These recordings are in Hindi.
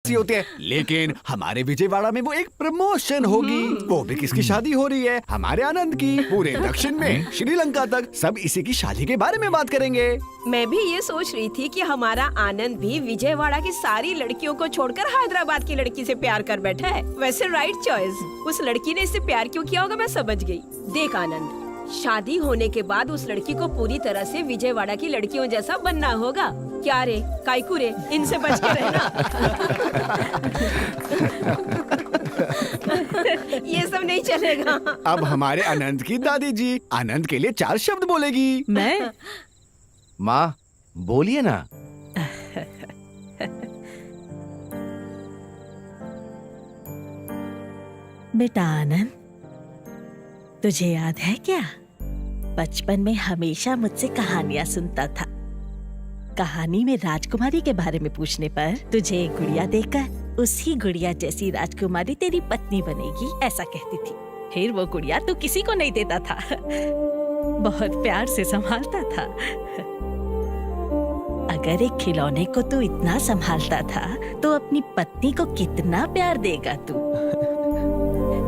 होते हैं, लेकिन हमारे विजयवाड़ा में वो एक प्रमोशन होगी। वो भी किसकी शादी हो रही है? हमारे आनंद की। पूरे दक्षिण में श्रीलंका तक सब इसी की शादी के बारे में बात करेंगे। मैं भी ये सोच रही थी कि हमारा आनंद भी विजयवाड़ा की सारी लड़कियों को छोड़कर हैदराबाद की लड़की से प्यार कर बैठा है। वैसे राइट चॉइस। उस लड़की ने इससे प्यार क्यों किया होगा मैं समझ गई। देख आनंद, शादी होने के बाद उस लड़की को पूरी तरह से विजयवाड़ा की लड़कियों जैसा बनना होगा। क्या रे काइकू रे, इनसे बच के रहना। ये सब नहीं चलेगा। अब हमारे आनंद की दादी जी आनंद के लिए 4 शब्द बोलेगी। मैं? माँ बोलिए ना। बेटा आनंद, तुझे याद है क्या, बचपन में हमेशा मुझसे कहानियां सुनता था। कहानी में राजकुमारी के बारे में पूछने पर तुझे एक गुड़िया देकर उसी गुड़िया जैसी राजकुमारी तेरी पत्नी बनेगी, ऐसा कहती थी। फिर वो गुड़िया तू किसी को नहीं देता था, बहुत प्यार से संभालता था। अगर एक खिलौने को तू इतना संभालता था तो अपनी पत्नी को कितना प्यार देगा तू।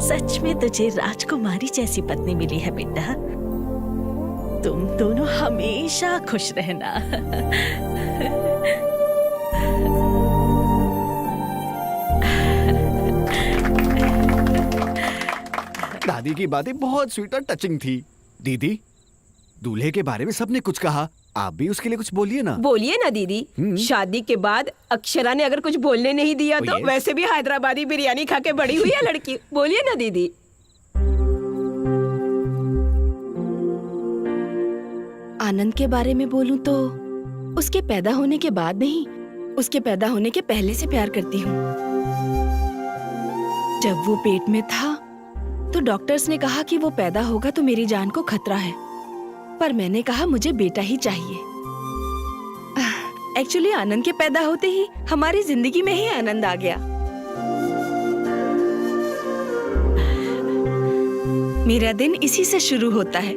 सच में तुझे राजकुमारी जैसी पत्नी मिली है बेटा। तुम दोनों हमेशा खुश रहना। दादी की बातें बहुत स्वीट और टचिंग थी। दीदी, दूल्हे के बारे में सबने कुछ कहा, आप भी उसके लिए कुछ बोलिए ना। बोलिए ना दीदी। शादी के बाद अक्षरा ने अगर कुछ बोलने नहीं दिया तो yes. वैसे भी हैदराबादी बिरयानी खा के बड़ी हुई है लड़की। बोलिए ना दीदी। आनंद के बारे में बोलूं तो उसके पैदा होने के बाद नहीं, उसके पैदा होने के पहले से प्यार करती हूँ। जब वो पेट में था तो डॉक्टर्स ने कहा कि वो पैदा होगा तो मेरी जान को खतरा है, पर मैंने कहा मुझे बेटा ही चाहिए। एक्चुअली आनंद के पैदा होते ही हमारी जिंदगी में ही आनंद आ गया। मेरा दिन इसी से शुरू होता है।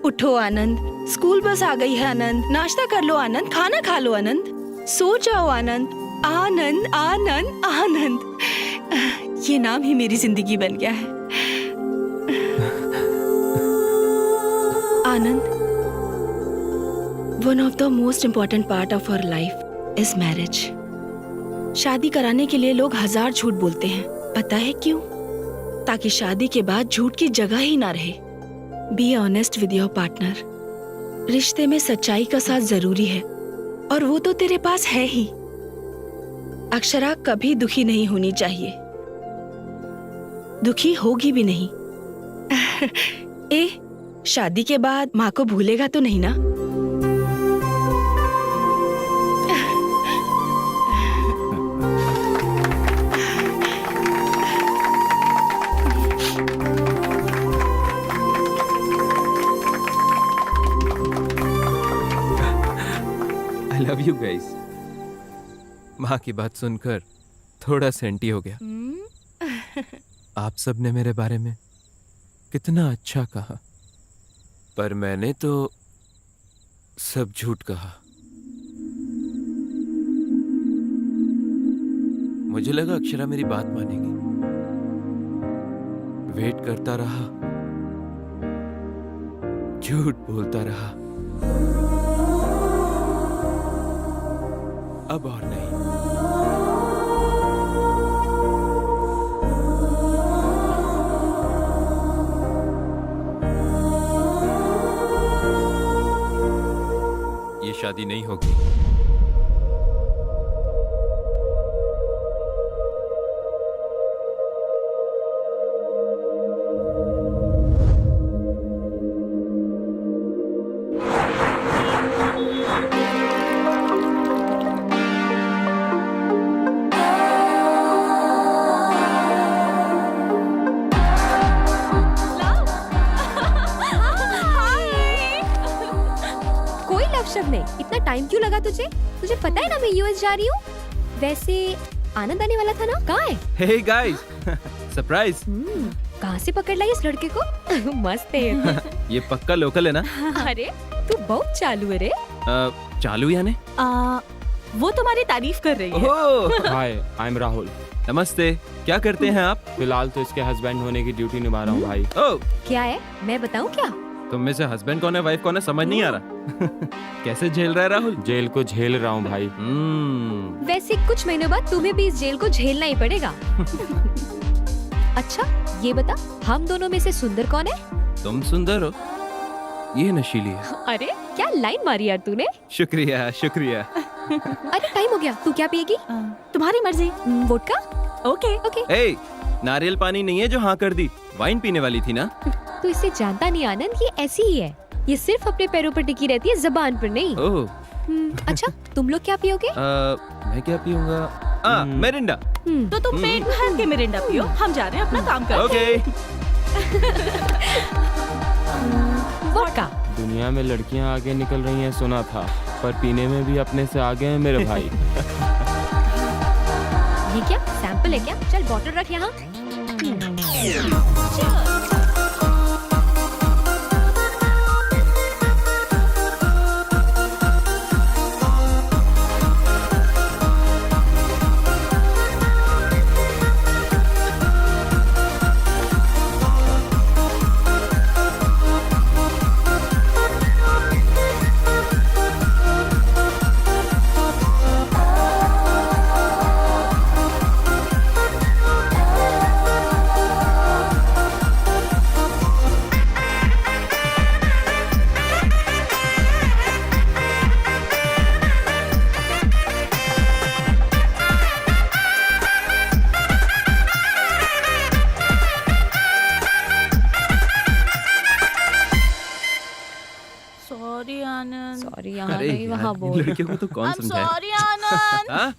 उठो आनंद, स्कूल बस आ गई है आनंद, नाश्ता कर लो आनंद, खाना खा लो आनंद, सो जाओ आनंद, आनंद आनंद आनंद। ये नाम ही मेरी जिंदगी बन गया है। Anand, one of the most important part of our life is marriage. शादी कराने के लिए लोग 1000 झूठ बोलते हैं, पता है क्यों? ताकि शादी के बाद झूठ की जगह ही ना रहे। Be honest with your partner. रिश्ते में सच्चाई का साथ जरूरी है और वो तो तेरे पास है ही। अक्षरा कभी दुखी नहीं होनी चाहिए, दुखी होगी भी नहीं। ए, शादी के बाद माँ को भूलेगा तो नहीं ना? I love you guys. माँ की बात सुनकर थोड़ा सेंटी हो गया। आप सब ने मेरे बारे में कितना अच्छा कहा, पर मैंने तो सब झूठ कहा। मुझे लगा अक्षरा मेरी बात मानेगी। वेट करता रहा, झूठ बोलता रहा। अब और नहीं। ये शादी नहीं होगी। इतना टाइम क्यों लगा तुझे? तुझे पता है ना मैं यूएस जा रही हूँ। वैसे आनंद आने वाला था ना, कहाँ है? Hey guys, surprise. कहाँ से पकड़ लाई इस लड़के को? मस्त है। ये पक्का लोकल है ना? अरे तू बहुत चालू है रे। चालू यानी? वो तुम्हारी तारीफ कर रही है। ओह हाय, आई एम राहुल। नमस्ते, क्या करते हैं आप? फिलहाल तो इसके हस्बैंड होने की ड्यूटी निभा रहा हूँ भाई। ओह, क्या है, मैं बताऊं क्या? तुम में से हस्बैंड कौन है, वाइफ कौन है, समझ नहीं आ रहा। कैसे झेल रहा है राहुल? जेल को झेल रहा हूँ भाई। वैसे कुछ महीनों बाद तुम्हें भी इस जेल को झेलना ही पड़ेगा। अच्छा, ये बता, हम दोनों में से सुंदर कौन है? तुम सुंदर हो, ये नशीली है। अरे क्या लाइन मारी यार तूने। शुक्रिया शुक्रिया। अरे टाइम हो गया, तू क्या पिएगी? तुम्हारी मर्जी। वोडका? ओके। ओके। ए, नारियल पानी नहीं है जो हाँ कर दी, वाइन पीने वाली थी ना। तू इसे जानता नहीं आनंद, ये ऐसी ही है। ये सिर्फ अपने पैरों पर टिकी रहती है, जबान पर नहीं। ओह, अच्छा, तुम लोग क्या पियोगे? मैं क्या पीऊंगा? मिरिंडा। तो तुम पेट भर के मिरिंडा पियो, हम जा रहे हैं अपना काम करने। ओके। वोडका। दुनिया में लड़कियाँ आगे निकल रही हैं सुना था, पर पीने में भी अपने से आगे हैं मेरे भाई। ये क्या सैंपल है क्या? चल बॉटल रख यहाँ। सॉरी आनंद। सॉरी, यहाँ अरे नहीं वहाँ यार, बोल। इन लड़कियों को तो कौन समझाए? सॉरी आनंद। हाँ?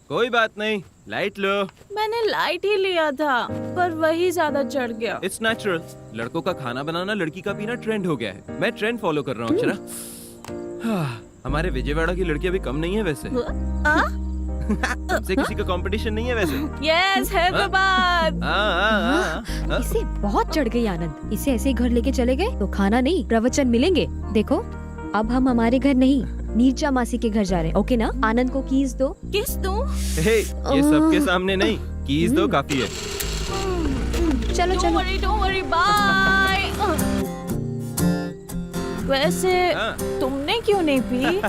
कोई बात नहीं, लाइट लो। मैंने लाइट ही लिया था, पर वही ज्यादा चढ़ गया। It's natural. लड़कों का खाना बनाना, लड़की का पीना ट्रेंड हो गया है। मैं ट्रेंड फॉलो कर रहा हूँ अक्षरा। हाँ, हमारे विजयवाड़ा की लड़की अभी कम नहीं है वैसे। हमसे किसी का कंपटीशन नहीं है वैसे। यस, हैदराबाद। हाँ। इसे बहुत चढ़ गई आनंद। इसे ऐसे ही घर लेके चले गए तो खाना नहीं प्रवचन मिलेंगे। देखो, अब हम हमारे घर नहीं, नीरजा मासी के घर जा रहे हैं। ओके ना? आनंद को कीज दो। किस दूं? हे, ये सबके सामने नहीं, कीज दो काफी है। चलो चलो। Don't worry, bye. वैसे हाँ। तुमने क्यों नहीं पी?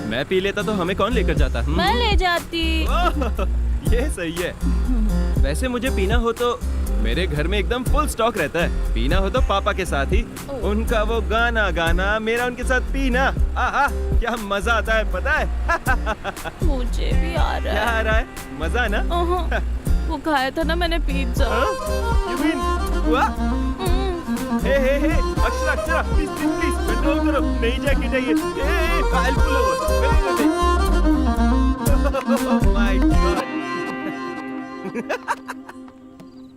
मैं पी लेता तो हमें कौन लेकर जाता? मैं ले जाती। ओह, ये सही है। वैसे मुझे पीना हो तो मेरे घर में एकदम फुल स्टॉक रहता है। पीना हो तो पापा के साथ ही, उनका वो गाना गाना, मेरा उनके साथ पीना। आहा, क्या मजा आता है पता है। मुझे भी आ रहा क्या है। आ रहा है? मजा ना? वो खाया था ना मैंने पिज्जा। You mean, हुआ? हे, अक्षरा अक्षरा, प्लीज कंट्रोल करो, नई जैकेट चाहिए। I'll pull over. Oh my God.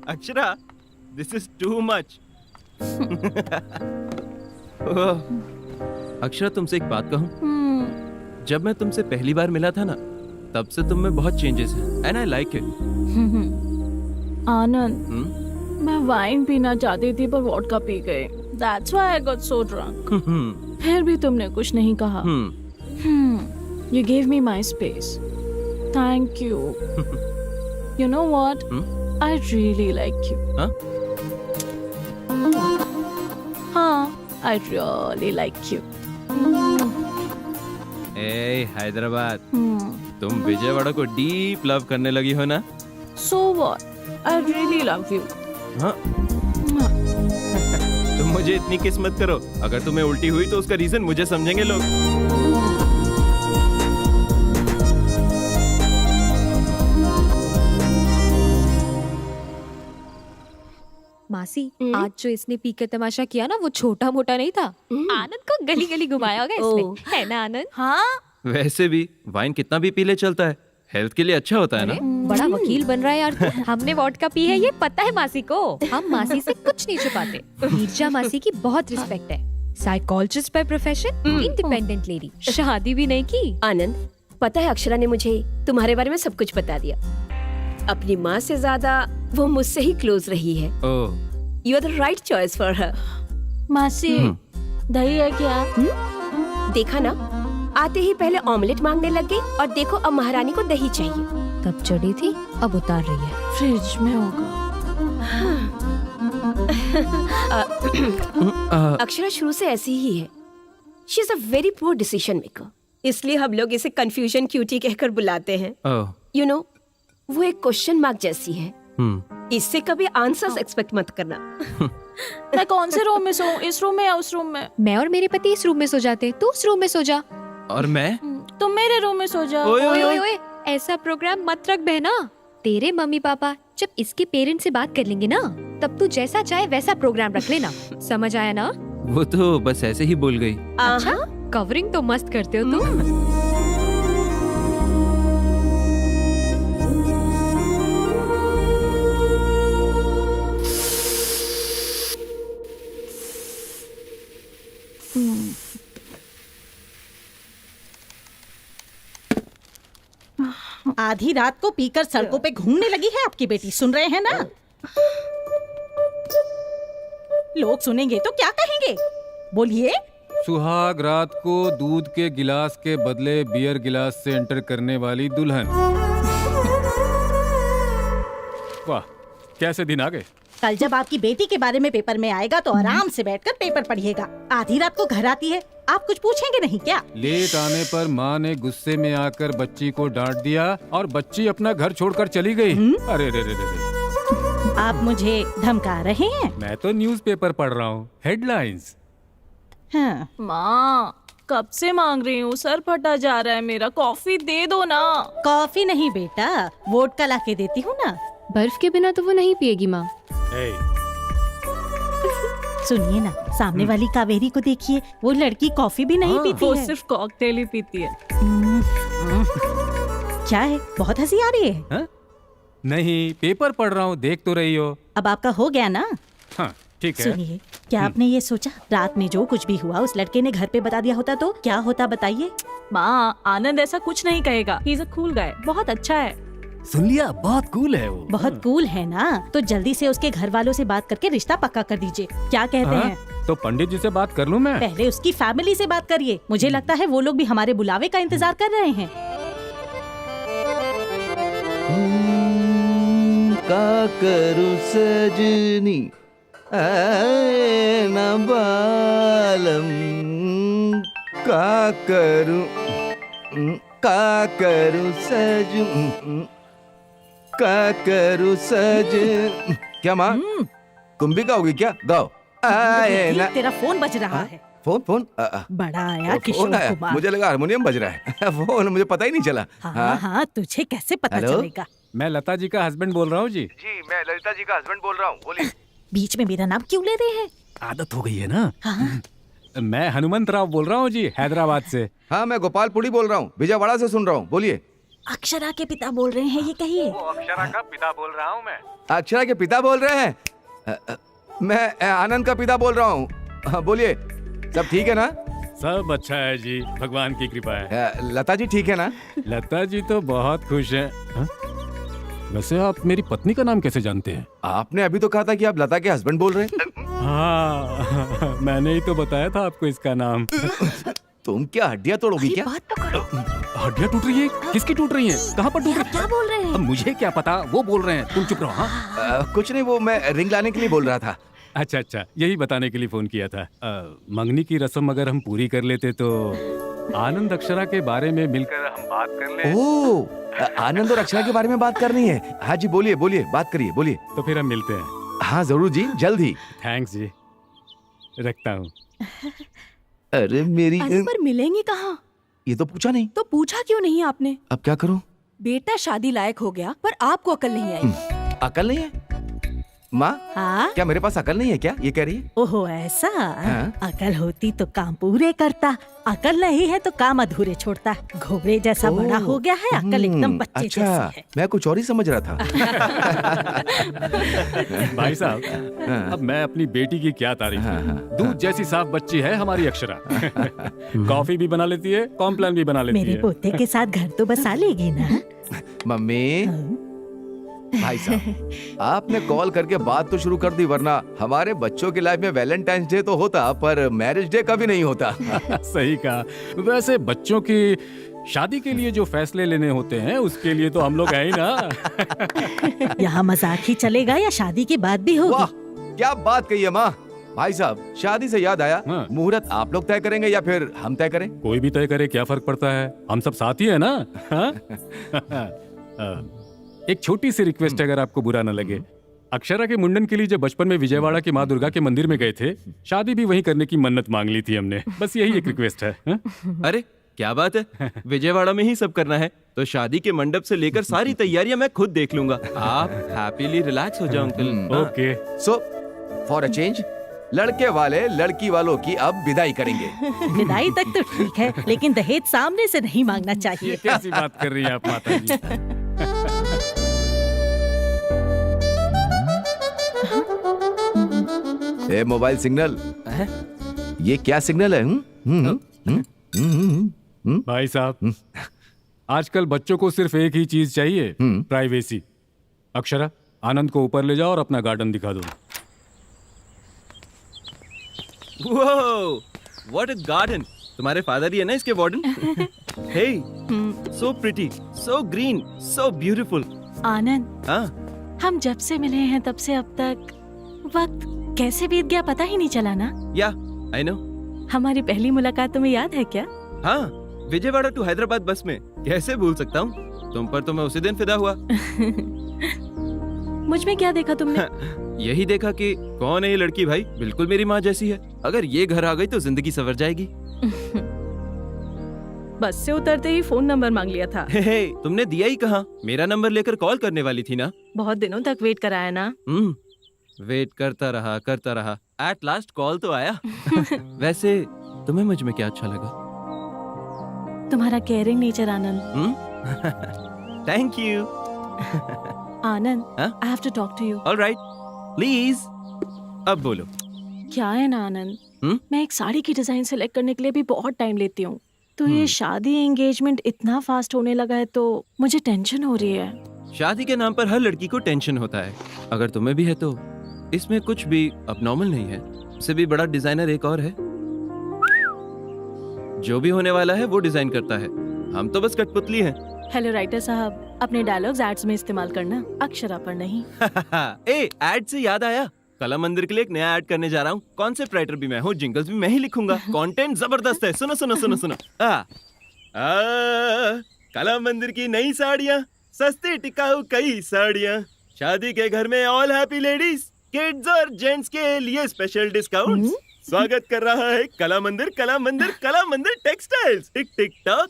Akshara, this is too much. Akshara, तुमसे एक बात कहूँ? जब मैं तुमसे पहली बार मिला था ना, तब से तुम में बहुत चेंजेस हैं, and I like it. आनंद, मैं वाइन पीना चाहती थी पर वोडका पी गई। That's why I got so drunk. फिर भी तुमने कुछ नहीं कहा। You gave me my space. Thank you. You know what? I really like you. हाँ? हाँ, I really like you. ए हैदराबाद, तुम विजयवाड़ा को डीप लव करने लगी हो ना? So what? I really love you. हाँ? तुम मुझे इतनी किस्मत करो, अगर तुम्हें उल्टी हुई तो उसका रीजन मुझे समझेंगे लोग। मासी, आज जो इसने पी के तमाशा किया ना, वो छोटा मोटा नहीं था। आनंद को गली गली घुमाया होगा इसने, है ना आनंद? हाँ, वैसे भी वाइन कितना भी पी ले चलता है, हेल्थ के लिए अच्छा होता है ना। बड़ा वकील बन रहा है यार तू। हमने वोडका पी है, ये पता है मासी को। हम मासी से कुछ नहीं छुपाते। नीरजा मासी की बहुत रिस्पेक्ट है। Psychologist by profession, independent lady, शादी भी नहीं की। आनंद, पता है अक्षरा ने मुझे तुम्हारे बारे में सब कुछ बता दिया। अपनी माँ से ज्यादा वो मुझसे ही क्लोज रही है। Oh, you are the right choice for her. मासी, दही है क्या? देखा ना, आते ही पहले ऑमलेट मांगने लग गई और देखो अब महारानी को दही चाहिए। तब चढ़ी थी अब उतार रही है। फ्रिज में होगा। अक्षरा शुरू से ऐसी ही है। She is a very poor decision maker, इसलिए हम लोग इसे कंफ्यूजन क्यूटी कहकर बुलाते हैं। यू नो, वो एक क्वेश्चन मार्क जैसी है। इससे कभी आंसर्स एक्सपेक्ट मत करना। मैं कौन से रूम में सोऊं? इस रूम में या उस रूम में? मैं और मेरे पति इस रूम में सो जाते, तू उस रूम में सो जा। और मैं? तुम मेरे रूम में सो जाओ। ओए, ओए ओए ओए, ऐसा प्रोग्राम मत रख बहना। तेरे मम्मी पापा जब इसके पेरेंट्स से बात कर लेंगे ना, तब तू जैसा चाहे वैसा प्रोग्राम रख लेना। समझ आया ना? वो तो बस ऐसे ही बोल गई। अच्छा, कवरिंग तो मस्त करते हो तुम। आधी रात को पीकर सड़कों पे घूमने लगी है आपकी बेटी, सुन रहे हैं ना? लोग सुनेंगे तो क्या कहेंगे? बोलिए। सुहाग रात को दूध के गिलास के बदले बियर गिलास से एंटर करने वाली दुल्हन। वाह, कैसे दिन आ गए। कल जब आपकी बेटी के बारे में पेपर में आएगा तो आराम से बैठकर पेपर पढ़िएगा। आधी रात को घर आती है, आप कुछ पूछेंगे नहीं क्या? लेट आने पर माँ ने गुस्से में आकर बच्ची को डांट दिया और बच्ची अपना घर छोड़कर चली गई। अरे रे रे रे। आप मुझे धमका रहे हैं? मैं तो न्यूज़पेपर पढ़ रहा हूँ, हेडलाइंस। हाँ। माँ, कब से मांग रही हूँ, सर फटा जा रहा है मेरा, कॉफी दे दो ना। कॉफी नहीं बेटा, वोडका ला के देती हूँ ना। बर्फ के बिना तो वो नहीं पिएगी माँ। सुनिए ना, सामने वाली कावेरी को देखिए, वो लड़की कॉफी भी नहीं पीती वो है। सिर्फ कॉकटेल ही पीती है। क्या है, बहुत हंसी आ रही है? हाँ? नहीं, पेपर पढ़ रहा हूँ, देख तो रही हो। अब आपका हो गया ना? हाँ, ठीक है। सुनिए, क्या आपने ये सोचा रात में जो कुछ भी हुआ उस लड़के ने घर पे बता दिया होता तो क्या होता, बताइए? माँ, आनंद ऐसा कुछ नहीं कहेगा। He is a cool guy, बहुत अच्छा है। सुन लिया, बहुत कूल है वो। बहुत कूल है ना, तो जल्दी से उसके घर वालों से बात करके रिश्ता पक्का कर दीजिए। क्या कहते हाँ? हैं? तो पंडित जी से बात कर लूँ मैं? पहले उसकी फैमिली से बात करिए, मुझे लगता है वो लोग भी हमारे बुलावे का इंतजार कर रहे हैं। का करूं सजनी आए न बालम, का करूं सज। क्या माँ, कुंभिका होगी क्या? गाओ। आए ना। तेरा फोन बज रहा है। फोन बड़ा आया किशोर फोन आया, कुमार। मुझे लगा हारमोनियम बज रहा है। फोन मुझे पता ही नहीं चला। हाँ हाँ, तुझे कैसे पता हेलो? चलेगा? मैं लता जी का हस्बैंड बोल रहा हूँ जी। जी, मैं ललिता जी का हस्बैंड बोल रहा हूँ, बोलिए। बीच में मेरा नाम क्यों ले रहे हैं? आदत हो गई है ना। हाँ। मैं हनुमंत राव बोल रहा हूँ जी, हैदराबाद से। हाँ, मैं गोपालपुरी बोल रहा हूँ, विजयवाड़ा से सुन रहा हूँ, बोलिए। अक्षरा के पिता बोल रहे हैं, ये कहिए। अक्षरा का पिता बोल रहा हूँ मैं। अक्षरा के पिता बोल रहे हैं? मैं आनंद का पिता बोल रहा हूँ। हाँ, बोलिए। सब ठीक है ना? सब अच्छा है जी, भगवान की कृपा है। लता जी ठीक है ना? लता जी तो बहुत खुश हैं। हाँ? वैसे आप मेरी पत्नी का नाम कैसे जानते हैं? आपने अभी तो कहा था कि आप लता के हस्बैंड बोल रहे हैं। हाँ, मैंने ही तो बताया था आपको इसका नाम। तुम क्या हड्डियां तोड़ोगी क्या? बात तो करो। हड्डियां टूट रही है? किसकी टूट रही हैं? कहाँ पर टूट रही क्या बोल रहे है? हैं? अब मुझे क्या पता, वो बोल रहे हैं, तुम चुप रहो। हाँ? कुछ नहीं, वो मैं रिंग लाने के लिए बोल रहा था। अच्छा अच्छा, यही बताने के लिए फोन किया था। मंगनी की रस्म अगर हम पूरी कर लेते तो आनंद अक्षरा के बारे में मिलकर हम बात कर ले। ओह, आनंद और अक्षरा के बारे में बात करनी है। हाँ जी, बोलिए बोलिए, बात करिए, बोलिए। तो फिर हम मिलते हैं। हाँ जरूर जी, जल्द ही। थैंक्स जी, रखता हूँ। अरे मेरी, पर मिलेंगे कहाँ? ये तो पूछा नहीं। तो पूछा क्यों नहीं आपने? अब क्या करूं? बेटा शादी लायक हो गया पर आपको अकल नहीं आई। अकल नहीं है? माँ, हाँ? क्या मेरे पास अकल नहीं है क्या? ये कह रही है। ओहो ऐसा? हाँ? अकल होती तो काम पूरे करता, अकल नहीं है तो काम अधूरे छोड़ता। घोड़े जैसा ओह, बड़ा हो गया है, अकल एकदम बच्चे अच्छा, जैसी है। मैं कुछ और ही समझ रहा था। भाई साहब, अब मैं अपनी बेटी की क्या तारीफ करूं? दूध जैसी साफ बच्ची है हमारी अक्षरा। कॉफी भी बना लेती है, कॉम्प्लान भी बना लेती मेरे है। पोते के साथ घर तो बसा लेगी ना? मम्मी, भाई साहब, आपने कॉल करके बात तो शुरू कर दी, वरना हमारे बच्चों की लाइफ में वैलेंटाइंस डे तो होता पर मैरिज डे कभी नहीं होता। सही कहा। वैसे बच्चों की शादी के लिए जो फैसले लेने होते हैं उसके लिए तो हम लोग हैं ही ना। यहाँ मजाक ही चलेगा या शादी की बात भी वाह, होगी? क्या बात कही है माँ। भाई साहब, शादी से याद आया, हाँ। मुहूर्त आप लोग तय करेंगे या फिर हम तय करें? कोई भी तय करे, क्या फर्क पड़ता है, हम सब साथ ही है ना। हाँ? एक छोटी सी रिक्वेस्ट अगर आपको बुरा न लगे, अक्षरा के मुंडन के लिए जब बचपन में विजयवाड़ा की माँ दुर्गा के मंदिर में गए थे, शादी भी वहीं करने की मन्नत मांग ली थी हमने। बस यही एक रिक्वेस्ट है। हाँ? अरे क्या बात है, विजयवाड़ा में ही सब करना है तो शादी के मंडप से लेकर सारी तैयारियां मैं खुद देख लूंगा। आप हैप्पीली रिलैक्स हो जाओ uncle. Okay. So for a change, लड़के वाले लड़की वालों की अब विदाई करेंगे। विदाई तक तो ठीक है, लेकिन दहेज सामने से नहीं मांगना ये चाहिए। कैसी बात कर रही हैं आप माता जी। ए मोबाइल सिग्नल, ये क्या सिग्नल है? भाई साहब, आजकल बच्चों को सिर्फ एक ही चीज चाहिए, प्राइवेसी। अक्षरा, आनंद को ऊपर ले जाओ और अपना गार्डन दिखा दो। Whoa, what a garden! तुम्हारे फादर ही है ना इसके warden? Hey, so pretty, so green, so beautiful. आनंद, हाँ, हम जब से मिले हैं तब से अब तक वक्त कैसे बीत गया पता ही नहीं चला ना। या, I know. हमारी पहली मुलाकात तुम्हें याद है क्या? हाँ, विजयवाड़ा टू हैदराबाद बस में। कैसे भूल सकता हूँ? तुम पर तो मैं उसी दिन फिदा हुआ। मुझ में क्या देखा तुमने? यही देखा कि कौन है ये लड़की भाई, बिल्कुल मेरी माँ जैसी है। अगर ये घर आ गई तो जिंदगी संवर जाएगी। बस से उतरते ही फोन नंबर मांग लिया था। हे, तुमने दिया ही कहाँ? मेरा नंबर लेकर कॉल करने वाली थी ना। बहुत दिनों तक वेट कराया ना। वेट करता रहा। एट लास्ट कॉल तो आया। वैसे तुम्हें मुझ में क्या अच्छा लगा? तुम्हारा caring nature Anand. Thank you. Anand, हाँ? I have to talk to you. Alright, please. अब बोलो। क्या है ना आनंद, मैं एक साड़ी की डिजाइन सेलेक्ट करने के लिए भी बहुत टाइम लेती हूँ। तो ये शादी एंगेजमेंट इतना फास्ट होने लगा है तो मुझे टेंशन हो रही है। शादी के नाम पर हर लड़की को टेंशन होता है। अगर तुम्हें भी है तो इसमें कुछ भी अबनॉर्मल नहीं है। उससे भी बड़ा डिजाइनर एक और है। जो भी होने वाला है वो डिजाइन करता है, हम तो बस कठपुतली हैं। हेलो राइटर साहब, अपने डायलॉग्स एड्स में इस्तेमाल करना, अक्षरा पर नहीं। ए, एड से याद आया, कला मंदिर के लिए एक नया ऐड करने जा रहा हूँ। कॉन्सेप्ट राइटर भी मैं हूँ, जिंगल्स भी मैं ही लिखूंगा। कंटेंट जबरदस्त है, सुनो सुनो सुनो सुनो। कला मंदिर की नई साड़ियाँ, सस्ती टिकाऊ कई साड़ियाँ, शादी के घर में ऑल हैप्पी लेडीज, किड्स और जेंट्स के लिए स्पेशल डिस्काउंट। स्वागत कर रहा है कला मंदिर, कला मंदिर, कला मंदिर टेक्सटाइल्स। टिक टिक टॉक।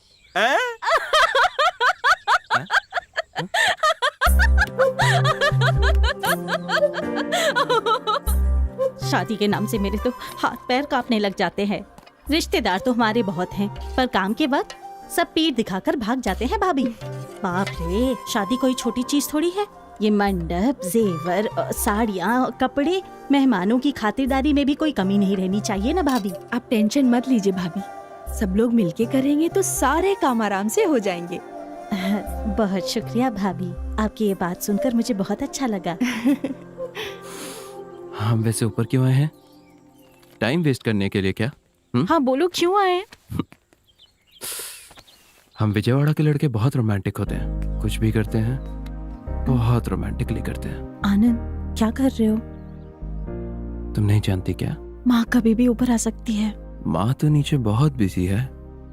शादी के नाम से मेरे तो हाथ पैर कांपने लग जाते हैं। रिश्तेदार तो हमारे बहुत हैं, पर काम के वक्त सब पीठ दिखाकर भाग जाते हैं भाभी। बाप रे, शादी कोई छोटी चीज थोड़ी है। ये मंडप, जेवर, साड़ियाँ, कपड़े, मेहमानों की खातिरदारी में भी कोई कमी नहीं रहनी चाहिए ना भाभी। आप टेंशन मत लीजिए भाभी, सब लोग मिलके करेंगे तो सारे काम आराम से हो जाएंगे। बहुत शुक्रिया भाभी, आपकी ये बात सुनकर मुझे बहुत अच्छा लगा। हम वैसे ऊपर क्यों आए हैं? टाइम वेस्ट करने के लिए क्या? हाँ बोलो, क्यों आए? हम विजयवाड़ा के लड़के बहुत रोमांटिक होते हैं, कुछ भी करते हैं बहुत रोमांटिकली करते हैं। आनंद, क्या कर रहे हो? तुम नहीं जानती क्या? माँ कभी भी ऊपर आ सकती है। माँ तो नीचे बहुत बिजी है।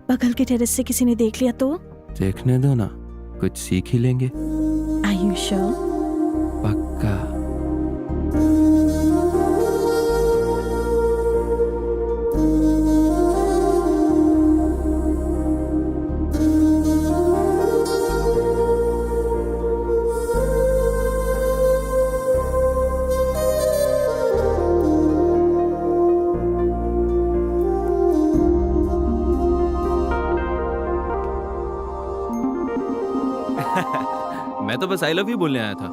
बगल के टेरेस से किसी ने देख लिया तो? देखने दो ना, कुछ सीख ही लेंगे। Are you sure? पक्का। मैं तो बस आई लव यू बोलने आया था।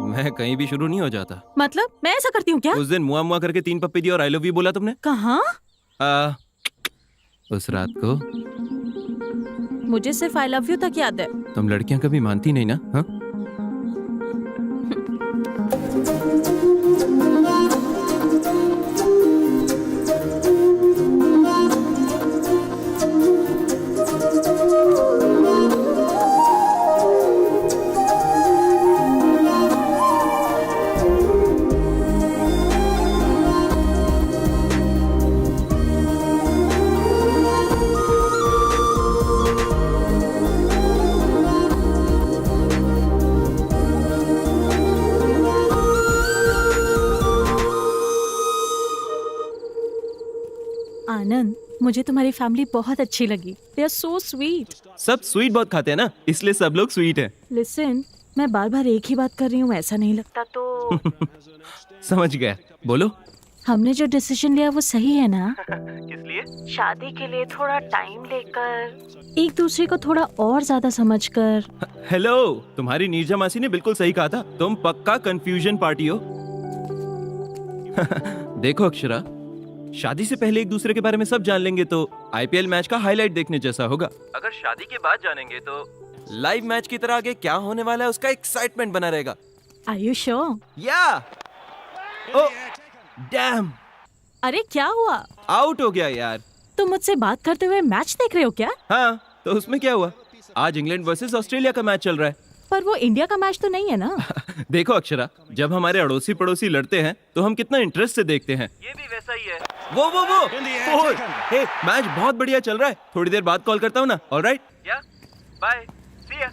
मैं कहीं भी शुरू नहीं हो जाता। मतलब मैं ऐसा करती हूँ क्या? उस दिन मुआ मुआ करके 3 पप्पी दी और आई लव यू बोला तुमने। कहाँ? उस रात को। मुझे सिर्फ आई लव यू तक याद है। तुम लड़कियां कभी मानती नहीं ना? हाँ? आनंद, मुझे तुम्हारी फैमिली बहुत अच्छी लगी। They are so sweet. सब स्वीट बहुत खाते हैं ना, इसलिए सब लोग स्वीट हैं। लिसन, मैं बार बार एक ही बात कर रही हूँ, ऐसा नहीं लगता तो? समझ गया, बोलो। हमने जो डिसीजन लिया वो सही है ना? किस लिए? शादी के लिए थोड़ा टाइम लेकर, एक दूसरे को थोड़ा और ज्यादा समझकर। हेलो, तुम्हारी नीरजा मासी ने बिल्कुल सही कहा था, तुम पक्का कंफ्यूजन पार्टी हो। देखो अक्षरा, शादी से पहले एक दूसरे के बारे में सब जान लेंगे तो आईपीएल मैच का हाईलाइट देखने जैसा होगा। अगर शादी के बाद जानेंगे तो लाइव मैच की तरह आगे क्या होने वाला है उसका एक्साइटमेंट बना रहेगा। Are you sure? या ओ डैम, अरे क्या हुआ? आउट हो गया यार। तुम मुझसे बात करते हुए मैच देख रहे हो क्या? हाँ, तो उसमें क्या हुआ? आज इंग्लैंड वर्सेस ऑस्ट्रेलिया का मैच चल रहा है। पर वो इंडिया का मैच तो नहीं है ना? देखो अक्षरा, जब हमारे अड़ोसी पड़ोसी लड़ते हैं तो हम कितना इंटरेस्ट से देखते हैं। ये भी वैसा ही है। वो फोर। हे, मैच बहुत बढ़िया चल रहा है, थोड़ी देर बाद कॉल करता हूँ ना। ऑलराइट, या बाय, सी या।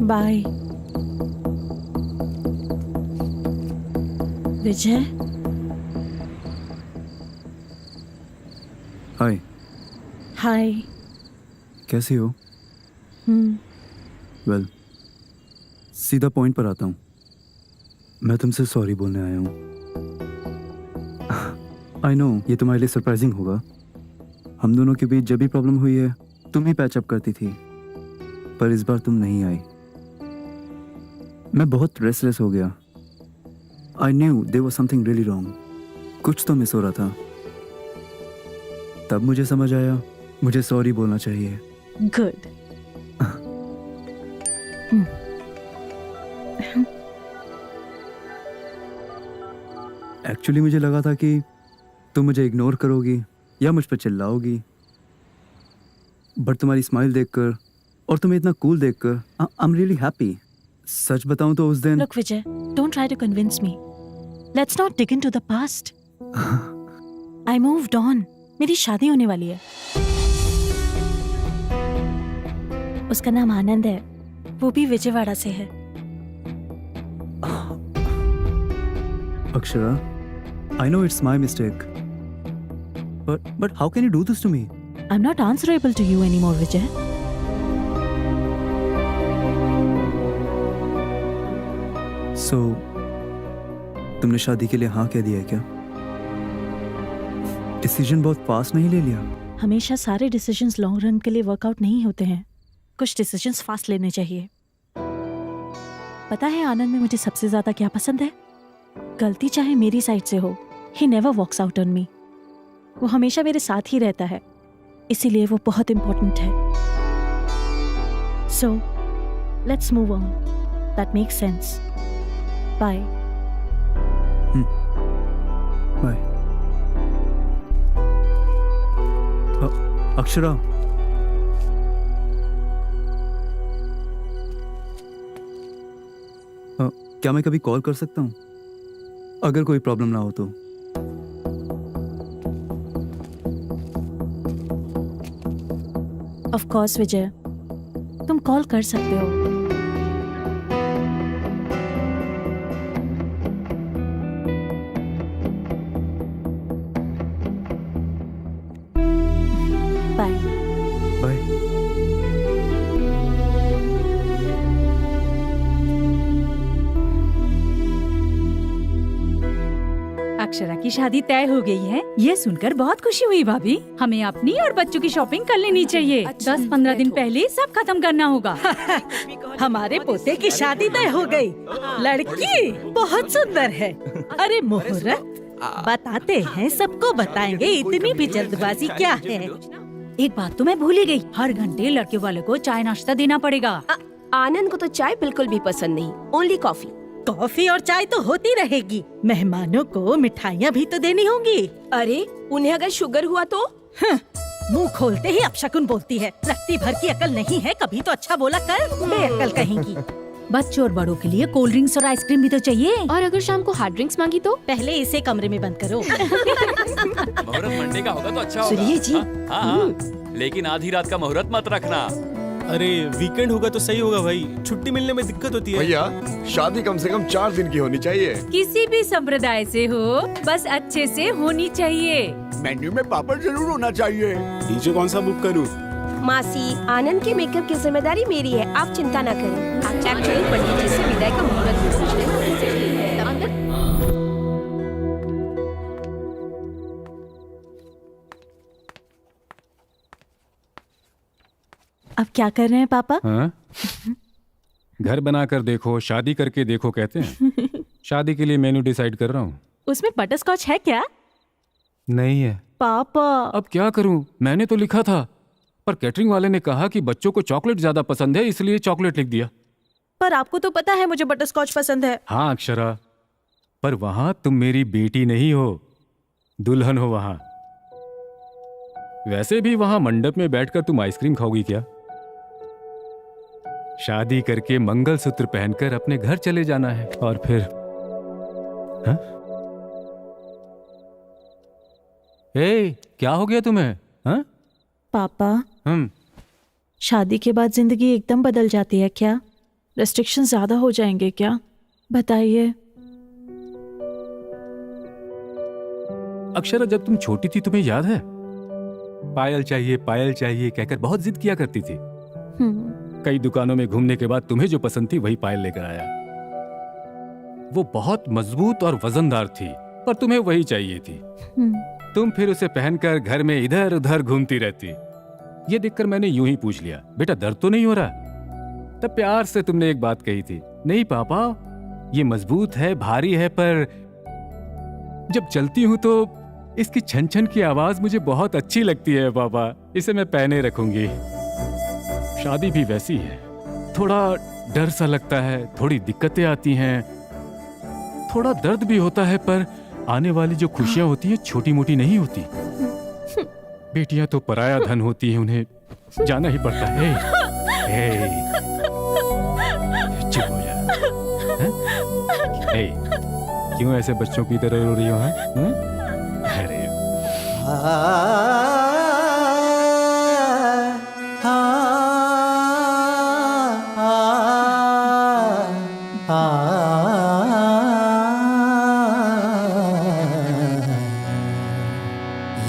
बाय विजय। हाय। हाय। कैसी हो? वेल, सीधा पॉइंट पर आता हूँ। मैं तुमसे सॉरी बोलने आया हूँ। आई नो ये तुम्हारे लिए सरप्राइजिंग होगा। हम दोनों के बीच जब भी प्रॉब्लम हुई है तुम ही पैचअप करती थी, पर इस बार तुम नहीं आई। मैं बहुत रेस्टलेस हो गया। I knew there was something really wrong. कुछ तो मिस हो रहा था। तब मुझे समझ आया मुझे सॉरी बोलना चाहिए। गुड। एक्चुअली मुझे लगा था कि तुम मुझे इग्नोर करोगी या मुझ पर चिल्लाओगी, बट तुम्हारी स्माइल देखकर और तुम्हें इतना कूल देखकर आई एम रियली हैप्पी। सच बताऊं तो उस दिन Look Vijay, don't try to convince me. Let's not dig into the past. I moved on. मेरी शादी होने वाली है। उसका नाम आनंद है, वो भी विजयवाड़ा से है। Akshara, I know it's my mistake. But how can you do this to me? I'm not answerable to you anymore, Vijay. So, तुमने शादी के लिए हाँ कह दिया है क्या? डिसीजन बहुत फास्ट नहीं ले लिया? हमेशा सारे डिसीजंस लॉन्ग रन के लिए वर्कआउट नहीं होते हैं। कुछ डिसीजंस फास्ट लेने चाहिए। पता है आनंद में मुझे सबसे ज्यादा क्या पसंद है? गलती चाहे मेरी साइड से हो, he never walks out on me. वो हमेशा मेरे साथ ही रहता है, इसीलिए वो बहुत इम्पोर्टेंट है। So, let's move on. That makes sense. Bye. Bye. Akshara, क्या मैं कभी कॉल कर सकता हूँ अगर कोई प्रॉब्लम ना हो तो? Of course, विजय, तुम कॉल कर सकते हो। बाय। बाय। अक्षरा की शादी तय हो गई है, ये सुनकर बहुत खुशी हुई भाभी। हमें अपनी और बच्चों की शॉपिंग कर लेनी चाहिए। 10-15 दिन पहले सब खत्म करना होगा। हमारे पोते की शादी तय हो गई। लड़की बहुत सुंदर है। अरे मुहूर्त बताते हैं, सबको बताएंगे, इतनी भी जल्दबाजी क्या है? एक बात तो मैं भूल ही गई, हर घंटे लड़के वाले को चाय नाश्ता देना पड़ेगा। आनंद को तो चाय बिल्कुल भी पसंद नहीं, ओनली कॉफी। कॉफी और चाय तो होती रहेगी, मेहमानों को मिठाइयाँ भी तो देनी होंगी। अरे उन्हें अगर शुगर हुआ तो? मुंह खोलते ही अपशकुन बोलती है। रत्ती भर की अकल नहीं है, कभी तो अच्छा बोला कर, बेअकल कहेंगी। बच्चों और बड़ों के लिए कोल्ड ड्रिंक्स और आइसक्रीम भी तो चाहिए। और अगर शाम को हार्ड ड्रिंक्स मांगी तो? पहले इसे कमरे में बंद करो। मुहूर्त मंडे का होगा तो अच्छा होगा। सुनिए जी। हाँ, लेकिन आधी रात का मुहूर्त मत रखना। अरे वीकेंड होगा तो सही होगा भाई, छुट्टी मिलने में दिक्कत होती है। भैया शादी कम से कम 4 दिन की होनी चाहिए। किसी भी संप्रदाय से हो, बस अच्छे से होनी चाहिए। मेन्यू में पापड़ जरूर होना चाहिए। डीजे कौन सा बुक करूं? मासी, आनंद की मेकअप की जिम्मेदारी मेरी है, आप चिंता न करें। एक्चुअली पंडित जी से विदाई का मुहूर्त पूछ लें। अंदर अब क्या कर रहे हैं पापा? हाँ? घर बनाकर देखो, शादी करके देखो कहते हैं। शादी के लिए मेन्यू डिसाइड कर रहा हूँ। उसमें बटरस्कॉच है क्या? नहीं है। पापा अब क्या करूं? मैंने तो लिखा था, पर कैटरिंग वाले ने कहा कि बच्चों को चॉकलेट ज्यादा पसंद है, इसलिए चॉकलेट लिख दिया। पर आपको तो पता है मुझे बटरस्कॉच पसंद है। हाँ अक्षरा, पर वहां तुम मेरी बेटी नहीं हो, दुल्हन हो वहां। वैसे भी वहां मंडप में बैठकर तुम आइसक्रीम खाओगी क्या? शादी करके मंगलसूत्र पहनकर अपने घर चले जाना है और फिर हाँ? ए, क्या हो गया तुम्हें? हाँ? पापा शादी के बाद जिंदगी एकदम बदल जाती है क्या? रेस्ट्रिक्शन ज्यादा हो जाएंगे क्या? बताइए। अक्षरा, जब तुम छोटी थी तुम्हें याद है, पायल चाहिए कहकर बहुत जिद किया करती थी। कई दुकानों में घूमने के बाद तुम्हें जो पसंद थी वही पायल लेकर आया। वो बहुत मजबूत और वजनदार थी, पर तुम्हें वही चाहिए थी। तुम फिर उसे पहनकर घर में इधर उधर घूमती रहती। ये देखकर मैंने यूं ही पूछ लिया, बेटा दर्द तो नहीं हो रहा? तब प्यार से तुमने एक बात कही थी, नहीं पापा ये मजबूत है, भारी है, पर जब चलती हूं तो इसकी छन छन की आवाज मुझे बहुत अच्छी लगती है पापा, इसे मैं पहने रखूंगी। शादी भी वैसी है, थोड़ा डर सा लगता है, थोड़ी दिक्कतें आती हैं, थोड़ा दर्द भी होता है, पर आने वाली जो खुशियां होती है छोटी मोटी नहीं होती। बेटियां तो पराया धन होती हैं, उन्हें जाना ही पड़ता है। चुप हो जा। क्यों ऐसे बच्चों की तरह रो रही हो? अरे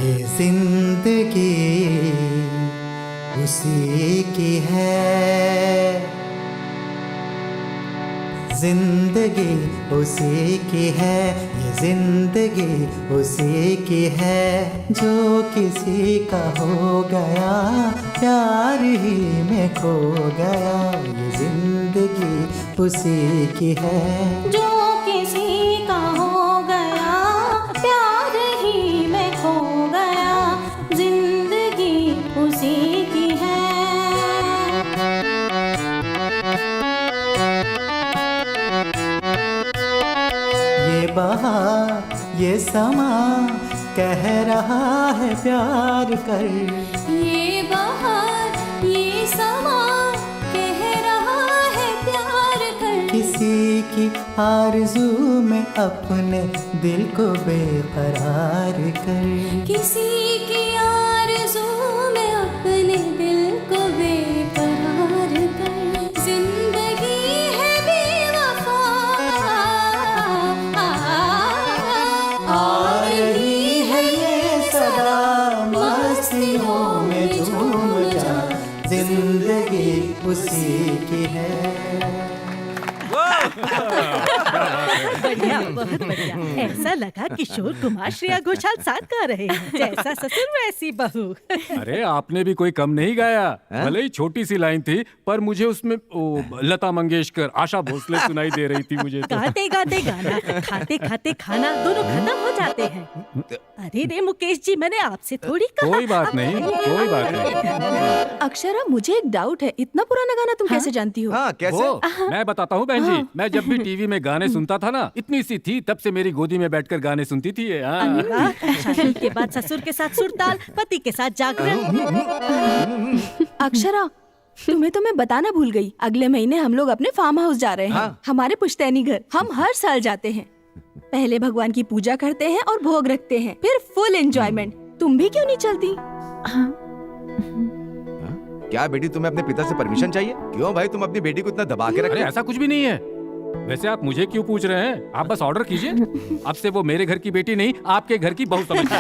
ये जिंदगी उसी की है, जिंदगी उसी की है, ये जिंदगी उसी की है। जो किसी का हो गया प्यार ही में खो गया, ये जिंदगी उसी की है। जो किसी का हो गया प्यार ही में खो गया, जिंदगी उसी की है। ये बहार ये समा कह रहा है प्यार कर, ये बहार ये समा कह रहा है प्यार कर। किसी की आरज़ू में अपने दिल को बेकरार कर, किसी की आरज़ू में अपने दिल को बेकरार कर। जिंदगी है बेवफा आ रही है ये सदा, मस्तियों में झूम जा, जिंदगी उसी की है। बढ़िया, बहुत बढ़िया। ऐसा लगा किशोर कुमार श्रेया घोषाल साथ गा रहे हैं, जैसा ससुर वैसी बहू। अरे आपने भी कोई कम नहीं गाया, भले ही छोटी सी लाइन थी, पर मुझे उसमें लता मंगेशकर, आशा भोसले सुनाई दे रही थी मुझे तो। गाते गाते गाना, खाते खाते खाना, दोनों खत्म हो जाते हैं। अरे रे मुकेश जी, मैंने आपसे थोड़ी कहा। कोई बात नहीं, कोई बात नहीं। अक्षरा, मुझे एक डाउट है, इतना पुराना गाना तुम कैसे जानती हो? मैं बताता हूँ बहन जी, मैं जब भी टीवी में गाने सुनता था ना, इतनी सी थी तब से मेरी गोदी में बैठकर गाने सुनती थी ये। शादी के बाद ससुर के साथ सुरताल, पति के साथ जागरण। अक्षरा, तुम्हें तो मैं बताना भूल गई, अगले महीने हम लोग अपने फार्म हाउस जा रहे हैं। हमारे पुश्तैनी घर। हम हर साल जाते हैं, पहले भगवान की पूजा करते हैं और भोग रखते हैं, फिर फुल एंजॉयमेंट। तुम भी क्यों नहीं चलती? क्या बेटी तुम्हें अपने पिता से परमिशन चाहिए? क्यों भाई, तुम अपनी बेटी को इतना दबा के अरे रखते हो? ऐसा कुछ भी नहीं है। वैसे आप मुझे क्यों पूछ रहे हैं? आप बस ऑर्डर कीजिए। अब से वो मेरे घर की बेटी नहीं, आपके घर की बहू समझिए।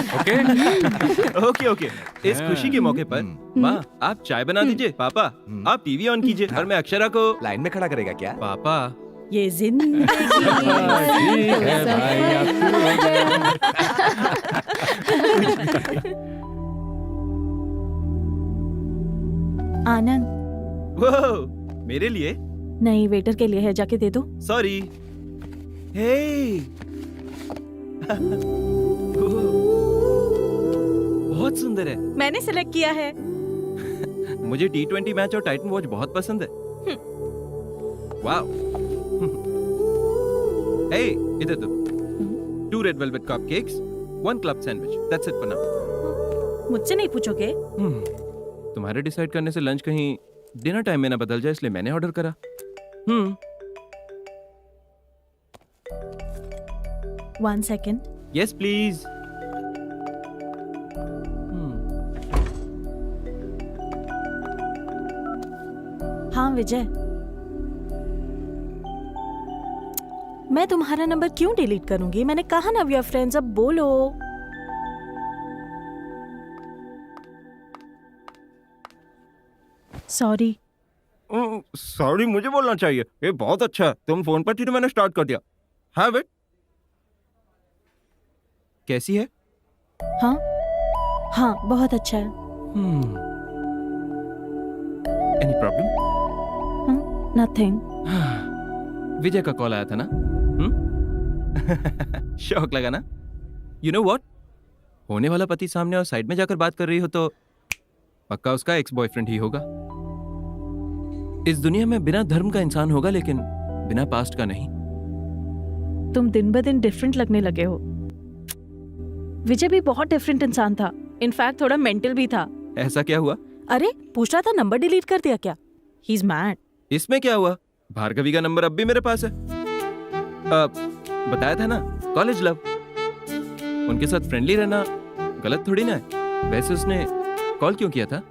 Okay okay okay. इस खुशी के मौके पर माँ आप चाय बना दीजिए, पापा आप टीवी ऑन कीजिए और मैं अक्षरा को लाइन में खड़ा करेगा क्या? पापा ये जिंदगी ठीक है भाई, आनंद, वो मेरे लिए नहीं वेटर के लिए है, जाके दे दो। सॉरी। हे बहुत सुंदर है। मैंने सिलेक्ट किया है। मुझे T20 मैच और टाइटन वॉच बहुत पसंद है। वाओ। हे इधर दो। 2 red velvet cupcakes, 1 club sandwich. That's it for now. मुझसे नहीं पूछोगे? तुम्हारे डिसाइड करने से लंच कहीं डिनर टाइम में ना बदल जाए, इसलिए मैंने ऑर्डर करा। 1 सेकेंड। Yes please. हाँ विजय, मैं तुम्हारा नंबर क्यों डिलीट करूंगी? मैंने कहा ना वी आर फ्रेंड्स, अब बोलो। सॉरी। सॉरी मुझे बोलना चाहिए। ये बहुत अच्छा है, तुम फोन पर थी तो मैंने स्टार्ट कर दिया। हाँ वेट, कैसी है? हाँ हाँ बहुत अच्छा है। Any problem? नथिंग। विजय का कॉल आया था ना? शौक लगा ना? यू नो व्हाट, होने वाला पति सामने और साइड में जाकर बात कर रही हो तो पक्का उसका एक्स बॉयफ्रेंड ही होगा। इस दुनिया में बिना धर्म का इंसान होगा, लेकिन बिना पास्ट का नहीं। तुम दिन ब दिन डिफरेंट लगने लगे हो। विजय भी बहुत डिफरेंट इंसान था, इनफैक्ट थोड़ा मेंटल भी था। ऐसा क्या हुआ? अरे पूछ रहा था नंबर डिलीट कर दिया क्या? He is mad. इसमें क्या हुआ? भार्गवी का नंबर अब भी मेरे पास है। बताया था ना, कॉलेज लव। उनके साथ फ्रेंडली रहना गलत थोड़ी ना है। वैसे उसने कॉल क्यों किया था?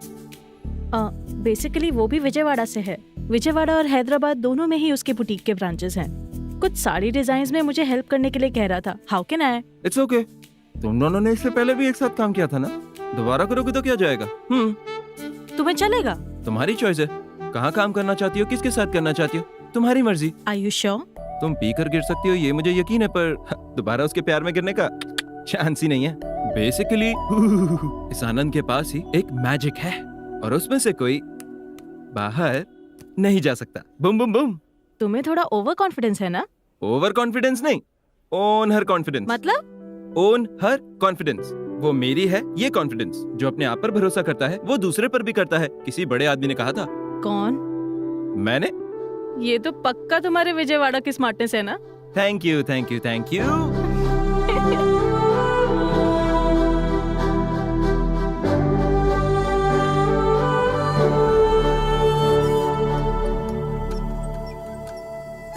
बेसिकली वो भी विजयवाड़ा से है। विजयवाड़ा और हैदराबाद दोनों में ही उसके बुटीक के ब्रांचेस हैं। कुछ साड़ी डिजाइन्स में मुझे हेल्प करने के लिए कह रहा था। How can I? It's okay. तुम दोनों ने इससे पहले भी एक साथ काम किया था ना, दोबारा करोगे तो क्या जाएगा? तुम्हें चलेगा? तुम्हारी चॉइस है, कहाँ काम करना चाहती हो, किसके साथ करना चाहती हो, तुम्हारी मर्जी। Are you sure? तुम पी कर गिर सकती हो ये मुझे यकीन है, पर दोबारा उसके प्यार में गिरने का चांस ही नहीं है। बेसिकली इस आनंद के पास ही एक मैजिक है और उसमें से कोई बाहर नहीं जा सकता। Boom boom boom. तुम्हें थोड़ा ओवर कॉन्फिडेंस है ना? ओवर कॉन्फिडेंस नहीं, ओन हर कॉन्फिडेंस। मतलब? ओन हर कॉन्फिडेंस। वो मेरी है ये कॉन्फिडेंस। जो अपने आप पर भरोसा करता है वो दूसरे पर भी करता है। किसी बड़े आदमी ने कहा था। कौन? मैंने। ये तो पक्का तुम्हारे विजयवाड़ा की स्मार्टनेस है ना? Thank you thank you thank you.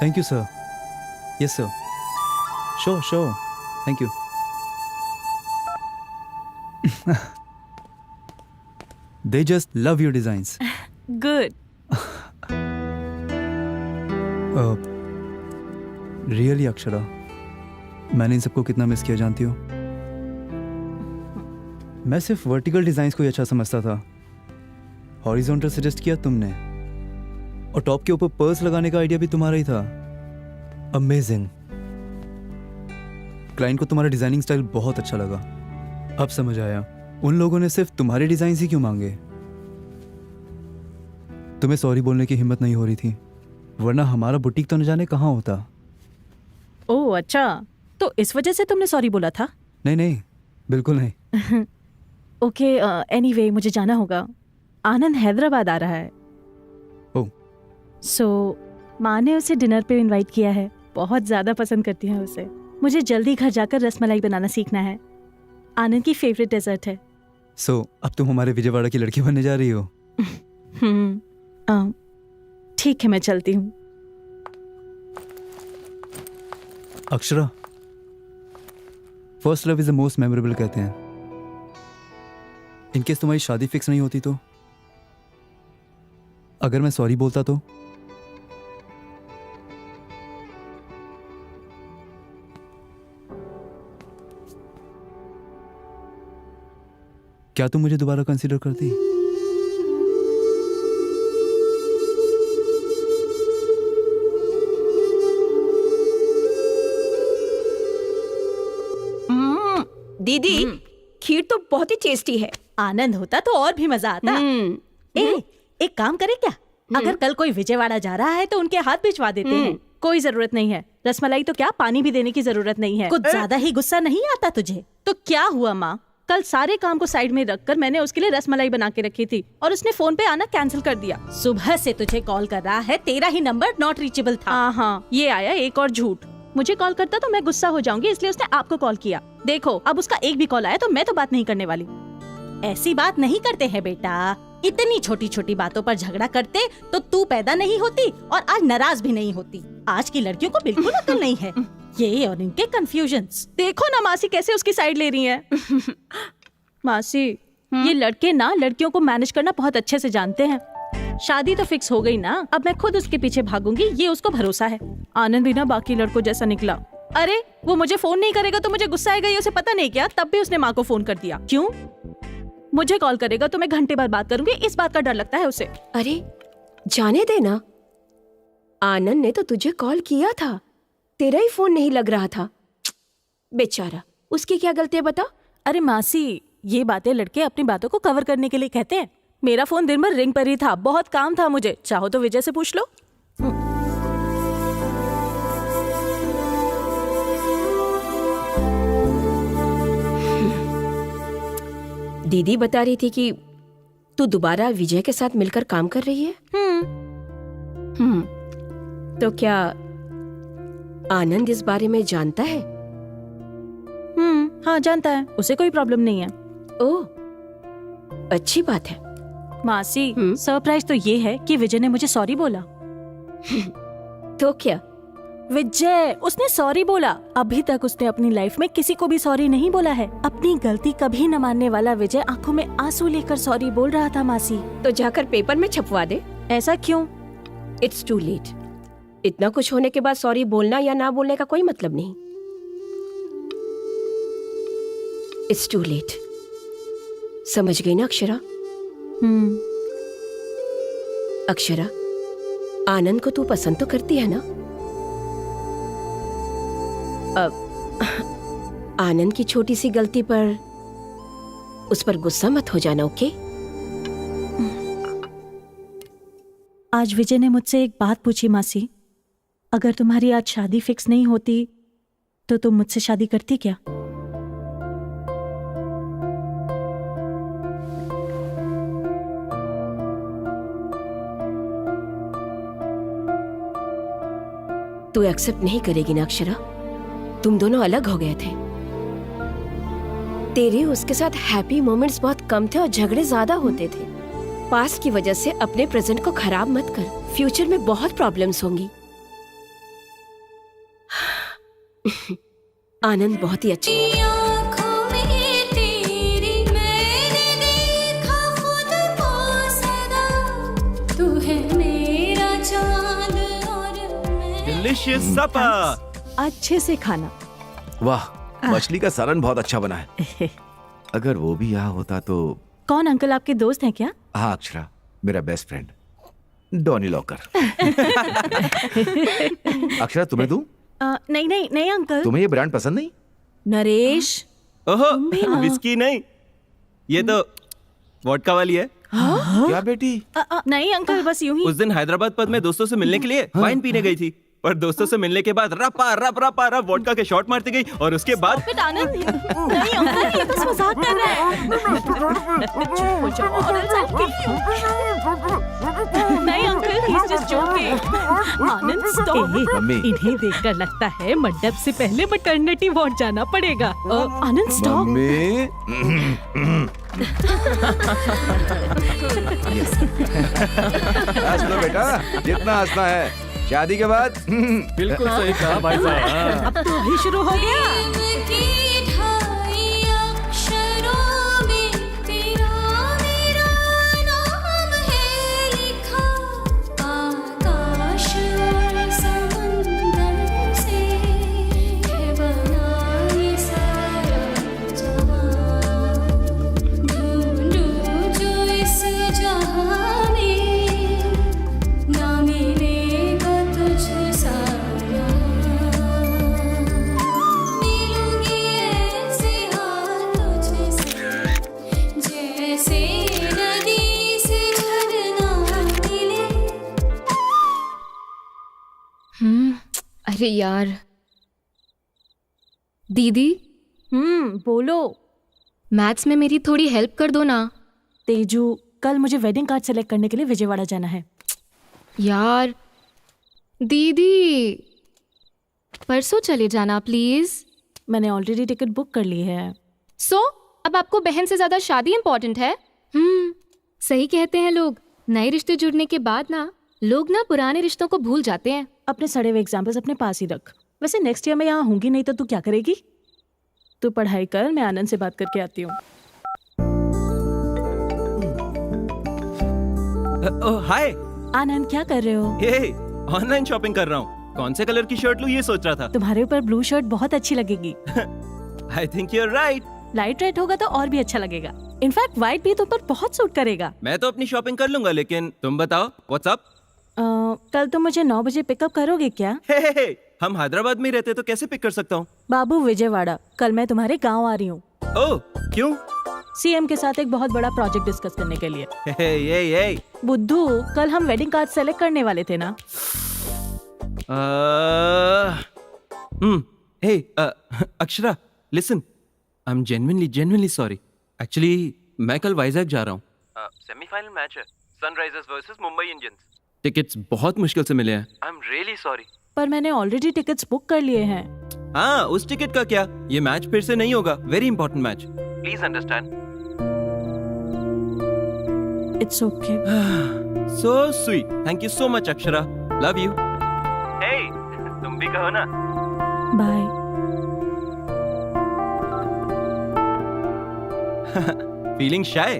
Thank you sir. Yes sir, sure sure, thank you. They just love your designs. Good. Really Akshara, मैंने इन सबको कितना मिस किया जानती हो? मैं सिर्फ वर्टिकल डिजाइन्स को ही अच्छा समझता था। हॉरिजॉन्टल सजेस्ट किया तुमने, और टॉप के ऊपर पर्ल्स लगाने का आइडिया भी तुम्हारा ही था। अमेजिंग। क्लाइंट को तुम्हारा डिजाइनिंग स्टाइल बहुत अच्छा लगा। अब समझ आया उन लोगों ने सिर्फ तुम्हारे डिजाइन ही क्यों मांगे। तुम्हें सॉरी बोलने की हिम्मत नहीं हो रही थी, वरना हमारा बुटीक तो न जाने कहाँ होता। ओह अच्छा, तो इस वजह से तुमने सॉरी बोला था? नहीं नहीं, बिल्कुल नहीं। ओके, एनीवे मुझे जाना होगा। आनंद हैदराबाद आ रहा है। ओह। सो माँ ने उसे डिनर पे इनवाइट किया है। बहुत ज्यादा पसंद करती है उसे। मुझे जल्दी घर जाकर रसमलाई बनाना सीखना है। आनंद की फेवरेट डेजर्ट है। सो अब तुम हमारे विजयवाड़ा की लड़की बनने जा रही हो? ठीक है, मैं चलती हूँ। Akshara, first love is the most memorable कहते हैं। इनकेस तुम्हारी शादी फिक्स नहीं होती तो अगर मैं सॉरी बोलता तो? क्या तुम मुझे दोबारा कंसीडर करती? दीदी खीर तो बहुत ही टेस्टी है। आनंद होता तो और भी मजा आता। एक काम करें क्या, अगर कल कोई विजयवाड़ा जा रहा है तो उनके हाथ भिजवा देते हैं। कोई जरूरत नहीं है, रसमलाई तो क्या पानी भी देने की जरूरत नहीं है। कुछ ज्यादा ही गुस्सा नहीं आता तुझे? तो क्या हुआ माँ, कल सारे काम को साइड में रखकर मैंने उसके लिए रसमलाई बना के रखी थी और उसने फोन पे आना कैंसिल कर दिया। सुबह से तुझे कॉल कर रहा है, तेरा ही नंबर नॉट रीचेबल था। हाँ, ये आया एक और झूठ। मुझे कॉल करता तो मैं गुस्सा हो जाऊंगी, इसलिए उसने आपको कॉल किया। देखो अब उसका एक भी कॉल आया तो मैं तो बात नहीं करने वाली। ऐसी बात नहीं करते हैं बेटा, इतनी छोटी छोटी बातों पर झगड़ा करते तो तू पैदा नहीं होती और आज नाराज भी नहीं होती। आज की लड़कियों को बिल्कुल अकल नहीं है। ये और इनके कंफ्यूजन्स। देखो ना मासी कैसे उसकी साइड ले रही है। मासी ये लड़के ना लड़कियों को मैनेज करना बहुत अच्छे से जानते हैं। शादी तो फिक्स हो गई ना, अब मैं खुद उसके पीछे भागूंगी, ये उसको भरोसा है। आनंद भी ना बाकी लड़कों जैसा निकला। अरे वो मुझे फोन नहीं करेगा तो मुझे गुस्सा आएगा, ये उसे पता नहीं क्या? तब भी उसने माँ को फोन कर दिया। क्यों? मुझे कॉल करेगा तो मैं घंटे बाद बात करूंगी, इस बात का डर लगता है उसे। अरे जाने देना, आनंद ने तो तुझे कॉल किया था, तेरा ही फोन नहीं लग रहा था। बेचारा, उसकी क्या गलती है बता? अरे मासी ये बातें लड़के अपनी बातों को कवर करने के लिए कहते हैं। मेरा फोन दिन भर रिंग पर ही था, बहुत काम था मुझे। चाहो तो विजय से पूछ लो। दीदी बता रही थी कि तू दोबारा विजय के साथ मिलकर काम कर रही है। तो क्या आनंद इस बारे में जानता है? हाँ जानता है, उसे कोई प्रॉब्लम नहीं है। ओह अच्छी बात है। मासी सरप्राइज तो ये है कि विजय ने मुझे सॉरी बोला। तो क्या? विजय उसने सॉरी बोला। अभी तक उसने अपनी लाइफ में किसी को भी सॉरी नहीं बोला है। अपनी गलती कभी न मानने वाला विजय आंखों में आंसू लेकर सॉरी बोल रहा था। मासी तो जाकर पेपर में छपवा दे। ऐसा क्यों? It's too late. इतना कुछ होने के बाद सॉरी बोलना या ना बोलने का कोई मतलब नहीं। It's too late. समझ गई ना अक्षरा? अक्षरा, आनंद को तू पसंद तो करती है ना? अब आनंद की छोटी सी गलती पर उस पर गुस्सा मत हो जाना, ओके? आज विजय ने मुझसे एक बात पूछी मासी, अगर तुम्हारी आज शादी फिक्स नहीं होती तो तुम मुझसे शादी करती क्या? तू एक्सेप्ट नहीं करेगी ना अक्षरा? तुम दोनों अलग हो गए थे। तेरे उसके साथ हैप्पी मोमेंट्स बहुत कम थे और झगड़े ज्यादा होते थे। पास्ट की वजह से अपने प्रेजेंट को खराब मत कर, फ्यूचर में बहुत प्रॉब्लम्स होंगी। आनंद बहुत ही अच्छा। डिलीशियस सपर। अच्छे से खाना। वाह, मछली का सालन बहुत अच्छा बना है। अगर वो भी यहाँ होता तो। कौन अंकल, आपके दोस्त हैं क्या? हाँ अक्षरा, मेरा best friend Donny locker. Akshara तुम्हें दूं? नहीं नहीं नहीं अंकल। तुम्हें ये ब्रांड पसंद नहीं? नरेश ओहो, विस्की नहीं, ये तो वोडका वाली है। क्या बेटी? नहीं अंकल, बस यूं ही। उस दिन हैदराबाद पद में दोस्तों से मिलने के लिए वाइन पीने गई थी, और दोस्तों से मिलने के बाद रपा रप रपा रप वोडका के शॉट मारती गई, और उसके बाद आनंद नहीं अंकल, ये बस मजाक कर रहा है। नहीं uncle, he is just joking. Anand stop. इन्हें देखकर लगता है मंडप से पहले मैटरनिटी वार्ड जाना पड़ेगा। आनंद स्टॉप। हंस लो बेटा, जितना हंसना है। शादी के बाद बिल्कुल सही कहा भाई साहब। अब तो अभी शुरू हो गया। अरे यार दीदी, बोलो। मैथ्स में मेरी थोड़ी हेल्प कर दो ना। तेजू, कल मुझे वेडिंग कार्ड सेलेक्ट करने के लिए विजयवाड़ा जाना है। यार दीदी, परसों चले जाना प्लीज। मैंने ऑलरेडी टिकट बुक कर ली है। अब आपको बहन से ज्यादा शादी इंपॉर्टेंट है? सही कहते हैं लोग, नए रिश्ते जुड़ने के बाद ना लोग ना पुराने रिश्तों को भूल जाते हैं। अपने सड़े हुए एग्जाम्पल्स अपने पास ही रख। वैसे नेक्स्ट ईयर मैं यहाँ होंगी नहीं तो तू क्या करेगी? तू पढ़ाई कर, मैं आनंद से बात करके आती हूँ। हाय आनंद, क्या कर रहे हो? ये ऑनलाइन शॉपिंग कर रहा हूँ। कौन से कलर की शर्ट लूँ ये सोच रहा था। तुम्हारे ऊपर ब्लू शर्ट बहुत अच्छी लगेगी। I think you are right. Light red होगा तो और भी अच्छा लगेगा। इनफैक्ट व्हाइट भी तुम पर बहुत सूट करेगा। मैं तो अपनी शॉपिंग कर लूंगा, लेकिन तुम बताओ व्हाट्स अप। कल तुम मुझे 9 बजे पिकअप करोगे क्या? हे, हम हैदराबाद में ही रहते तो कैसे पिक कर सकता हूँ? बाबू विजयवाड़ा, कल मैं तुम्हारे गाँव आ रही हूँ। ओह, क्यों? सीएम के साथ एक बहुत बड़ा प्रोजेक्ट डिस्कस करने के लिए। ये बुद्धू, कल हम वेडिंग कार्ड सेलेक्ट करने वाले थे ना? Akshara, listen, I am genuinely sorry. Actually मैं कल वाइजैक जा रहा हूँ। सेमीफाइनल मैच है, Sunrisers versus Mumbai Indians. Tickets बहुत मुश्किल से मिले हैं। आई एम रियली सॉरी। पर मैंने ऑलरेडी टिकट्स बुक कर लिए हैं। हाँ, उस टिकट का क्या? ये मैच फिर से नहीं होगा। Very important match, please understand. It's okay. So sweet, thank you so much Akshara, love you. Hey, तुम भी कहो ना। Bye. Feeling shy?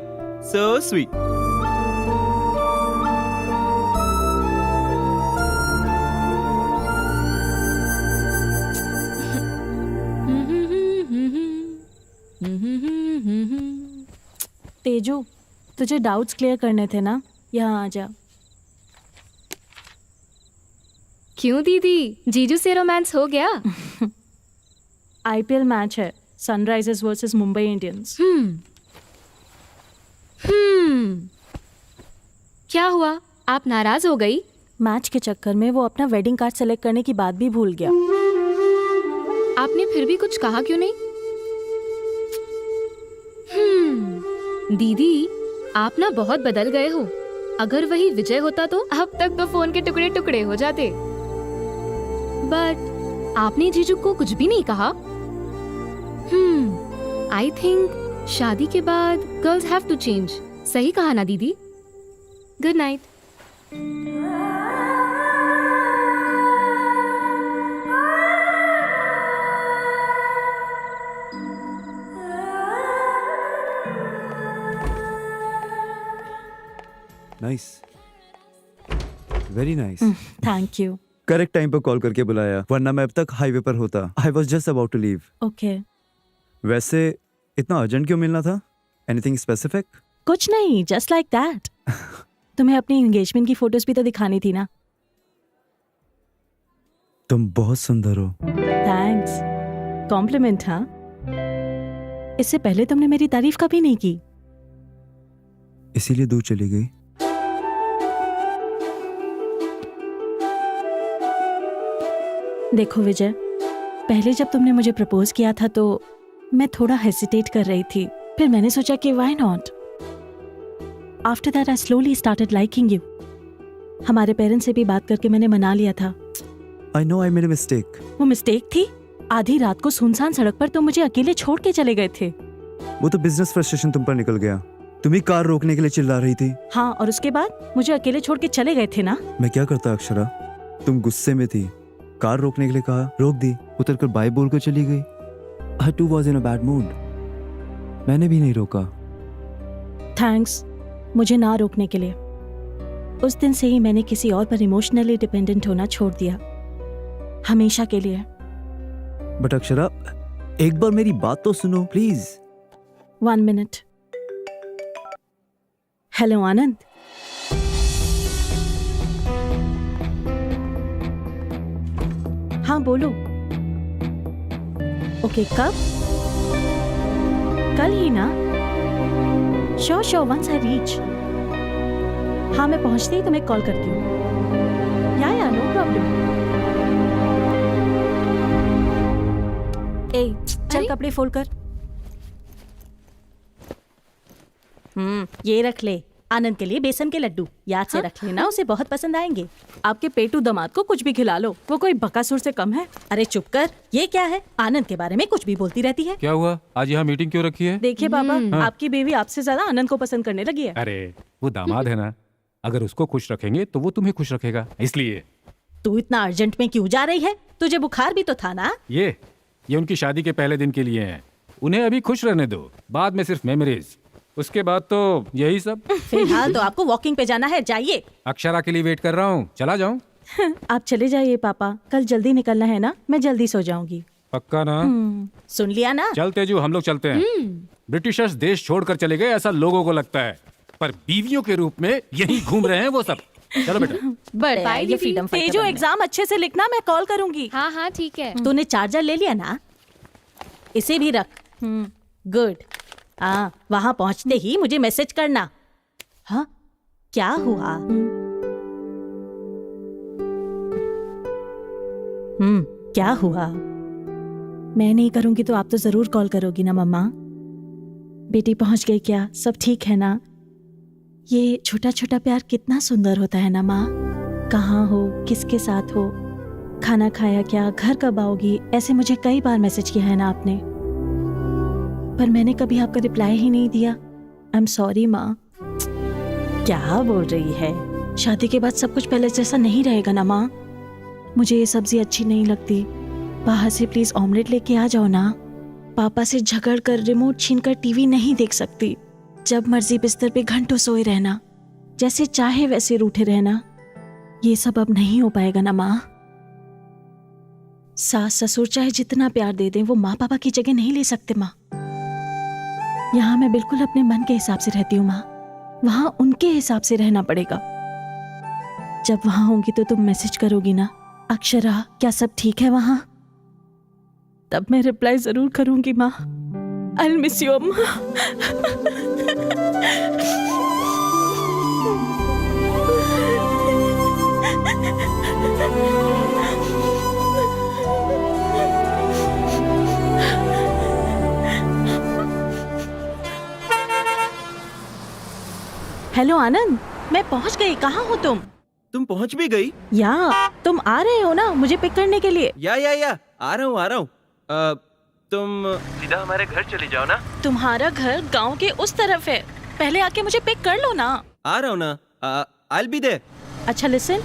So sweet. Teju, तुझे डाउट्स क्लियर करने थे ना? यहाँ आ जा। क्यों दीदी, जीजू से रोमांस हो गया? आईपीएल मैच है, सनराइजर्स वर्सेस मुंबई इंडियंस। क्या हुआ, आप नाराज हो गई? मैच के चक्कर में वो अपना वेडिंग कार्ड सेलेक्ट करने की बात भी भूल गया। आपने फिर भी कुछ कहा क्यों नहीं? दीदी, आप ना बहुत बदल गए हो। अगर वही विजय होता तो अब तक तो फोन के टुकड़े टुकड़े हो जाते। बट आपने जीजू को कुछ भी नहीं कहा। आई थिंक शादी के बाद गर्ल्स हैव टू चेंज। सही कहा ना दीदी? Good night. Nice, very nice. Thank you. Correct time पर कॉल करके बुलाया, वरना मैं अब तक हाईवे पर होता। I was just about to leave. Okay. वैसे इतना अर्जेंट क्यों मिलना था? Anything specific? कुछ नहीं, जस्ट लाइक दैट। तुम्हें अपनी एंगेजमेंट की फोटोज भी तो दिखानी थी ना? तुम बहुत सुंदर हो। थैंक्स। कॉम्प्लीमेंट। हाँ, इससे पहले तुमने मेरी तारीफ कभी नहीं की। इसीलिए दूर चली गई। देखो विजय, पहले जब तुमने मुझे प्रपोज किया था तो मैं थोड़ा हेसिटेट कर रही थी। फिर मैंने सोचा कि why not. After that I slowly started liking you. हमारे पेरेंट्स से भी बात करके मैंने मना लिया था। I know I made a mistake. वो मिस्टेक थी? आधी रात को सुनसान सड़क पर तुम मुझे अकेले छोड़ के चले गए थे। वो तो बिजनेस फ्रस्ट्रेशन तुम पर निकल गया। तुम ही कार रोकने के लिए चिल्ला रही थी। हाँ, और उसके बाद मुझे अकेले छोड़ के चले गए थे ना? मैं क्या करता अक्षरा? तुम गुस्से में थी, कार रोकने के लिए कहा, रोक दी, उतर कर बाय बोल कर चली गई। I too was in a bad mood. मैंने भी नहीं रोका। थैंक्स मुझे ना रोकने के लिए। उस दिन से ही मैंने किसी और पर इमोशनली डिपेंडेंट होना छोड़ दिया, हमेशा के लिए। बट अक्षरा, एक बार मेरी बात तो सुनो प्लीज। 1 मिनट। हेलो आनंद। हाँ बोलो। ओके, कब? कल ही ना? Sure once I reach. हाँ, मैं पहुंचते ही तुम्हें कॉल करती हूँ। या नो प्रॉब्लम। ए, चल कपड़े फोल्ड कर। ये रख ले, आनंद के लिए बेसन के लड्डू। याद से रख लेना, उसे बहुत पसंद आएंगे। आपके पेटू दामाद को कुछ भी खिला लो, वो कोई बकासुर से कम है। अरे चुप कर, ये क्या है? आनंद के बारे में कुछ भी बोलती रहती है। क्या हुआ, आज यहाँ मीटिंग क्यों रखी है? देखिए बाबा, आपकी बीवी आपसे ज्यादा आनंद को पसंद करने लगी है। अरे वो दामाद है ना, अगर उसको खुश रखेंगे तो वो तुम्हें खुश रखेगा, इसलिए। तू इतना अर्जेंट में क्यों जा रही है? तुझे बुखार भी तो था ना? ये उनकी शादी के पहले दिन के लिए है, उन्हें अभी खुश रहने दो, बाद में सिर्फ मेमोरीज, उसके बाद तो यही सब। फिलहाल तो आपको वॉकिंग पे जाना है, जाइए। अक्षरा के लिए वेट कर रहा हूँ, चला जाऊँ? आप चले जाइए पापा, कल जल्दी निकलना है ना, मैं जल्दी सो जाऊंगी। पक्का ना? सुन लिया ना? चल तेजू, हम लोग चलते हैं। ब्रिटिशर्स देश छोड़कर चले गए ऐसा लोगों को लगता है, पर बीवियों के रूप में यही घूम रहे हैं वो सब। चलो बेटा। बड़े ये फ्रीडम फाइटर। तेजू एग्जाम अच्छे से लिखना, मैं कॉल करूंगी। हाँ हाँ ठीक है। तूने चार्जर ले लिया ना? इसे भी रख। गुड। हाँ, वहाँ पहुँचते ही मुझे मैसेज करना। हाँ, क्या हुआ? क्या हुआ? मैं नहीं करूंगी तो आप तो जरूर कॉल करोगी ना मम्मा? बेटी पहुंच गई क्या? सब ठीक है ना? ये छोटा छोटा प्यार कितना सुंदर होता है ना माँ। कहाँ हो, किसके साथ हो, खाना खाया क्या, घर कब आओगी, ऐसे मुझे कई बार मैसेज किया है ना आपने, पर मैंने कभी आपका रिप्लाई ही नहीं दिया। आई एम सॉरी माँ। क्या बोल रही है? शादी के बाद सब कुछ पहले जैसा नहीं रहेगा ना माँ? मुझे ये सब्जी अच्छी नहीं लगती, बाहर से प्लीज ऑमलेट लेके आ जाओ ना। पापा से झगड़ कर रिमोट छीनकर टीवी नहीं देख सकती। जब मर्जी बिस्तर पे घंटों सोए रहना, जैसे चाहे वैसे रूठे रहना, ये सब अब नहीं हो पाएगा ना माँ। सास ससुर चाहे जितना प्यार दे दें, वो माँ पापा की जगह नहीं ले सकते माँ। यहाँ मैं बिल्कुल अपने मन के हिसाब से रहती हूँ माँ, वहाँ उनके हिसाब से रहना पड़ेगा। जब वहाँ होंगी तो तुम मैसेज करोगी ना, अक्षरा क्या सब ठीक है वहाँ? तब मैं रिप्लाई जरूर करूंगी माँ। आई मिस यू अम्मा। हेलो आनंद, मैं पहुंच गई। कहाँ हो तुम? तुम पहुंच भी गई? या तुम आ रहे हो ना मुझे पिक करने के लिए? या आ रहा हूँ। तुम सीधा हमारे घर चली जाओ ना। तुम्हारा घर गांव के उस तरफ है, पहले आके मुझे पिक कर लो ना। आ रहा हूँ ना, I'll be there। अच्छा लिसन,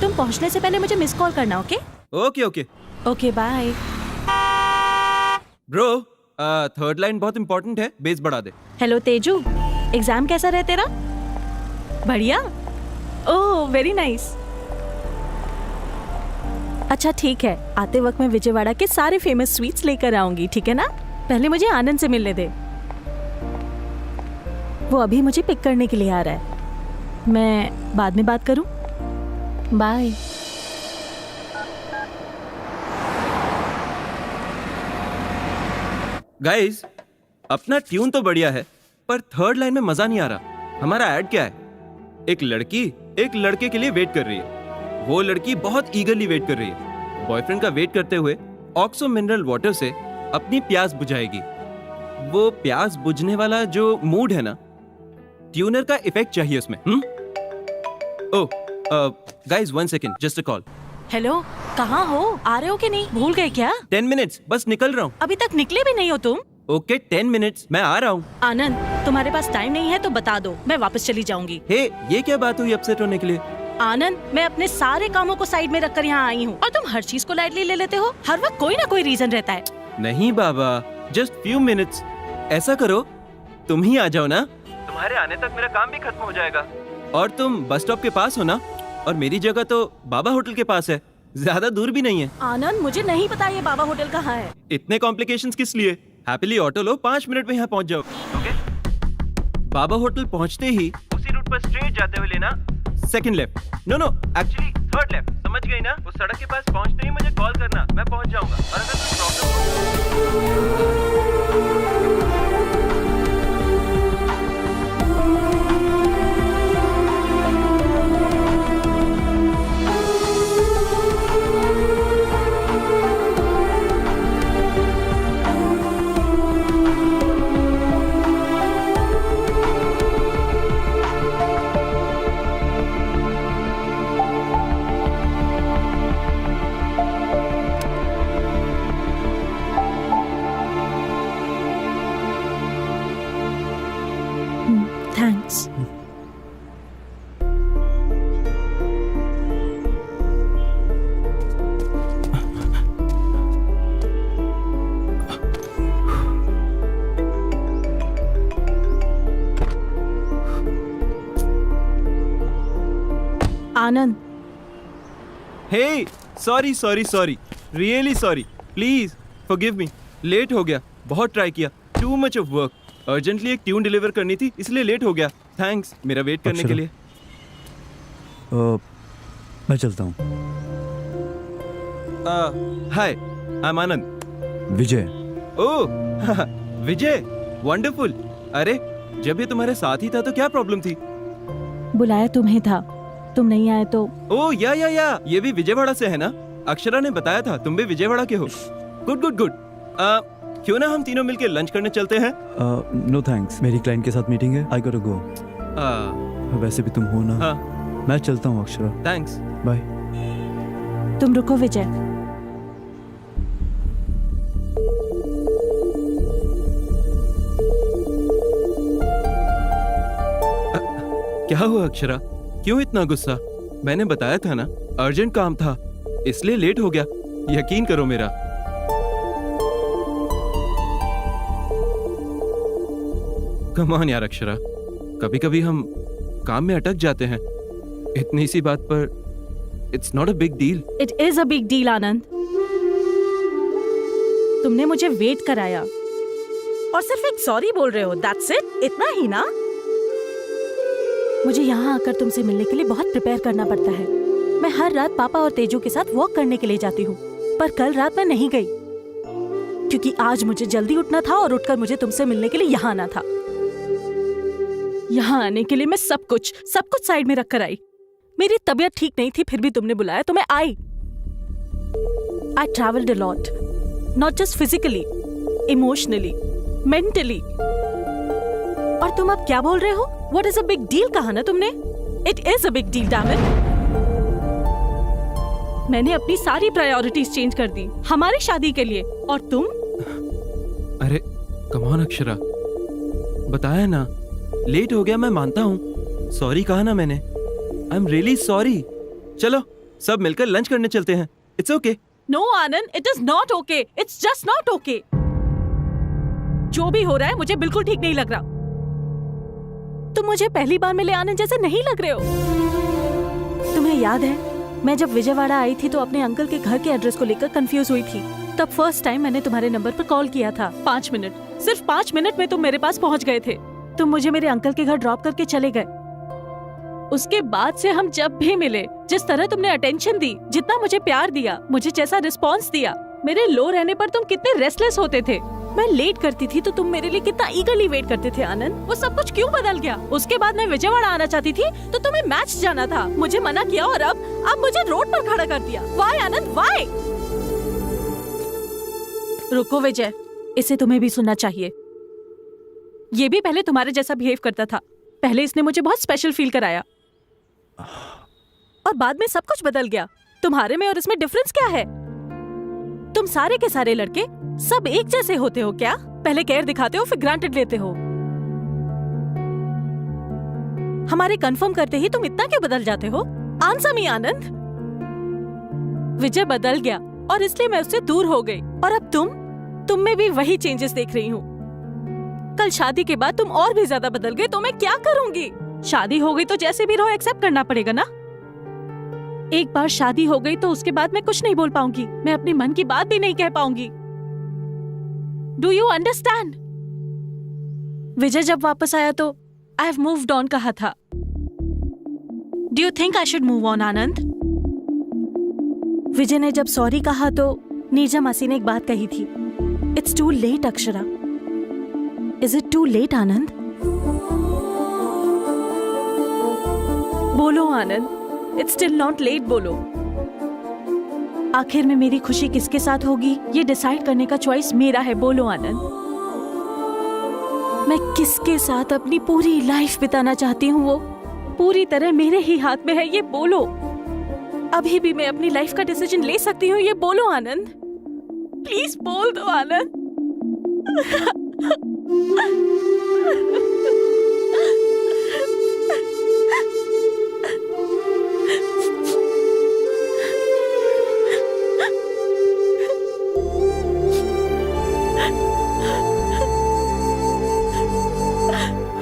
तुम पहुंचने से पहले मुझे मिस कॉल करना, okay? Okay bye. Bro, third line बहुत इंपॉर्टेंट है, बेस बढ़ा दे। हेलो तेजू, एग्जाम कैसा रहे तेरा? बढ़िया? Oh very nice. अच्छा ठीक है, आते वक्त मैं विजयवाड़ा के सारे फेमस स्वीट्स लेकर आऊंगी, ठीक है ना? पहले मुझे आनंद से मिलने दे, वो अभी मुझे पिक करने के लिए आ रहा है। मैं बाद में बात करूं? बाय। गाइस, अपना ट्यून तो बढ़िया है, पर थर्ड लाइन में मजा नहीं आ रहा। हमारा ऐड क्या है? एक लड़की एक लड़के के लिए वेट कर रही है। वो लड़की बहुत ईगरली वेट कर रही है। बॉयफ्रेंड का वेट करते हुए ऑक्सो मिनरल वाटर से अपनी प्यास बुझाएगी। वो प्यास बुझने वाला जो मूड है ना, ट्यूनर का इफेक्ट चाहिए उसमें। ओह guys, 1 second, just a call. Hello, कहाँ हो? आ रहे हो कि नहीं? भूल गए क्या? 10 मिनट्स, बस निकल रहा हूँ। अभी तक निकले भी नहीं हो तुम? ओके 10 मिनट्स, मैं आ रहा हूँ। आनंद, तुम्हारे पास टाइम नहीं है तो बता दो, मैं वापस चली जाऊंगी। हे, ये क्या बात हुई अपसेट होने के लिए? आनंद, मैं अपने सारे कामों को साइड में रखकर यहाँ आई हूँ और तुम हर चीज को लाइटली ले लेते हो। हर वक्त कोई ना कोई रीजन रहता है। नहीं बाबा, जस्ट फ्यू मिनट्स। ऐसा करो, तुम ही आ जाओ ना। तुम्हारे आने तक मेरा काम भी खत्म हो जाएगा। और तुम बस स्टॉप के पास हो ना, और मेरी जगह तो बाबा होटल के पास है, ज्यादा दूर भी नहीं है। आनंद, मुझे नहीं पता ये बाबा होटल कहाँ है। इतने कॉम्प्लिकेशंस किस लिए? हैप्पीली ऑटो लो, 5 मिनट में यहाँ पहुँच जाओ। ओके? बाबा होटल पहुँचते ही उसी रूट पर स्ट्रेट जाते हुए लेना second left. No actually third left. समझ गई ना? उस सड़क के पास पहुँचते ही मुझे कॉल करना, मैं पहुँच जाऊंगा। और अगर कोई प्रॉब्लम हो Anand, hey sorry sorry sorry, really sorry, please forgive me. Late हो गया, बहुत ट्राई किया, too much of work. Urgently एक ट्यून डिलीवर करनी थी, इसलिए लेट हो गया। थैंक्स मेरा वेट करने के लिए। मैं चलता हूँ। Hi, I am Anand. Vijay. Oh Vijay, wonderful. अरे जब ये तुम्हारे साथ ही था तो क्या प्रॉब्लम थी? बुलाया तुम्हें था, तुम नहीं आए तो। ओह या, ये भी विजयवाड़ा से है ना? अक्षरा ने बताया था तुम भी विजयवाड़ा के हो। Good good good. क्यों ना हम तीनों मिलके लंच करने चलते हैं? नो थैंक्स, मेरी क्लाइंट के साथ मीटिंग है, आई गॉट टू गो। वैसे भी तुम हो ना। हाँ। मैं चलता हूँ अक्षरा। थैंक्स। बाय। तुम रुको विजय। क्या हुआ अक्षरा, क्यों इतना गुस्सा? मैंने बताया था ना, अर्जेंट काम था, इसलिए लेट हो गया। यकीन करो मेरा। कम ऑन यार अक्षरा, कभी कभी हम काम में अटक जाते हैं। इतनी सी बात पर it's not a big deal. It is a big deal Anand. तुमने मुझे वेट कराया और सिर्फ एक सॉरी बोल रहे हो, दैट्स इट, इतना ही ना? मुझे यहाँ आकर तुमसे मिलने के लिए बहुत प्रिपेयर करना पड़ता है। मैं हर रात पापा और तेजू के साथ वॉक करने के लिए जाती हूँ, पर कल रात मैं नहीं गई क्योंकि आज मुझे जल्दी उठना था और उठकर मुझे तुमसे मिलने के लिए यहाँ आना था। यहाँ आने के लिए मैं सब कुछ साइड में रखकर आई। मेरी तबीयत ठीक नहीं थी, फिर भी तुमने बुलाया तो मैं आई। I travelled a lot, not just physically, emotionally, mentally. और तुम अब क्या बोल रहे हो? What is a big deal कहा ना तुमने? It is a big deal, damn it. मैंने अपनी सारी प्रायोरिटीज चेंज कर दी हमारी शादी के लिए, और तुम? अरे कम ऑन अक्षरा, बताया ना, लेट हो गया, मैं मानता हूँ। सॉरी कहा ना मैंने। I am really sorry. चलो सब मिलकर लंच करने चलते हैं। It's okay. No Anand, it is not okay, it's just not okay. जो भी हो रहा है मुझे बिल्कुल ठीक नहीं लग रहा। तुम मुझे पहली बार मिले आनंद जैसे नहीं लग रहे हो। तुम्हें याद है, मैं जब विजयवाड़ा आई थी तो अपने अंकल के घर के एड्रेस को लेकर कंफ्यूज हुई थी। तब फर्स्ट टाइम मैंने तुम्हारे नंबर पर कॉल किया था। 5 मिनट, सिर्फ 5 मिनट में तुम मेरे पास पहुंच गए थे। तुम मुझे मेरे अंकल के घर ड्रॉप करके चले गए। उसके बाद से हम जब भी मिले, जिस तरह तुमने अटेंशन दी, जितना मुझे प्यार दिया, मुझे जैसा रिस्पॉन्स दिया, मेरे लो रहने पर तुम कितने रेस्टलेस होते थे। मैं लेट करती थी तो तुम मेरे लिए कितना ईगरली वेट करते थे आनंद। वो सब कुछ क्यों बदल गया? उसके बाद मैं विजयवाड़ा आना चाहती थी तो तुम्हें मैच जाना था, मुझे मना किया, और अब मुझे रोड पर खड़ा कर दिया। वाई आनंद, वाई? रुको विजय, इसे तुम्हें भी सुनना चाहिए। ये भी पहले तुम्हारे जैसा बिहेव करता था। पहले इसने मुझे बहुत स्पेशल फील कराया और बाद में सब कुछ बदल गया। तुम्हारे में और इसमें डिफरेंस क्या है? तुम सारे के सारे लड़के सब एक जैसे होते हो क्या? पहले केयर दिखाते हो, फिर ग्रांटेड लेते हो। हमारे कंफर्म करते ही तुम इतना क्यों बदल जाते हो? आंसर मी आनंद। विजय बदल गया और इसलिए मैं उससे दूर हो गई, और अब तुम में भी वही चेंजेस देख रही हूँ। कल शादी के बाद तुम और भी ज्यादा बदल गए तो मैं क्या करूंगी? शादी हो गई तो जैसे भी रहो एक्सेप्ट करना पड़ेगा ना। एक बार शादी हो गई तो उसके बाद मैं कुछ नहीं बोल पाऊंगी, मैं अपने मन की बात भी नहीं कह पाऊंगी। Do you understand? विजय जब वापस आया तो आई हैव मूव्ड ऑन कहा था। Do you think I should move on Anand? Vijay ने जब सॉरी कहा तो नीरजा मासी ने एक बात कही थी, it's too late Akshara. Is it too late Anand? बोलो Anand, it's still not late, बोलो। आखिर में मेरी खुशी किसके साथ होगी ये डिसाइड करने का चॉइस मेरा है। बोलो आनंद, मैं किसके साथ अपनी पूरी लाइफ बिताना चाहती हूँ वो पूरी तरह मेरे ही हाथ में है, ये बोलो। अभी भी मैं अपनी लाइफ का डिसीजन ले सकती हूँ, ये बोलो आनंद। प्लीज बोल दो आनंद।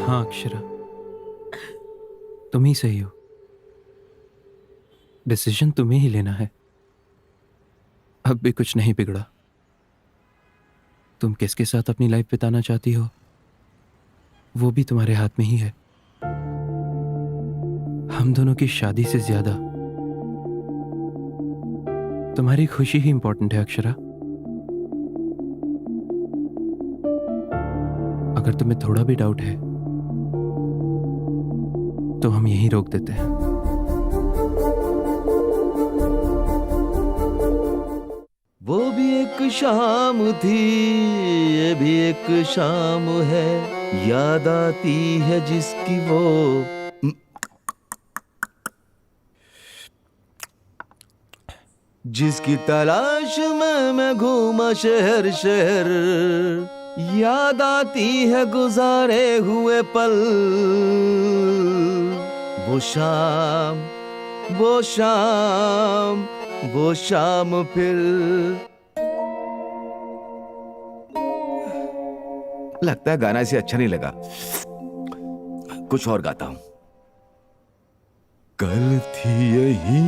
हाँ अक्षरा, तुम ही सही हो। डिसीजन तुम्हें ही लेना है। अब भी कुछ नहीं बिगड़ा। तुम किसके साथ अपनी लाइफ बिताना चाहती हो वो भी तुम्हारे हाथ में ही है। हम दोनों की शादी से ज्यादा तुम्हारी खुशी ही इंपॉर्टेंट है अक्षरा। अगर तुम्हें थोड़ा भी डाउट है तो हम यहीं रोक देते हैं। वो भी एक शाम थी, ये भी एक शाम है, याद आती है जिसकी वो। जिसकी तलाश में मैं घूमा शहर शहर, याद आती है गुजारे हुए पल। वो शाम, वो शाम, वो शाम फिर। लगता है गाना इसे अच्छा नहीं लगा, कुछ और गाता हूं। कल थी यही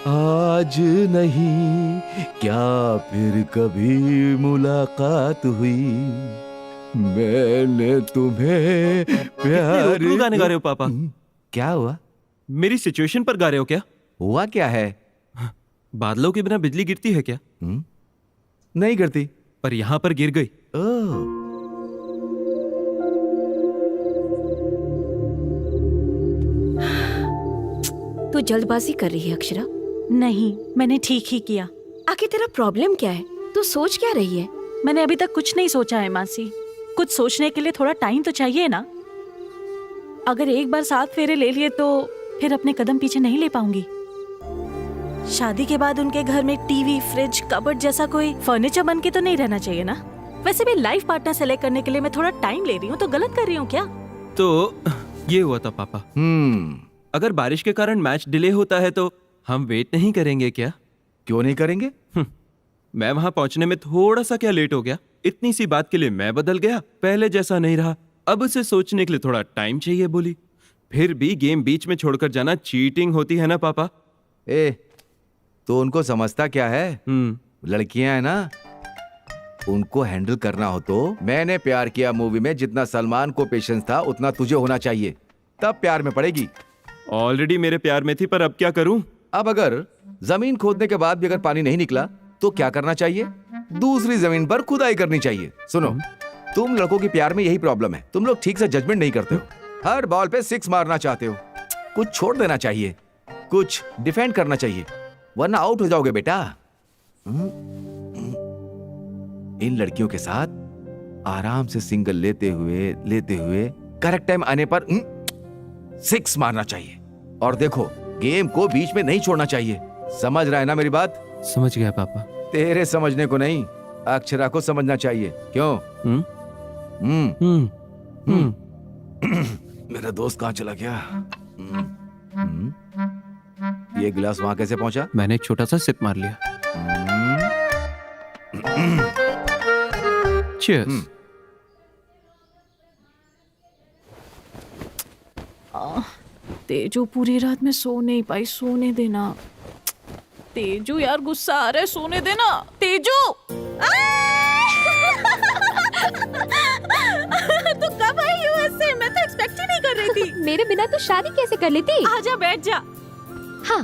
आज नहीं, क्या फिर कभी मुलाकात हुई, मैंने तुम्हें प्यार। क्यों गाने गा रहे हो पापा? क्या हुआ? मेरी सिचुएशन पर गा रहे हो क्या? हुआ क्या है? बादलों के बिना बिजली गिरती है क्या? नहीं गिरती। पर यहां पर गिर गई। तू जल्दबाजी कर रही है अक्षरा। नहीं, मैंने ठीक ही किया। आखिर तेरा प्रॉब्लम क्या है? तू सोच क्या रही है? मैंने अभी तक कुछ नहीं सोचा है मासी। कुछ सोचने के लिए थोड़ा टाइम तो चाहिए ना। अगर एक बार 7 फेरे ले लिए तो फिर अपने कदम पीछे नहीं ले पाऊंगी। शादी के बाद उनके घर में टीवी, फ्रिज, कबर्ड जैसा कोई फर्नीचर बन के तो नहीं रहना चाहिए ना। वैसे भी लाइफ पार्टनर सेलेक्ट करने के लिए मैं थोड़ा टाइम ले रही हूँ, तो गलत कर रही हूँ क्या? तो ये हुआ था पापा। अगर बारिश के कारण मैच डिले होता है तो हम वेट नहीं करेंगे क्या? क्यों नहीं करेंगे? मैं वहां पहुंचने में थोड़ा सा क्या लेट हो गया, इतनी सी बात के लिए मैं बदल गया, पहले जैसा नहीं रहा। अब उसे सोचने के लिए थोड़ा टाइम चाहिए बोली। फिर भी गेम बीच में छोड़कर जाना चीटिंग होती है ना पापा? तो उनको समझता क्या है? लड़कियां हैं ना, उनको हैंडल करना हो तो मैंने प्यार किया मूवी में जितना सलमान को पेशेंस था उतना तुझे होना चाहिए, तब प्यार में पड़ेगी। ऑलरेडी मेरे प्यार में थी, पर अब क्या करूं? अब अगर जमीन खोदने के बाद भी अगर पानी नहीं निकला तो क्या करना चाहिए? दूसरी जमीन पर खुदाई करनी चाहिए। सुनो, तुम लड़कों के प्यार में यही प्रॉब्लम है, तुम लोग ठीक से जजमेंट नहीं करते हो। हर बॉल पे 6 मारना चाहते हो। कुछ छोड़ देना चाहिए, कुछ डिफेंड करना चाहिए, वरना आउट हो जाओगे बेटा। इन लड़कियों के साथ आराम से सिंगल लेते हुए करेक्ट टाइम आने पर 6 मारना चाहिए। और देखो, गेम को बीच में नहीं छोड़ना चाहिए। समझ रहा है ना मेरी बात? समझ गया पापा। तेरे समझने को नहीं, अक्षरा को समझना चाहिए। क्यों? मेरा दोस्त कहाँ चला गया? ये गिलास वहां कैसे पहुंचा? मैंने एक छोटा सा सिप मार लिया। चीयर्स। तेजू पूरी रात में सो नहीं पाई, सोने देना। तेजू यार, गुस्सा आ रहा है, सोने देना। तेजू तू कब आई यूएस से? मैं तो एक्सपेक्ट ही नहीं कर रही थी। मेरे बिना तो शादी कैसे कर लेती? आजा, बैठ जा। हाँ,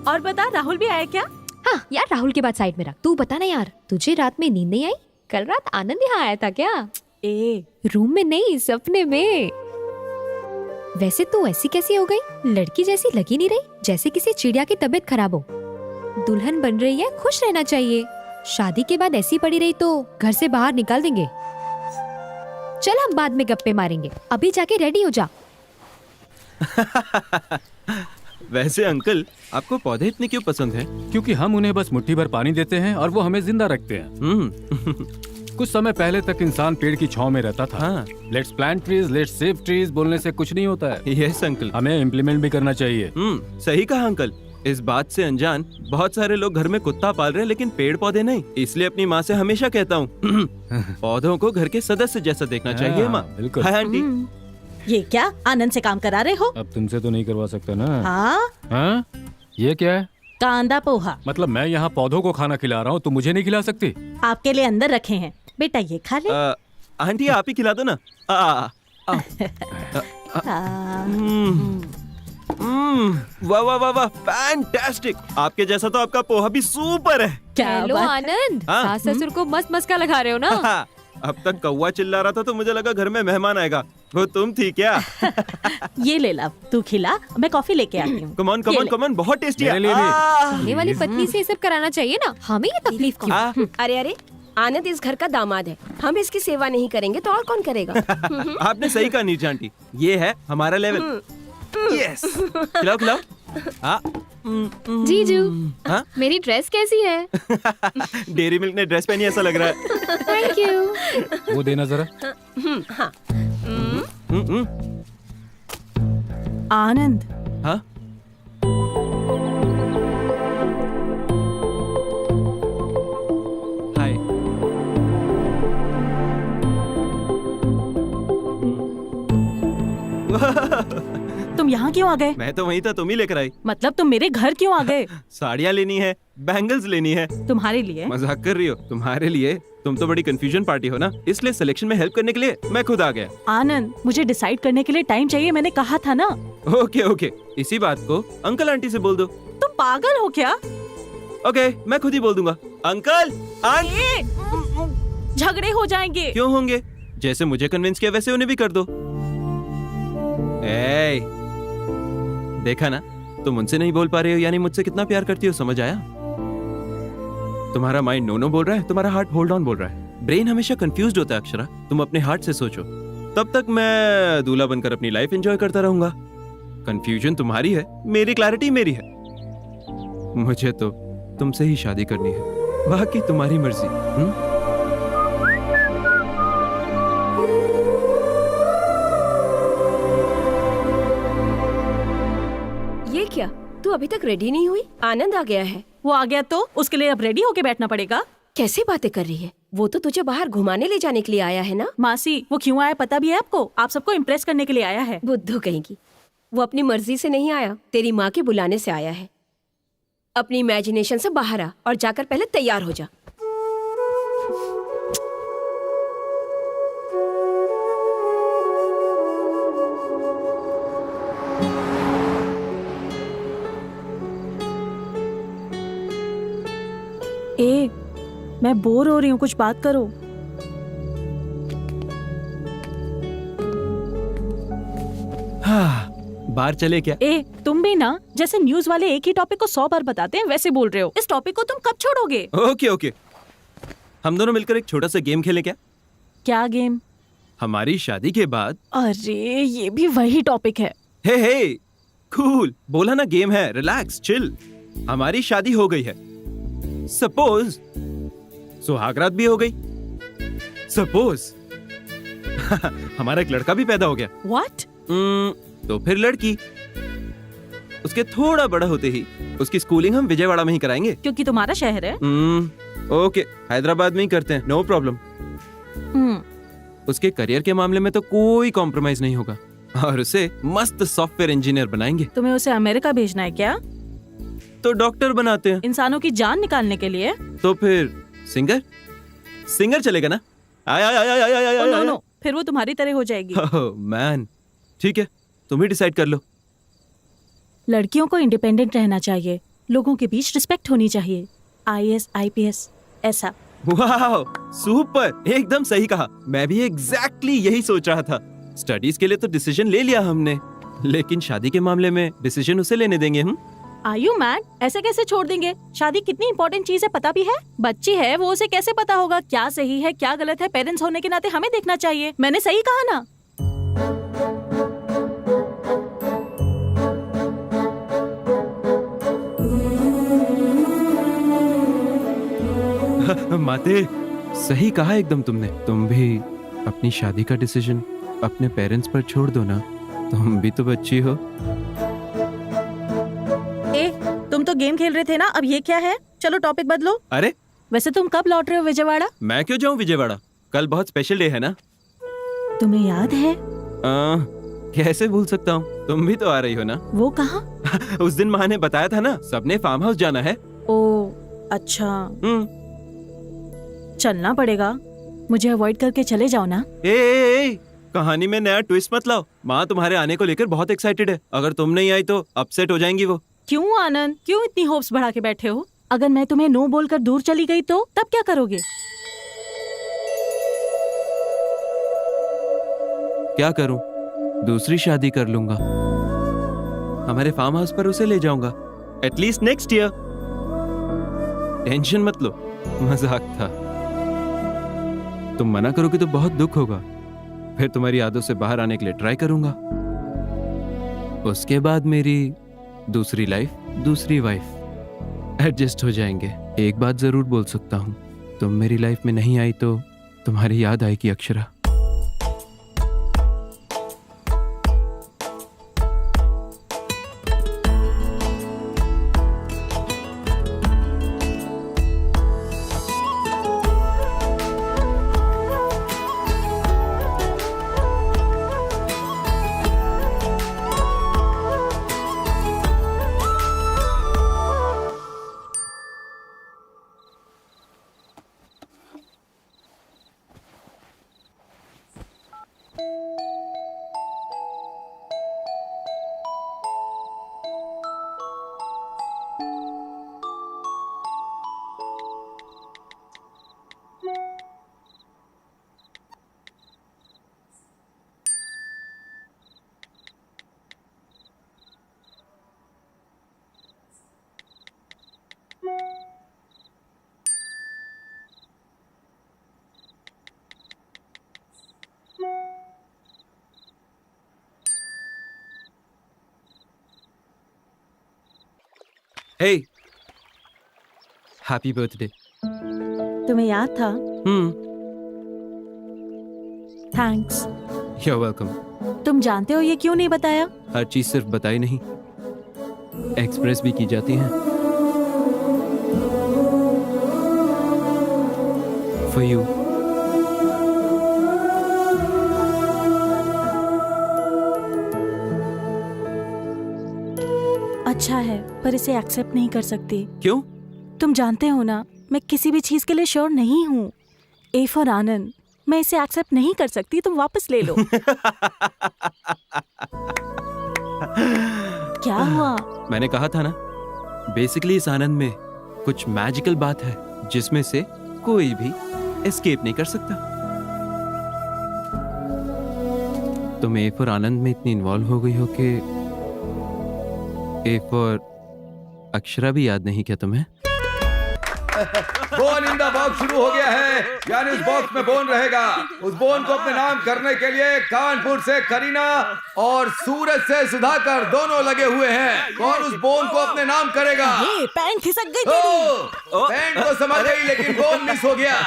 और बता, राहुल भी आया क्या? हाँ यार, राहुल के बाद साइड में रख। तू बता ना यार, तुझे रात में नींद नहीं आई? कल रात आनंद यहाँ आया था क्या? रूम में नहीं, सपने में। वैसे तू ऐसी कैसी हो गई? लड़की जैसी लगी नहीं रही, जैसे किसी चिड़िया की तबीयत खराब हो। दुल्हन बन रही है, खुश रहना चाहिए। शादी के बाद ऐसी पड़ी रही तो घर से बाहर निकाल देंगे। चल, हम बाद में गप्पे मारेंगे, अभी जाके रेडी हो जा। वैसे अंकल, आपको पौधे इतने क्यों पसंद हैं? क्योंकि हम उन्हें बस मुट्ठी भर पानी देते हैं और वो हमें जिंदा रखते हैं। कुछ समय पहले तक इंसान पेड़ की छांव में रहता था। Let's plant trees, let's save trees बोलने से कुछ नहीं होता है। यस अंकल, हमें इम्प्लीमेंट भी करना चाहिए। सही कहा अंकल। इस बात से अनजान बहुत सारे लोग घर में कुत्ता पाल रहे हैं, लेकिन पेड़ पौधे नहीं। इसलिए अपनी माँ से हमेशा कहता हूँ पौधों को घर के सदस्य जैसा देखना चाहिए। माँ, बिल्कुल। Hi aunty. ये क्या आनंद से काम करा रहे हो? अब तुमसे तो नहीं करवा सकता ना। हाँ? हाँ? ये क्या है? कांदा पोहा मतलब मैं यहाँ पौधों को खाना खिला रहा हूँ, तो मुझे नहीं खिला सकती? आपके लिए अंदर रखे हैं, बेटा ये खा ले। आंटी आप ही खिला दो ना। वाह वाह वाह वाह, फैंटास्टिक। आपके जैसा तो आपका पोहा भी सुपर है। हेलो आनंद, हाँ? सास ससुर को मस्त मस्का लगा रहे हो ना? अब तक कौवा चिल्ला रहा था तो मुझे लगा घर में मेहमान आएगा। वो तुम थी क्या? ये ले ला, तू खिला, मैं कॉफी लेके आती हूँ। Come on come on come on, बहुत टेस्टी है। पहले वाली पत्नी से ये सब कराना चाहिए ना, हमें ये तकलीफ क्यों? अरे अरे, आनंद इस घर का दामाद है, हम इसकी सेवा नहीं करेंगे तो और कौन करेगा? आपने सही कहा नीचा आंटी, ये है हमारा लेवल। यस, खिलाओ खिलाओ। जीजू, हाँ? मेरी ड्रेस कैसी है? डेयरी मिल्क ने ड्रेस पहनी ऐसा लग रहा है। Thank you. वो देना जरा। हाँ। आनंद, हाँ? हाय। तुम यहाँ क्यों आ गए? मैं तो वहीं था, तुम ही लेकर आई। मतलब तुम मेरे घर क्यों आ गए? साड़ियाँ लेनी है, बैंगल्स लेनी है। तुम्हारे लिए? मजाक कर रही हो? तुम्हारे लिए? तुम तो बड़ी कंफ्यूजन पार्टी हो ना, इसलिए सिलेक्शन में हेल्प करने के लिए मैं खुद आ गया। आनंद, मुझे डिसाइड करने के लिए टाइम चाहिए, मैंने कहा था ना। ओके ओके, इसी बात को अंकल आंटी से बोल दो। तुम पागल हो क्या? ओके, मैं खुद ही बोल दूंगा। अंकल झगड़े हो जाएंगे। क्यों होंगे? जैसे मुझे कन्विंस किया वैसे उन्हें भी कर दो। ए, देखा ना, तुम उनसे नहीं बोल पा रहे हो यानी मुझसे कितना प्यार करती हो, समझ आया? तुम्हारा माइंड नो नो बोल रहा है, तुम्हारा हार्ट होल्ड ऑन बोल रहा है। ब्रेन हमेशा कंफ्यूज्ड होता है अक्षरा, तुम अपने हार्ट से सोचो। तब तक मैं दूल्हा बनकर अपनी लाइफ एंजॉय करता रहूंगा। कंफ्यूजन तुम्हारी है, मेरी क्लैरिटी मेरी है। मुझे तो तुमसे ही शादी करनी है, बाकी तुम्हारी मर्जी। ये क्या, तू अभी तक रेडी नहीं हुई? आनंद आ गया है। वो आ गया तो उसके लिए अब रेडी होके बैठना पड़ेगा? कैसे बातें कर रही है? वो तो तुझे बाहर घुमाने ले जाने के लिए आया है ना? मासी, वो क्यों आया पता भी है आपको? आप सबको इम्प्रेस करने के लिए आया है। बुद्धू कहेगी। वो अपनी मर्जी से नहीं आया, तेरी माँ के बुलाने से आया है। अपनी इमेजिनेशन से बाहर आ और जाकर पहले तैयार हो जा। ए, मैं बोर हो रही हूँ, कुछ बात करो। बाहर चले क्या? ए, तुम भी ना, जैसे न्यूज वाले एक ही टॉपिक को 100 बार बताते हैं वैसे बोल रहे हो। इस टॉपिक को तुम कब छोड़ोगे? ओके ओके, हम दोनों मिलकर एक छोटा सा गेम खेलें क्या? क्या गेम? हमारी शादी के बाद। अरे ये भी वही टॉपिक है। हे कूल, बोला ना गेम है, रिलैक्स चिल। हमारी शादी हो गई है, सपोज सुहागरात भी हो गई, सपोज हमारा एक लड़का भी पैदा हो गया। व्हाट? तो फिर लड़की। उसके थोड़ा बड़ा होते ही उसकी स्कूलिंग हम विजयवाड़ा में ही कराएंगे, क्योंकि तुम्हारा शहर है। ओके, हैदराबाद में ही करते हैं, नो प्रॉब्लम। उसके करियर के मामले में तो कोई कॉम्प्रोमाइज नहीं होगा और उसे मस्त सॉफ्टवेयर इंजीनियर बनाएंगे। तुम्हें उसे अमेरिका भेजना है क्या? तो डॉक्टर बनाते हैं। इंसानों की जान निकालने के लिए? तो फिर सिंगर चलेगा ना? नो, फिर वो तुम्हारी तरह हो जाएगी। मैन, ठीक है, तुम ही डिसाइड कर लो। लड़कियों को इंडिपेंडेंट रहना चाहिए, लोगों के बीच रिस्पेक्ट होनी चाहिए। IAS, IPS ऐसा। वाह, सुपर, एकदम सही कहा। मैं भी एग्जैक्टली यही सोच रहा था। स्टडीज के लिए तो डिसीजन ले लिया हमने, लेकिन शादी के मामले में डिसीजन उसे लेने देंगे हम। Are you mad? ऐसे कैसे छोड़ देंगे? शादी कितनी इंपॉर्टेंट चीज है पता भी है? बच्ची है, वो उसे कैसे पता होगा क्या सही है क्या गलत है? पेरेंट्स होने के नाते हमें देखना चाहिए। मैंने सही कहा ना? माते, सही कहा एकदम तुमने। तुम भी अपनी शादी का डिसीजन अपने पेरेंट्स पर छोड़ दो ना, तुम भी तो बच्ची हो। तुम तो गेम खेल रहे थे ना, अब ये क्या है? चलो टॉपिक बदलो। अरे वैसे तुम कब लौट रहे हो विजयवाड़ा? मैं क्यों जाऊं विजयवाड़ा, कल बहुत स्पेशल डे है ना। तुम्हें याद है? कैसे भूल सकता हूँ, तुम भी तो आ रही हो ना। वो कहाँ? उस दिन माँ ने बताया था ना, सबने फार्म हाउस जाना है। ओ अच्छा, चलना पड़ेगा। मुझे अवॉइड करके चले जाओ ना। ए, कहानी में नया ट्विस्ट मत लाओ। माँ तुम्हारे आने को लेकर बहुत एक्साइटेड है। अगर तुम नहीं आई तो अपसेट हो जाएंगी वो। क्यों आनंद, क्यों इतनी होप्स बढ़ा के बैठे हो? अगर मैं तुम्हें नो बोलकर दूर चली गई तो तब क्या करोगे? क्या करूं? दूसरी शादी कर लूंगा। हमारे फार्म हाउस पर उसे ले जाऊंगा, एटलीस्ट नेक्स्ट ईयर। टेंशन मत लो, मजाक था। तुम मना करोगे तो बहुत दुख होगा। फिर तुम्हारी यादों से बाहर आने के लिए ट्राई करूंगा। उसके बाद मेरी दूसरी लाइफ, दूसरी वाइफ, एडजस्ट हो जाएंगे। एक बात जरूर बोल सकता हूं, तुम मेरी लाइफ में नहीं आई तो तुम्हारी याद आएगी अक्षरा। हे, हैप्पी बर्थडे। तुम्हें याद था? थैंक्स। You are welcome. तुम जानते हो ये क्यों नहीं बताया? हर चीज सिर्फ बताई नहीं, एक्सप्रेस भी की जाती है। For you. अच्छा है, पर इसे एक्सेप्ट नहीं कर सकती। क्यों? तुम जानते हो ना, मैं किसी भी चीज के लिए श्योर नहीं हूँ। ए फॉर आनंद, मैं इसे एक्सेप्ट नहीं कर सकती। तुम वापस ले लो। क्या हुआ? मैंने कहा था ना, बेसिकली इस आनंद में कुछ मैजिकल बात है जिसमें से कोई भी एस्केप नहीं कर सकता। तुम ए फॉर आनंद में इतनी इन्वॉल्व हो गई हो कि ए फॉर अक्षरा भी याद नहीं क्या तुम्हें? बोन इन द बॉक्स शुरू हो गया है, यानी उस बॉक्स में बोन रहेगा। उस बोन को अपने नाम करने के लिए कानपुर से करीना और सूरज से सुधाकर दोनों लगे हुए हैं। कौन उस बोन को अपने नाम करेगा? ये पैंट खिसक गई तेरी। पैंट तो समझ गई, लेकिन बोन मिस हो गया।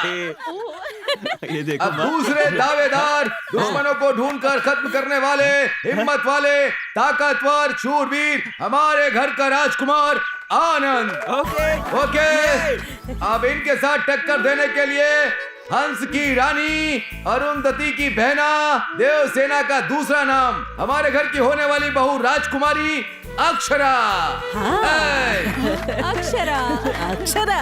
ये देखो, अब दूसरे दावेदार, दुश्मनों को ढूंढकर खत्म करने वाले, हिम्मत वाले, ताकतवर, शूरवीर, हमारे घर का राजकुमार आनंद। ओके। अब इनके साथ टक्कर देने के लिए हंस की रानी, अरुंधति की बहना, देवसेना का दूसरा नाम, हमारे घर की होने वाली बहू राजकुमारी अक्षरा। अक्षरा, अक्षरा।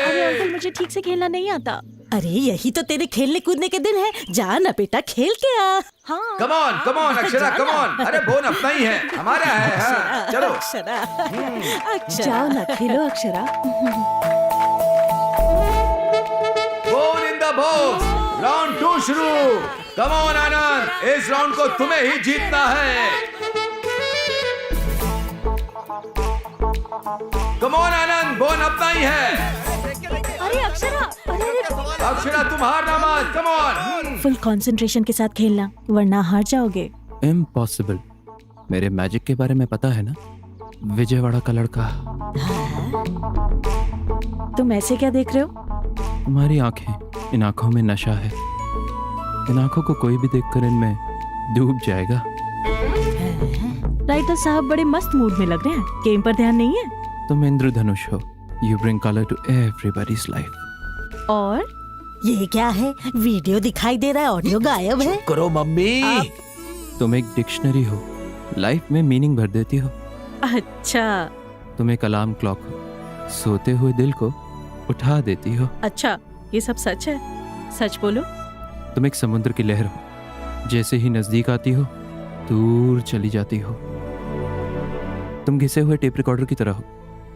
अरे अंकल, मुझे ठीक से खेलना नहीं आता। अरे यही तो तेरे खेलने कूदने के दिन है। जा ना बेटा, खेल के आ। हाँ। Come on Akshara, come on. अरे बोन अपना ही है, हमारा है। हाँ, चलो अक्षरा, जाओ ना, खेलो Akshara. Bone in the box, round 2 शुरू। कम ऑन आनंद, इस राउंड को तुम्हें ही जीतना है। कम ऑन आनंद, बोन अपना ही है। अरे अक्षरा, अक्षरा तुम हारना मत। Come on. फुल कंसंट्रेशन के साथ खेलना, वरना हार जाओगे। इम्पॉसिबल। मेरे मैजिक के बारे में पता है ना, विजयवाड़ा का लड़का। तुम ऐसे क्या देख रहे हो? तुम्हारी आंखें, इन आंखों में नशा है। इन आंखों को कोई भी देखकर इनमें डूब जाएगा। राइटर साहब बड़े मस्त मूड में लग रहे हैं। गेम पर ध्यान नहीं है? तुम इंद्रधनुष हो। You bring color to everybody's life. और ये क्या है? वीडियो दिखाई दे रहा है, ऑडियो गायब है। करो मम्मी। तुम एक डिक्शनरी हो, लाइफ में मीनिंग भर देती हो। अच्छा तुम एक अलार्म क्लॉक हो, सोते हुए दिल को उठा देती हो। अच्छा, ये सब सच है? सच बोलो। तुम एक समुद्र की लहर हो, जैसे ही नजदीक आती हो दूर चली जाती हो। तुम घिसे हुए टेप रिकॉर्डर की तरह हो,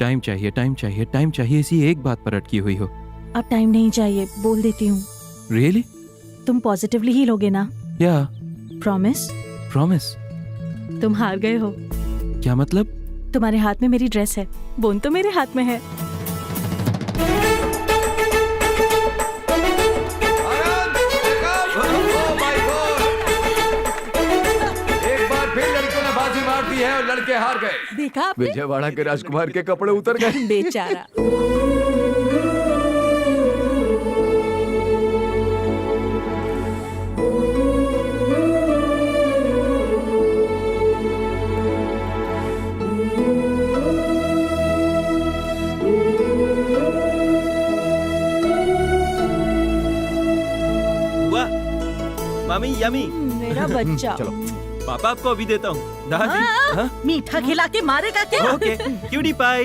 टाइम चाहिए टाइम चाहिए टाइम चाहिए, इसी एक बात पर अटकी हुई हो। अब टाइम नहीं चाहिए, बोल देती हूँ। रियली? तुम पॉजिटिवली ही लोगे ना? या प्रॉमिस? प्रॉमिस? तुम हार गए हो। क्या मतलब? तुम्हारे हाथ में मेरी ड्रेस है, बोन तो मेरे हाथ में है। एक बार फिर लड़कियों ने बाजी मार दी है और लड़के हार गए। देखा आपने? विजयवाड़ा के राजकुमार के कपड़े उतर गए। बेचारा। मामी यमी। मेरा बच्चा। चलो पापा आपको अभी देता हूँ। दादी। हाँ? मीठा खिला के मारेगा क्या? Okay, cutie pie.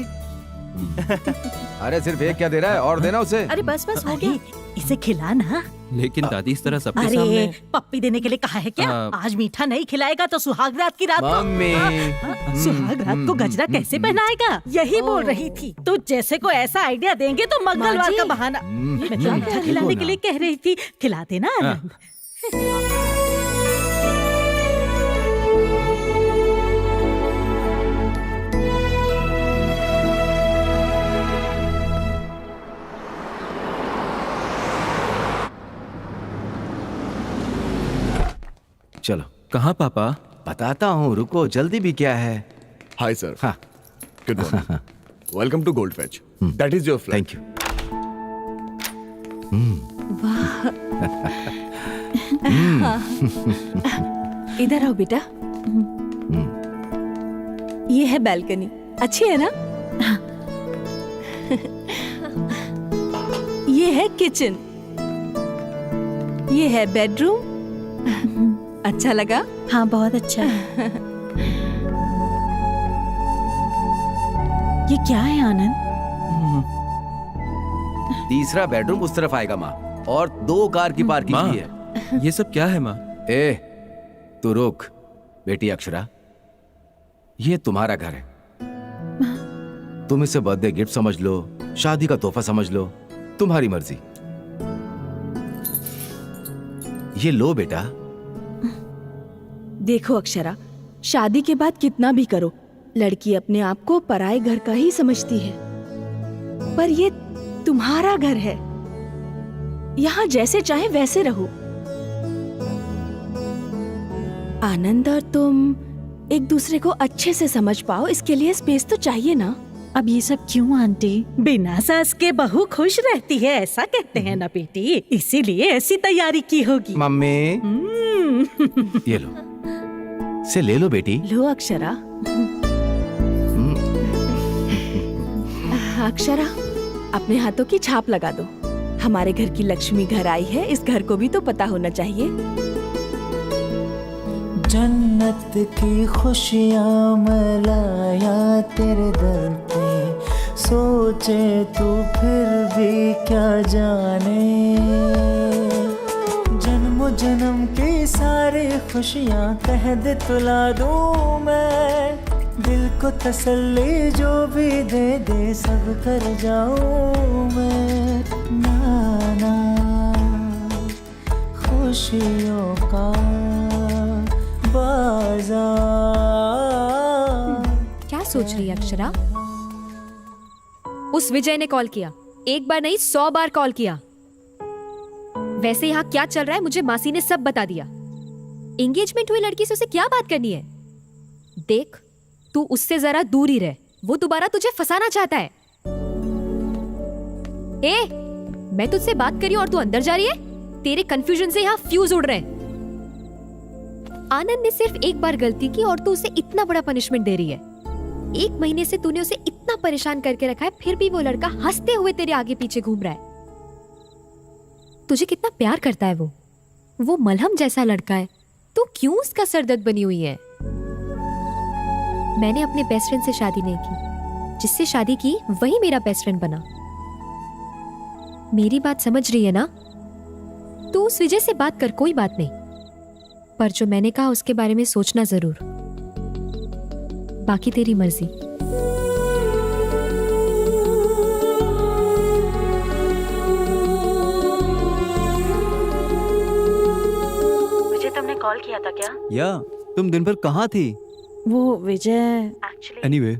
अरे सिर्फ एक क्या दे रहा है, और देना उसे। अरे बस बस हो गया, इसे खिला ना। लेकिन दादी इस तरह सबके अरे सामने। पप्पी देने के लिए कहा है क्या? आज मीठा नहीं खिलाएगा तो सुहाग रात की रात को। मम्मी। सुहाग रात को गजरा कैसे पहनाएगा? यही बोल रही थी। तो जैसे को ऐसा आइडिया देंगे तो मंगलवार का बहाना। मैं तो मीठा खिलाने के लिए कह रही थी, खिलाते ना आनंद। चलो। कहाँ पापा? बताता हूँ, रुको, जल्दी भी क्या है। Hi sir. हाँ। Good morning. Welcome to gold fetch. That is your flat. Thank you. इधर आओ बेटा। ये है बैल्कनी, अच्छी है ना? ये है किचन, ये है बेडरूम। अच्छा लगा? हाँ बहुत अच्छा है। ये क्या है आनंद? तीसरा बेडरूम उस तरफ आएगा माँ, और 2 कार की पार्किंग माँ, भी है। ये सब क्या है माँ? ए, तू रुक। बेटी अक्षरा, ये तुम्हारा घर है। तुम इसे बर्थडे गिफ्ट समझ लो, शादी का तोहफा समझ लो, तुम्हारी मर्जी। ये लो बेटा। देखो अक्षरा, शादी के बाद कितना भी करो, लड़की अपने आप को पराए घर का ही समझती है। पर ये तुम्हारा घर है, यहाँ जैसे चाहे वैसे रहो। आनंद और तुम एक दूसरे को अच्छे से समझ पाओ, इसके लिए स्पेस तो चाहिए ना। अब ये सब क्यों आंटी? बिना सास के बहू खुश रहती है, ऐसा कहते हैं ना बेटी, इसीलिए ऐसी तैयारी की होगी। मम्मी। ये लो, से ले लो बेटी। लो अक्षरा। अक्षरा, अपने हाथों की छाप लगा दो। हमारे घर की लक्ष्मी घर आई है, इस घर को भी तो पता होना चाहिए। जन्नत की खुशियाँ मलाया तेरे दर पे, सोचे तू फिर भी क्या जाने। जन्म जन्म की सारी खुशियाँ कह दे तुला दूँ मैं, दिल को तसल्ली जो भी दे दे सब कर जाऊँ मैं। नाना खुशियों का बाजार। क्या सोच रही है अक्षरा? उस विजय ने कॉल किया, एक बार नहीं 100 बार कॉल किया। वैसे यहाँ क्या चल रहा है मुझे मासी ने सब बता दिया। एंगेजमेंट हुई लड़की से उसे क्या बात करनी है? देख, तू उससे जरा दूर ही रह, वो दोबारा तुझे फंसाना चाहता है। ए, मैं तुझसे बात कर रही हूँ और तू अंदर जा रही है? तेरे कंफ्यूजन से यहाँ फ्यूज उड़ रहे हैं। आनंद ने सिर्फ एक बार गलती की और तू उसे इतना बड़ा पनिशमेंट दे रही है। 1 महीने से तूने उसे इतना परेशान करके रखा है, फिर भी वो लड़का हंसते हुए तेरे आगे पीछे घूम रहा है। तुझे कितना प्यार करता है वो मलहम जैसा लड़का है। तू क्यों उसका सरदर्द बनी हुई है? मैंने अपने बेस्ट फ्रेंड से शादी नहीं की, जिससे शादी की वही मेरा बेस्ट फ्रेंड बना। मेरी बात समझ रही है ना? तू उस विजय से बात कर, कोई बात नहीं, पर जो मैंने कहा उसके बारे में सोचना जरूर। बाकी तेरी मर्जी। मुझे तुमने कॉल किया था क्या? या तुम दिन भर कहाँ थी? वो विजय एनीवे,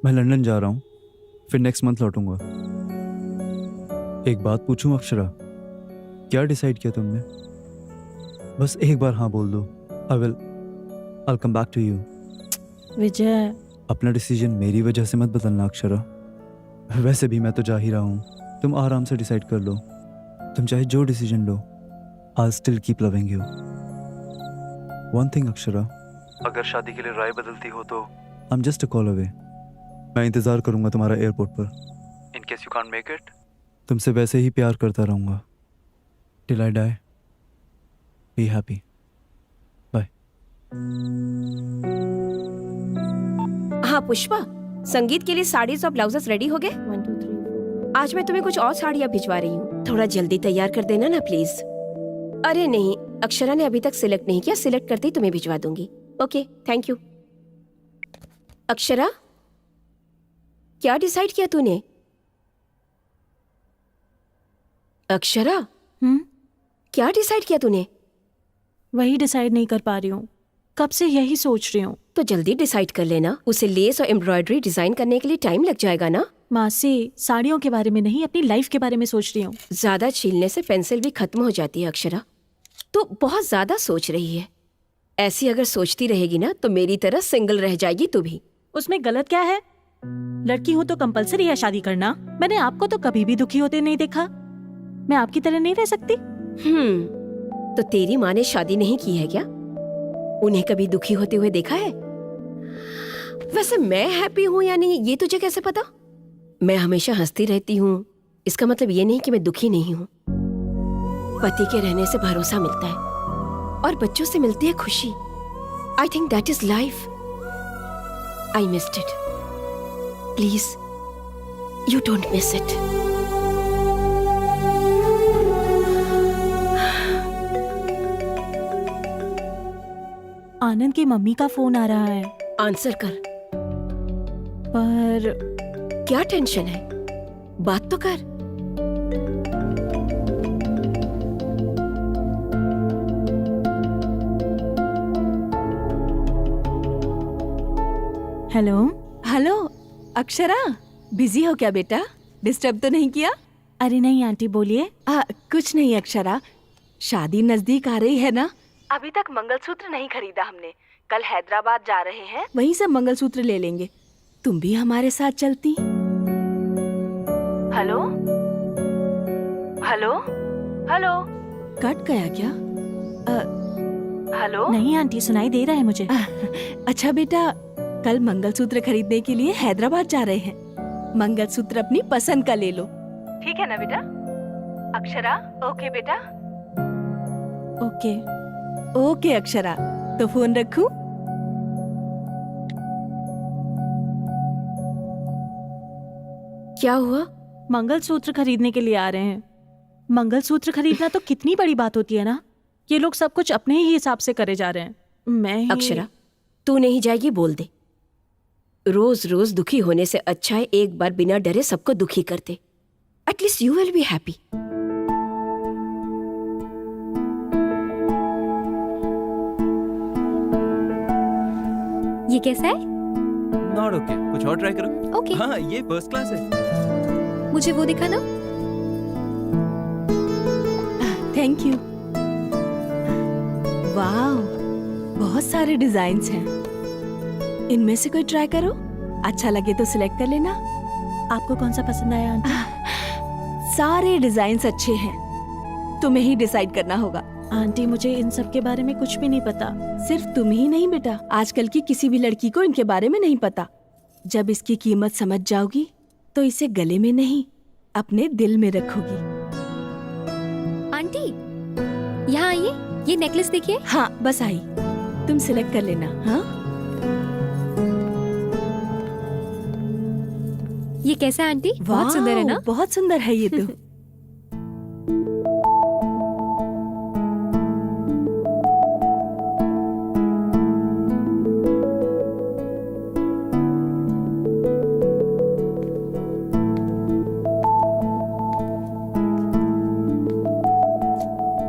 मैं लंदन जा रहा हूँ, फिर नेक्स्ट मंथ लौटूंगा। एक बात पूछूं अक्षरा, क्या डिसाइड किया तुमने? बस एक बार हाँ बोल दो। I'll come back to you. विजय, अपना डिसीजन मेरी वजह से मत बदलना अक्षरा। वैसे भी मैं तो जा ही रहा हूँ, तुम आराम से डिसाइड कर लो। तुम चाहे जो decision low, I'll still keep loving you. One thing Akshara, अगर शादी के लिए राय बदलती हो तो I'm just a call away. मैं इंतजार करूंगा तुम्हारा एयरपोर्ट पर। In case you can't make it, तुमसे वैसे ही प्यार करता रहूंगा। Till I die. Be happy. Bye. हाँ पुष्पा, संगीत के लिए साड़ीज और ब्लाउजेस रेडी हो गए? 1 2 3 आज मैं तुम्हें कुछ और साड़ियाँ भिजवा रही हूँ, थोड़ा जल्दी तैयार कर देना ना प्लीज। अरे नहीं, अक्षरा ने अभी तक सिलेक्ट नहीं किया, सिलेक्ट करते ही तुम्हें भिजवा दूंगी। Okay, thank you. अक्षरा, क्या डिसाइड किया तूने? अक्षरा, क्या डिसाइड किया तूने? वही डिसाइड नहीं कर पा रही हूँ, कब से यही सोच रही हूँ। तो जल्दी डिसाइड कर लेना, उसे लेस और एम्ब्रॉयडरी डिजाइन करने के लिए टाइम लग जाएगा ना। मासी, साड़ियों के बारे में नहीं, अपनी लाइफ के बारे में सोच रही हूँ। ज्यादा छीलने से पेंसिल भी खत्म हो जाती है अक्षरा, तो बहुत ज्यादा सोच रही है। ऐसी अगर सोचती रहेगी ना तो मेरी तरह सिंगल रह जाएगी तू भी। उसमें गलत क्या है? लड़की हूँ तो कंपलसरी है शादी करना। मैंने आपको तो कभी भी दुखी होते नहीं देखा। मैं आपकी तरह नहीं रह सकती। तो तेरी माँ ने शादी नहीं की है क्या? उन्हें कभी दुखी होते हुए देखा है? वैसे मैं हैप्पी हूँ या नहीं ये तुझे कैसे पता? मैं हमेशा हंसती रहती हूँ, इसका मतलब ये नहीं कि मैं दुखी नहीं हूँ। पति के रहने से भरोसा मिलता है और बच्चों से मिलती है खुशी। I think that is life. I missed it. Please you don't miss it. Anand की मम्मी का फोन आ रहा है। आंसर कर। पर क्या टेंशन है? बात तो कर। हेलो। हेलो अक्षरा, बिजी हो क्या बेटा? डिस्टर्ब तो नहीं किया? अरे नहीं आंटी, बोलिए। कुछ नहीं अक्षरा, शादी नजदीक आ रही है ना। अभी तक मंगलसूत्र नहीं खरीदा हमने, कल हैदराबाद जा रहे हैं, वहीं से मंगलसूत्र ले लेंगे। तुम भी हमारे साथ चलती? हेलो हेलो हेलो, कट गया क्या? हेलो। नहीं आंटी, सुनाई दे रहा है मुझे। अच्छा बेटा, कल मंगलसूत्र खरीदने के लिए हैदराबाद जा रहे हैं। मंगलसूत्र अपनी पसंद का ले लो, ठीक है ना बेटा? अक्षरा, ओके बेटा? ओके ओके अक्षरा, तो फोन रखूं? क्या हुआ? मंगलसूत्र खरीदने के लिए आ रहे हैं। मंगलसूत्र खरीदना तो कितनी बड़ी बात होती है ना। ये लोग सब कुछ अपने ही हिसाब से करे जा रहे हैं। मैं अक्षरा, तू नहीं जाएगी बोल दे। रोज रोज दुखी होने से अच्छा है एक बार बिना डरे सबको दुखी कर दे। At least you will be happy. ये कैसा है? नॉट ओके, कुछ और ट्राई करो। ओके। हाँ, ये फर्स्ट क्लास है। मुझे वो दिखा ना। Thank you. वाह, बहुत सारे डिजाइन्स हैं, इनमें से कोई ट्राई करो, अच्छा लगे तो सिलेक्ट कर लेना। आपको कौन सा पसंद आया आंटी? सारे डिजाइन्स अच्छे हैं, तुम्हें ही डिसाइड करना होगा। आंटी, मुझे इन सब के बारे में कुछ भी नहीं पता। सिर्फ तुम ही नहीं बेटा, आजकल की किसी भी लड़की को इनके बारे में नहीं पता। जब इसकी कीमत समझ जाओगी तो इसे गले में नहीं अपने दिल में रखोगी। ये नेकलेस देखिए। हाँ बस आई, तुम सिलेक्ट कर लेना। हाँ ये कैसा है आंटी? बहुत सुंदर है ना? बहुत सुंदर है ये तो।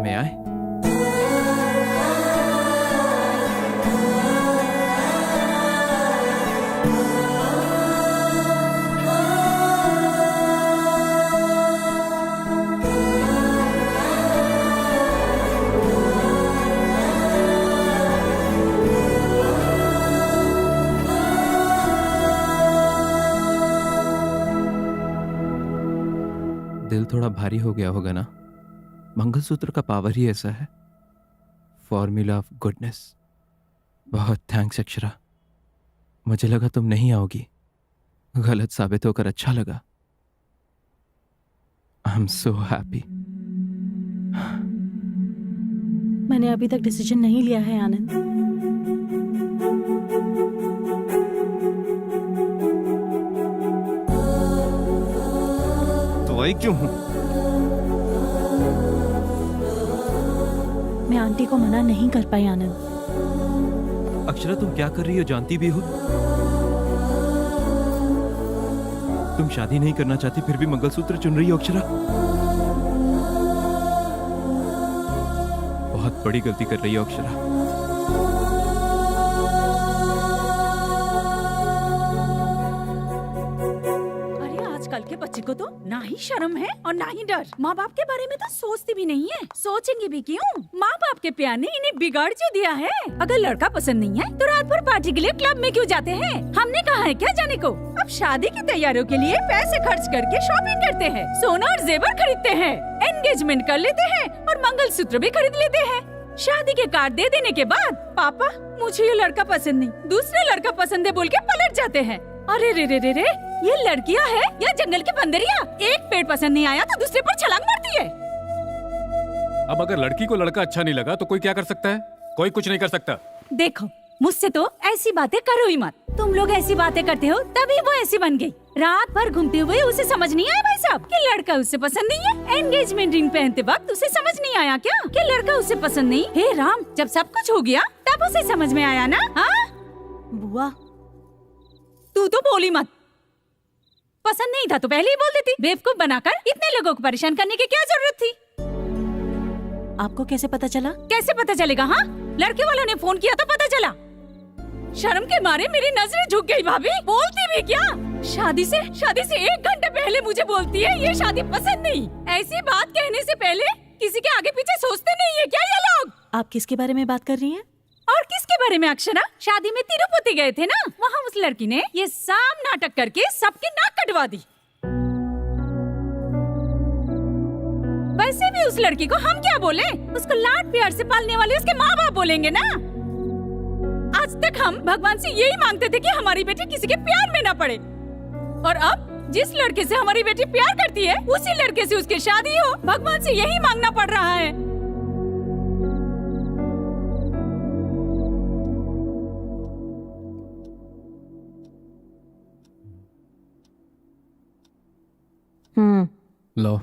मैं आए? दिल थोड़ा भारी हो गया होगा ना? मंगलसूत्र का पावर ही ऐसा है, फॉर्मूला ऑफ गुडनेस। बहुत थैंक्स अक्षरा, मुझे लगा तुम नहीं आओगी, गलत साबित होकर अच्छा लगा। I am so happy. मैंने अभी तक डिसीजन नहीं लिया है आनंद। तो आई क्यों हूं? मैं आंटी को मना नहीं कर पाई आनंद। अक्षरा तुम क्या कर रही हो जानती भी हो? तुम शादी नहीं करना चाहती फिर भी मंगलसूत्र चुन रही हो अक्षरा। बहुत बड़ी गलती कर रही हो अक्षरा। आजकल के बच्चे को तो ना ही शर्म है और ना ही डर। माँ बाप के बारे में तो सोचती भी नहीं है, सोचेंगे भी क्यों? माँ बाप के प्यार ने इन्हें बिगाड़ जो दिया है। अगर लड़का पसंद नहीं है तो रात भर पार्टी के लिए क्लब में क्यों जाते हैं? हमने कहा है क्या जाने को? अब शादी की तैयारियों के लिए पैसे खर्च करके शॉपिंग करते हैं, सोना और जेवर खरीदते हैं, एंगेजमेंट कर लेते हैं और मंगलसूत्र भी खरीद लेते हैं। शादी के कार्ड दे देने के बाद पापा मुझे ये लड़का पसंद नहीं, दूसरा लड़का पसंद है बोल के पलट जाते हैं। अरे रे रे रे रे, ये लड़कियां है या जंगल की बंदरिया? एक पेड़ पसंद नहीं आया तो दूसरे पर छलांग मारती है। अब अगर लड़की को लड़का अच्छा नहीं लगा तो कोई क्या कर सकता है? कोई कुछ नहीं कर सकता। देखो मुझसे तो ऐसी बातें करो ही मत। तुम लोग ऐसी बातें करते हो तभी वो ऐसी बन गई। रात भर घूमते हुए उसे समझ नहीं आया भाई साहब कि लड़का उसे पसंद नहीं है। एंगेजमेंट रिंग पहनते वक्त उसे समझ नहीं आया क्या कि लड़का उसे पसंद नहीं? हे राम, जब सब कुछ हो गया तब उसे समझ में आया ना? हाँ बुआ, तू तो बोली मत। पसंद नहीं था तो पहले ही बोल देती। बेवकूफ बनाकर इतने लोगों को परेशान करने की क्या जरूरत थी? आपको कैसे पता चला? कैसे पता चलेगा? हाँ, लड़के वालों ने फोन किया तो पता चला। शर्म के मारे मेरी नजरें झुक गई। भाभी बोलती भी क्या? शादी से 1 घंटे पहले मुझे बोलती है ये शादी पसंद नहीं। ऐसी बात कहने से पहले किसी के आगे पीछे सोचते नहीं है क्या ये लोग? आप किसके बारे में बात कर रही हैं? और किसके बारे में अक्षरा? शादी में तिरुपति गए थे ना, वहाँ उस लड़की ने ये साम नाटक करके सबकी नाक कटवा दी। वैसे भी उस लड़की को हम क्या बोले? उसको लाड प्यार से पालने वाले उसके माँ बाप बोलेंगे ना। आज तक हम भगवान से यही मांगते थे कि हमारी बेटी किसी के प्यार में ना पड़े, और अब जिस लड़के से हमारी बेटी प्यार करती है उसी लड़के से उसकी शादी हो, भगवान से यही मांगना पड़ रहा है। लो,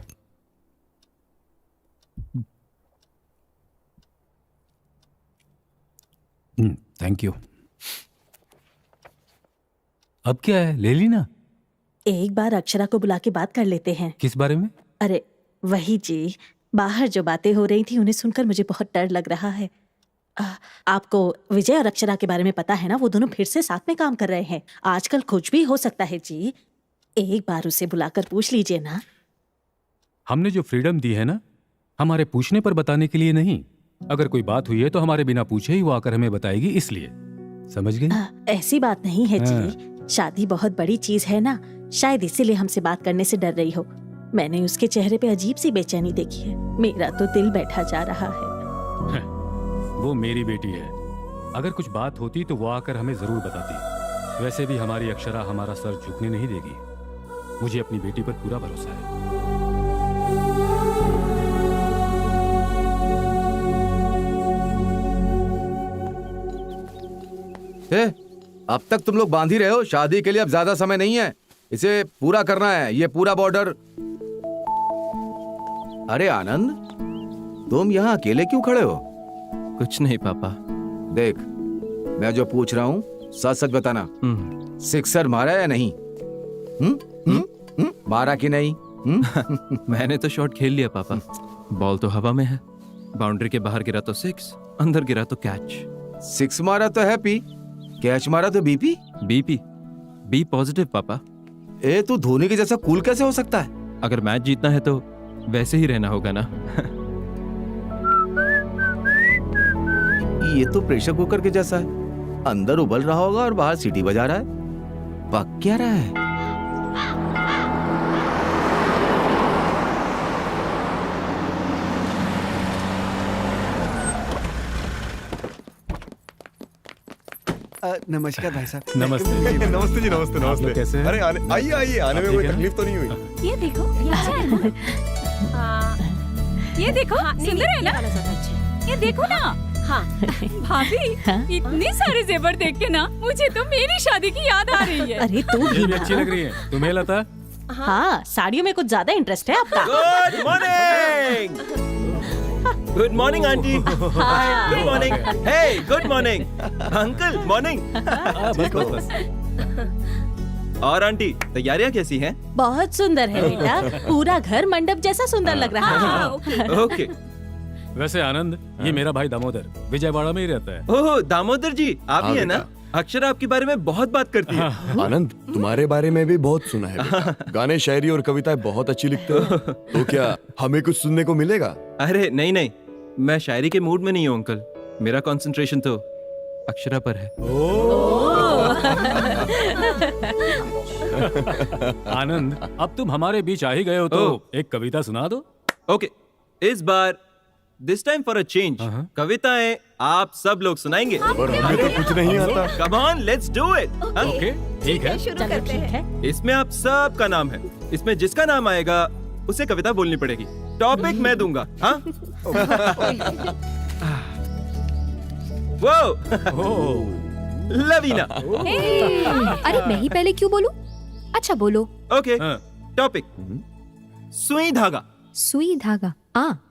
थैंक यू। अब क्या है, ले ली ना? एक बार अक्षरा को बुला के बात कर लेते हैं। किस बारे में? अरे वही जी, बाहर जो बातें हो रही थी उन्हें सुनकर मुझे बहुत डर लग रहा है। आपको विजय और अक्षरा के बारे में पता है ना? वो दोनों फिर से साथ में काम कर रहे हैं। आजकल कुछ भी हो सकता है जी। एक बार उसे बुलाकर पूछ लीजिए ना। हमने जो फ्रीडम दी है ना, हमारे पूछने पर बताने के लिए नहीं। अगर कोई बात हुई है तो हमारे बिना पूछे ही वो आकर हमें बताएगी, इसलिए। समझ गई? ऐसी बात नहीं है जी, शादी बहुत बड़ी चीज है ना, शायद इसीलिए हमसे बात करने से डर रही हो। मैंने उसके चेहरे पे अजीब सी बेचैनी देखी है, मेरा तो दिल बैठा जा रहा है। वो मेरी बेटी है, अगर कुछ बात होती तो वो आकर हमें जरूर बताती। वैसे भी हमारी अक्षरा हमारा सर झुकने नहीं देगी। मुझे अपनी बेटी पर पूरा भरोसा है। अब तक तुम लोग बांध ही रहे हो। शादी के लिए अब ज्यादा समय नहीं है, इसे पूरा करना है, ये पूरा बॉर्डर। अरे आनंद, तुम यहाँ अकेले क्यों खड़े हो? कुछ नहीं पापा। देख, मैं जो पूछ रहा हूँ सच सच बताना, सिक्सर मारा या नहीं? मारा कि नहीं? मैंने तो शॉट खेल लिया पापा। बॉल तो हवा में है, बाउंड्री के बाहर गिरा तो 6, अंदर गिरा तो कैच। 6 मारा तो हैप्पी, कैच मारा तो बीपी। बीपी बी पॉजिटिव पापा। ए तू धोनी के जैसा कूल कैसे हो सकता है? अगर मैच जीतना है तो वैसे ही रहना होगा ना। ये तो प्रेशर कुकर के जैसा है, अंदर उबल रहा होगा और बाहर सीटी बजा रहा है। पक क्या रहा है? नमस्कार भाई साहब। नमस्ते। नमस्ते जी, नमस्ते आप लोग कैसे हैं? अरे आइए आइए, आने में कोई तकलीफ तो नहीं हुई? ये देखो, ये अच्छा है ना? ये देखो, सुंदर है ना? ये देखो ना। हाँ भाभी, इतने सारे जेवर देख के ना मुझे तो मेरी शादी की याद आ रही है। अरे तू ये भी अच्छी लग रही है। तुम्हें लता? हाँ, साड़ियों में कुछ ज्यादा इंटरेस्ट है आपका। Good morning. Good morning aunty. Good morning. Hey good morning uncle. Morning. और आंटी, तैयारियां कैसी हैं? बहुत सुंदर है बेटा, पूरा घर मंडप जैसा सुंदर लग रहा है। ओके। वैसे आनंद, ये मेरा भाई दामोदर विजयवाड़ा में ही रहता है। ओह दामोदर जी, आप ही है ना? अक्षरा आपके बारे में बहुत बात करती है। आनंद, तुम्हारे बारे में भी बहुत सुना है बेटा। गाने, शायरी और कविताएं बहुत अच्छी लिखते हो। तो क्या हमें कुछ सुनने को मिलेगा? अरे नहीं नहीं, मैं शायरी के मूड में नहीं हूँ अंकल। मेरा कंसंट्रेशन तो अक्षरा पर है। आनंद, अब तुम हमारे बीच आ ही गए हो तो एक कविता सुना दो। ओके, इस बार this time for a change कविताएं आप सब लोग सुनाएंगे। पर हमें तो कुछ नहीं आता। Come on, let's do it. Okay, ठीक है। शुरू करते हैं। इसमें आप सबका नाम है, इसमें जिसका नाम आएगा उसे कविता बोलनी पड़ेगी। टॉपिक मैं दूंगा। हाँ? वो लवीना। अरे मैं ही पहले क्यों बोलूं? अच्छा बोलो। ओके, टॉपिक सुई धागा। सुई धागा। हाँ,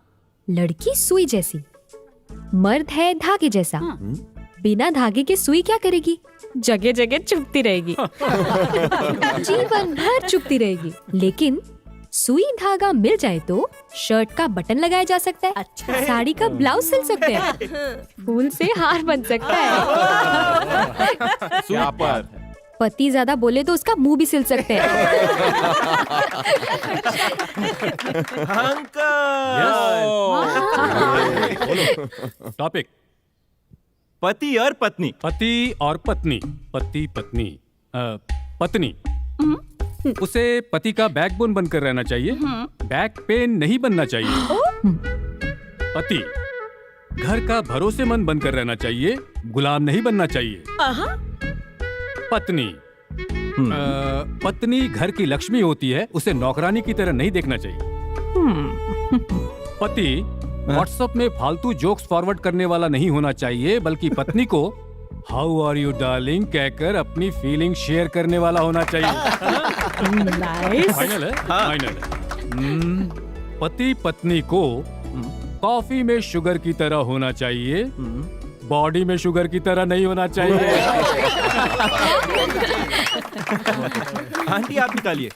लड़की सुई जैसी, मर्द है धागे जैसा। बिना धागे के सुई क्या करेगी? जगह जगह चुभती रहेगी। जीवन भर चुभती रहेगी। लेकिन सुई धागा मिल जाए तो शर्ट का बटन लगाया जा सकता है। अच्छा। साड़ी का ब्लाउज सिल सकते हैं। फूल से हार बन सकता है। सुपर। पति ज्यादा बोले तो उसका मुंह भी सिल सकते हैं। टॉपिक पति और पत्नी। पति और पत्नी। पति पत्नी पत्नी उसे पति का बैकबोन बनकर रहना चाहिए, बैक पेन नहीं बनना चाहिए। पति घर का भरोसेमंद बनकर रहना चाहिए, गुलाम नहीं बनना चाहिए। पत्नी पत्नी घर की लक्ष्मी होती है, उसे नौकरानी की तरह नहीं देखना चाहिए। पति व्हाट्सएप में फालतू जोक्स फॉरवर्ड करने वाला नहीं होना चाहिए, बल्कि पत्नी को हाउ आर यू डार्लिंग कहकर अपनी फीलिंग शेयर करने वाला होना चाहिए। नाइस। फाइनल है? फाइनल है। पति पत्नी को कॉफी में शुगर की तरह होना चाहिए, बॉडी में शुगर की तरह नहीं होना चाहिए। आंटी आप निकालिए।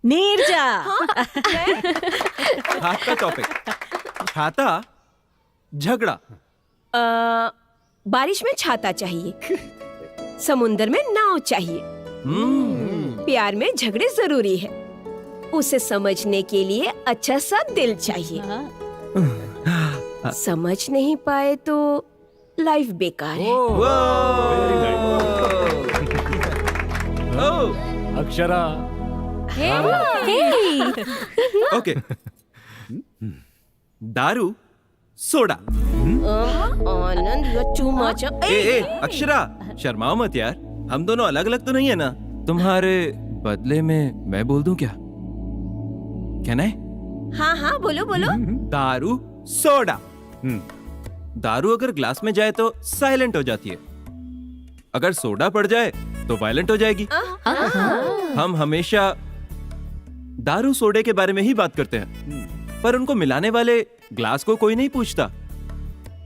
नीरजा। आज का टॉपिक छाता झगड़ा। बारिश में छाता चाहिए, समुंदर में नाव चाहिए। प्यार में झगड़े जरूरी है, उसे समझने के लिए अच्छा सा दिल चाहिए। समझ नहीं पाए तो लाइफ बेकार है। अक्षरा। ओके, दारू सोडा। आनंद टू मच। ए अक्षरा, शर्माओ मत यार, हम दोनों अलग अलग तो नहीं है ना? तुम्हारे बदले में मैं बोल दूं क्या? क्या नहीं? हाँ हाँ बोलो बोलो। दारू सोडा। दारू अगर ग्लास में जाए तो साइलेंट हो जाती है, अगर सोडा पड़ जाए तो वायलेंट हो जाएगी। हम हमेशा दारू सोडे के बारे में ही बात करते हैं, पर उनको मिलाने वाले ग्लास को कोई नहीं पूछता।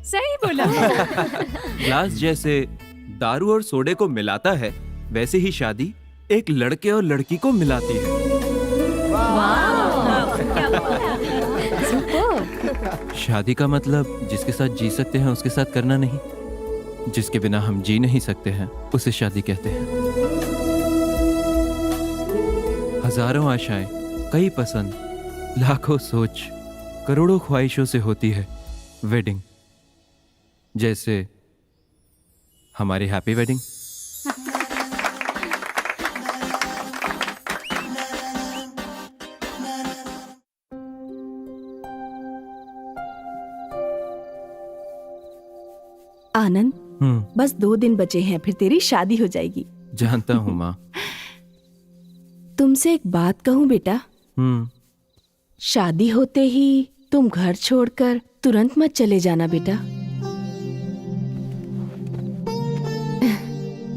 सही बोला। ग्लास जैसे दारू और सोडे को मिलाता है, वैसे ही शादी एक लड़के और लड़की को मिलाती है। शादी का मतलब जिसके साथ जी सकते हैं उसके साथ करना नहीं, जिसके बिना हम जी नहीं सकते हैं उसे शादी कहते हैं। हजारों आशाएं, कई पसंद, लाखों सोच, करोड़ों ख्वाहिशों से होती है वेडिंग, जैसे हमारी हैप्पी वेडिंग। आनंद, बस 2 दिन बचे हैं, फिर तेरी शादी हो जाएगी। जानता हूँ माँ। तुमसे एक बात कहूँ बेटा, शादी होते ही तुम घर छोड़कर तुरंत मत चले जाना बेटा,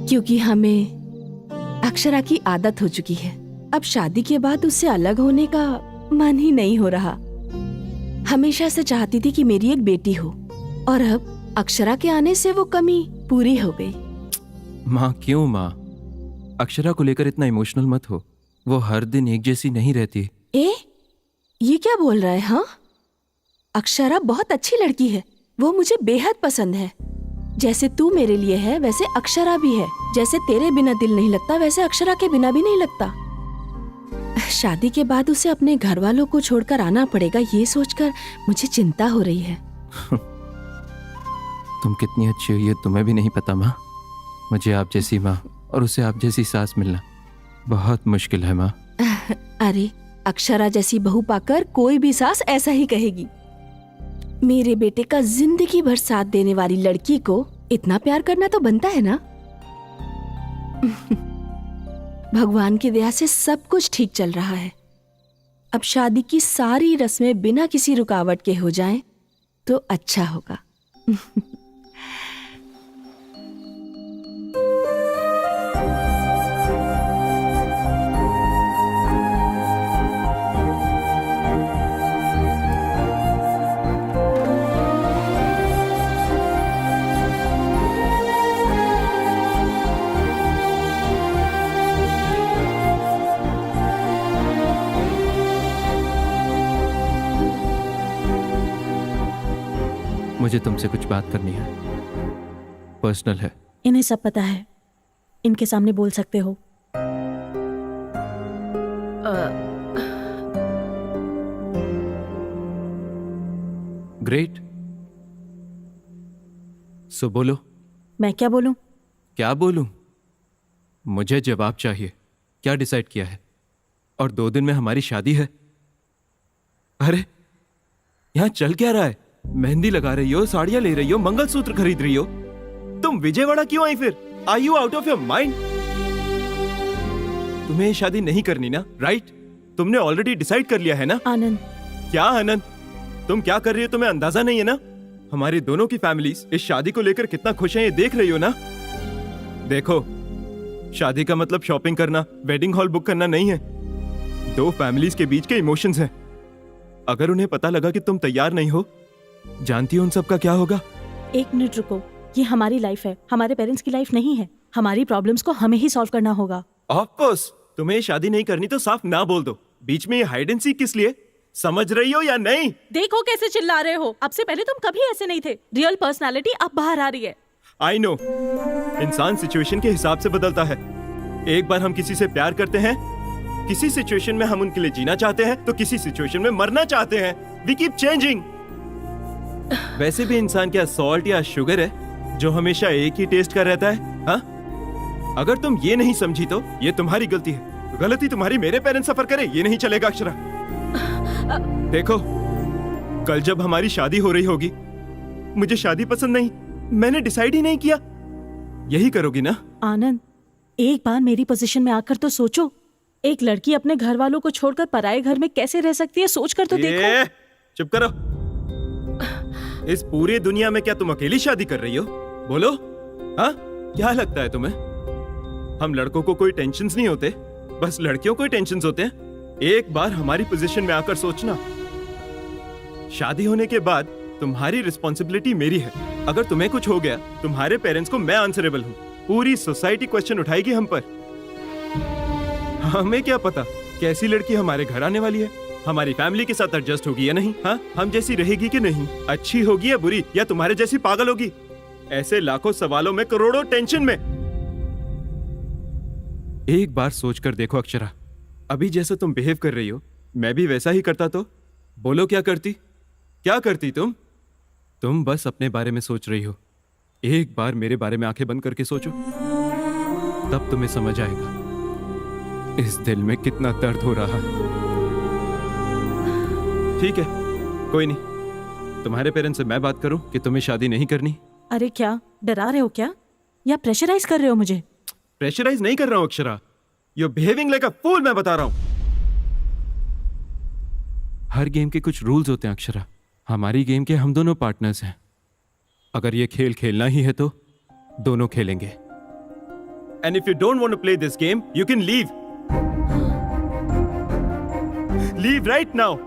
क्योंकि हमें अक्षरा की आदत हो चुकी है। अब शादी के बाद उससे अलग होने का मन ही नहीं हो रहा। हमेशा से चाहती थी कि मेरी एक बेटी हो, और अब अक्षरा के आने से वो कमी पूरी हो गई। माँ क्यों माँ, अक्षरा को लेकर इतना इमोशनल मत हो, वो हर दिन एक जैसी नहीं रहती। ये क्या बोल रहा है? हाँ, अक्षरा बहुत अच्छी लड़की है, वो मुझे बेहद पसंद है। जैसे तू मेरे लिए है वैसे अक्षरा भी है। जैसे तेरे बिना दिल नहीं लगता वैसे अक्षरा के बिना भी नहीं लगता। शादी के बाद उसे अपने घर वालों को छोड़कर आना पड़ेगा, ये सोचकर मुझे चिंता हो रही है। तुम कितनी अच्छी हो ये तुम्हें भी नहीं पता माँ। मुझे आप जैसी माँ और उसे आप जैसी सास मिलना बहुत मुश्किल है माँ। अरे, अक्षरा जैसी बहू पाकर कोई भी सास ऐसा ही कहेगी। मेरे बेटे का जिंदगी भर साथ देने वाली लड़की को इतना प्यार करना तो बनता है ना। भगवान की दया से सब कुछ ठीक चल रहा है। अब शादी की सारी रस्में बिना किसी रुकावट के हो जाएं तो अच्छा होगा। मुझे तुमसे कुछ बात करनी है, पर्सनल है। इन्हें सब पता है, इनके सामने बोल सकते हो। ग्रेट, सो बोलो। मैं क्या बोलूं? क्या बोलूं? मुझे जवाब चाहिए। क्या डिसाइड किया है? और 2 दिन में हमारी शादी है। अरे, यहां चल क्या रहा है? मेहंदी लगा रही हो, साड़ियां ले रही हो, मंगलसूत्र खरीद रही हो। तुम विजयवाड़ा क्यों आई फिर? Are you out of your mind? तुम्हें ये शादी नहीं करनी ना, राइट? तुमने ऑलरेडी डिसाइड कर लिया है ना? आनंद। क्या आनंद? तुम क्या कर रही हो तुम्हें अंदाजा नहीं है ना? हमारी दोनों की फैमिलीज इस शादी को लेकर कितना खुश हैं ये देख रही हो ना? देखो, शादी का मतलब शॉपिंग करना, वेडिंग हॉल बुक करना नहीं है। 2 फैमिलीज के बीच के इमोशंस हैं। अगर उन्हें पता लगा कि तुम तैयार नहीं हो, जानती हो उन सब का क्या होगा? 1 मिनट रुको, ये हमारी लाइफ है, हमारे पेरेंट्स की लाइफ नहीं है। हमारी प्रॉब्लम्स को हमें ही सॉल्व करना होगा। ऑफ कोर्स, तुम्हें शादी नहीं करनी तो साफ ना बोल दो। बीच में ये हाइड एंड सीक किस लिए? समझ रही हो या नहीं? देखो कैसे चिल्ला रहे हो। अब से पहले तुम कभी ऐसे नहीं थे। रियल पर्सनालिटी अब बाहर आ रही है। आई नो, इंसान सिचुएशन के हिसाब से बदलता है। एक बार हम किसी से प्यार करते हैं, किसी सिचुएशन में हम उनके लिए जीना चाहते हैं, तो किसी सिचुएशन में मरना चाहते हैं। We keep changing. वैसे भी इंसान क्या सॉल्ट या शुगर है जो हमेशा एक ही टेस्ट का रहता है? हाँ? अगर तुम ये नहीं समझी तो ये तुम्हारी गलती है। गलती तुम्हारी, मेरे पेरेंट्स सफर करे ये नहीं चलेगा अक्षरा। देखो, कल जब हमारी शादी हो रही होगी, मुझे शादी पसंद नहीं, मैंने डिसाइड ही नहीं किया, यही करोगी ना? आनंद, एक बार मेरी पोजीशन में आकर तो सोचो। एक लड़की अपने घर वालों को छोड़कर पराये घर में कैसे रह सकती है? सोच कर तो देखो। चुप करो। इस पूरी दुनिया में क्या तुम अकेली शादी कर रही हो? बोलो, हाँ? क्या लगता है तुम्हें? हम लड़कों को कोई टेंशन्स नहीं होते, बस लड़कियों को ही टेंशन्स होते हैं। एक बार हमारी पोजीशन में आकर सोचना, शादी होने के बाद तुम्हारी रिस्पॉन्सिबिलिटी मेरी है। अगर तुम्हें कुछ हो गया, तुम्हारे पेरेंट्स को मैं आंसरेबल हूँ। पूरी सोसाइटी क्वेश्चन उठाएगी हम पर। हमें क्या पता कैसी लड़की हमारे घर आने वाली है, हमारी फैमिली के साथ एडजस्ट होगी या नहीं, हाँ? हम जैसी रहेगी कि नहीं, अच्छी होगी या बुरी, या तुम्हारे जैसी पागल होगी। ऐसे लाखों सवालों में, करोड़ों टेंशन में। एक बार सोच कर देखो अक्षरा, अभी जैसा तुम बिहेव कर रही हो, मैं भी वैसा ही करता तो बोलो क्या करती? क्या करती तुम? तुम बस अपने बारे में सोच रही हो। एक बार मेरे बारे में आंखें बंद करके सोचो, तब तुम्हें समझ आएगा इस दिल में कितना दर्द हो रहा है। ठीक है, कोई नहीं, तुम्हारे पेरेंट्स से मैं बात करूं कि तुम्हें शादी नहीं करनी। अरे क्या डरा रहे हो क्या, या प्रेशराइज कर रहे हो मुझे? प्रेशराइज नहीं कर रहा हूं Akshara, you are behaving like a fool. मैं बता रहा हूं, हर गेम के कुछ रूल्स होते हैं अक्षरा। हमारी गेम के हम दोनों पार्टनर्स हैं। अगर ये खेल खेलना ही है तो दोनों खेलेंगे। And if you don't want to play this game, you can leave. Leave right now.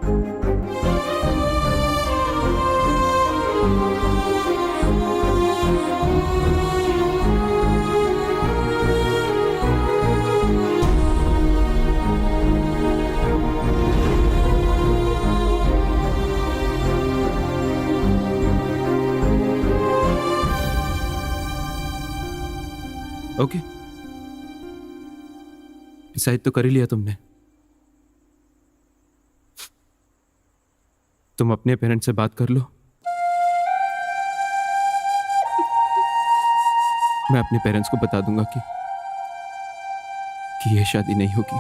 Okay, decide तो कर ही लिया तुमने। तुम अपने पेरेंट्स से बात कर लो, मैं अपने पेरेंट्स को बता दूंगा कि ये शादी नहीं होगी।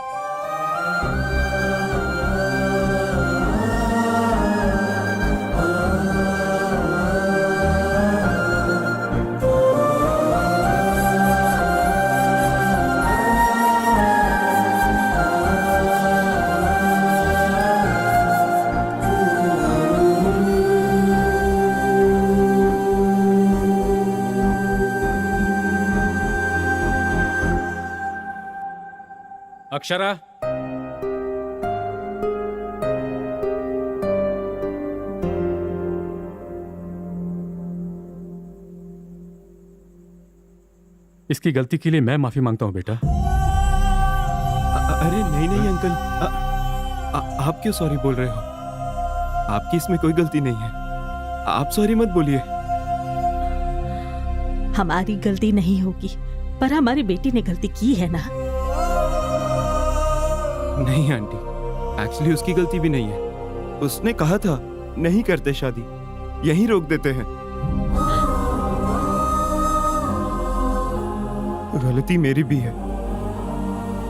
अक्षरा, इसकी गलती के लिए मैं माफी मांगता हूं बेटा। अरे नहीं नहीं अंकल, आप क्यों सॉरी बोल रहे हो? आपकी इसमें कोई गलती नहीं है, आप सॉरी मत बोलिए। हमारी गलती नहीं होगी, पर हमारी बेटी ने गलती की है ना। नहीं आंटी, एक्चुअली उसकी गलती भी नहीं है। उसने कहा था नहीं करते शादी, यहीं रोक देते हैं। गलती मेरी भी है।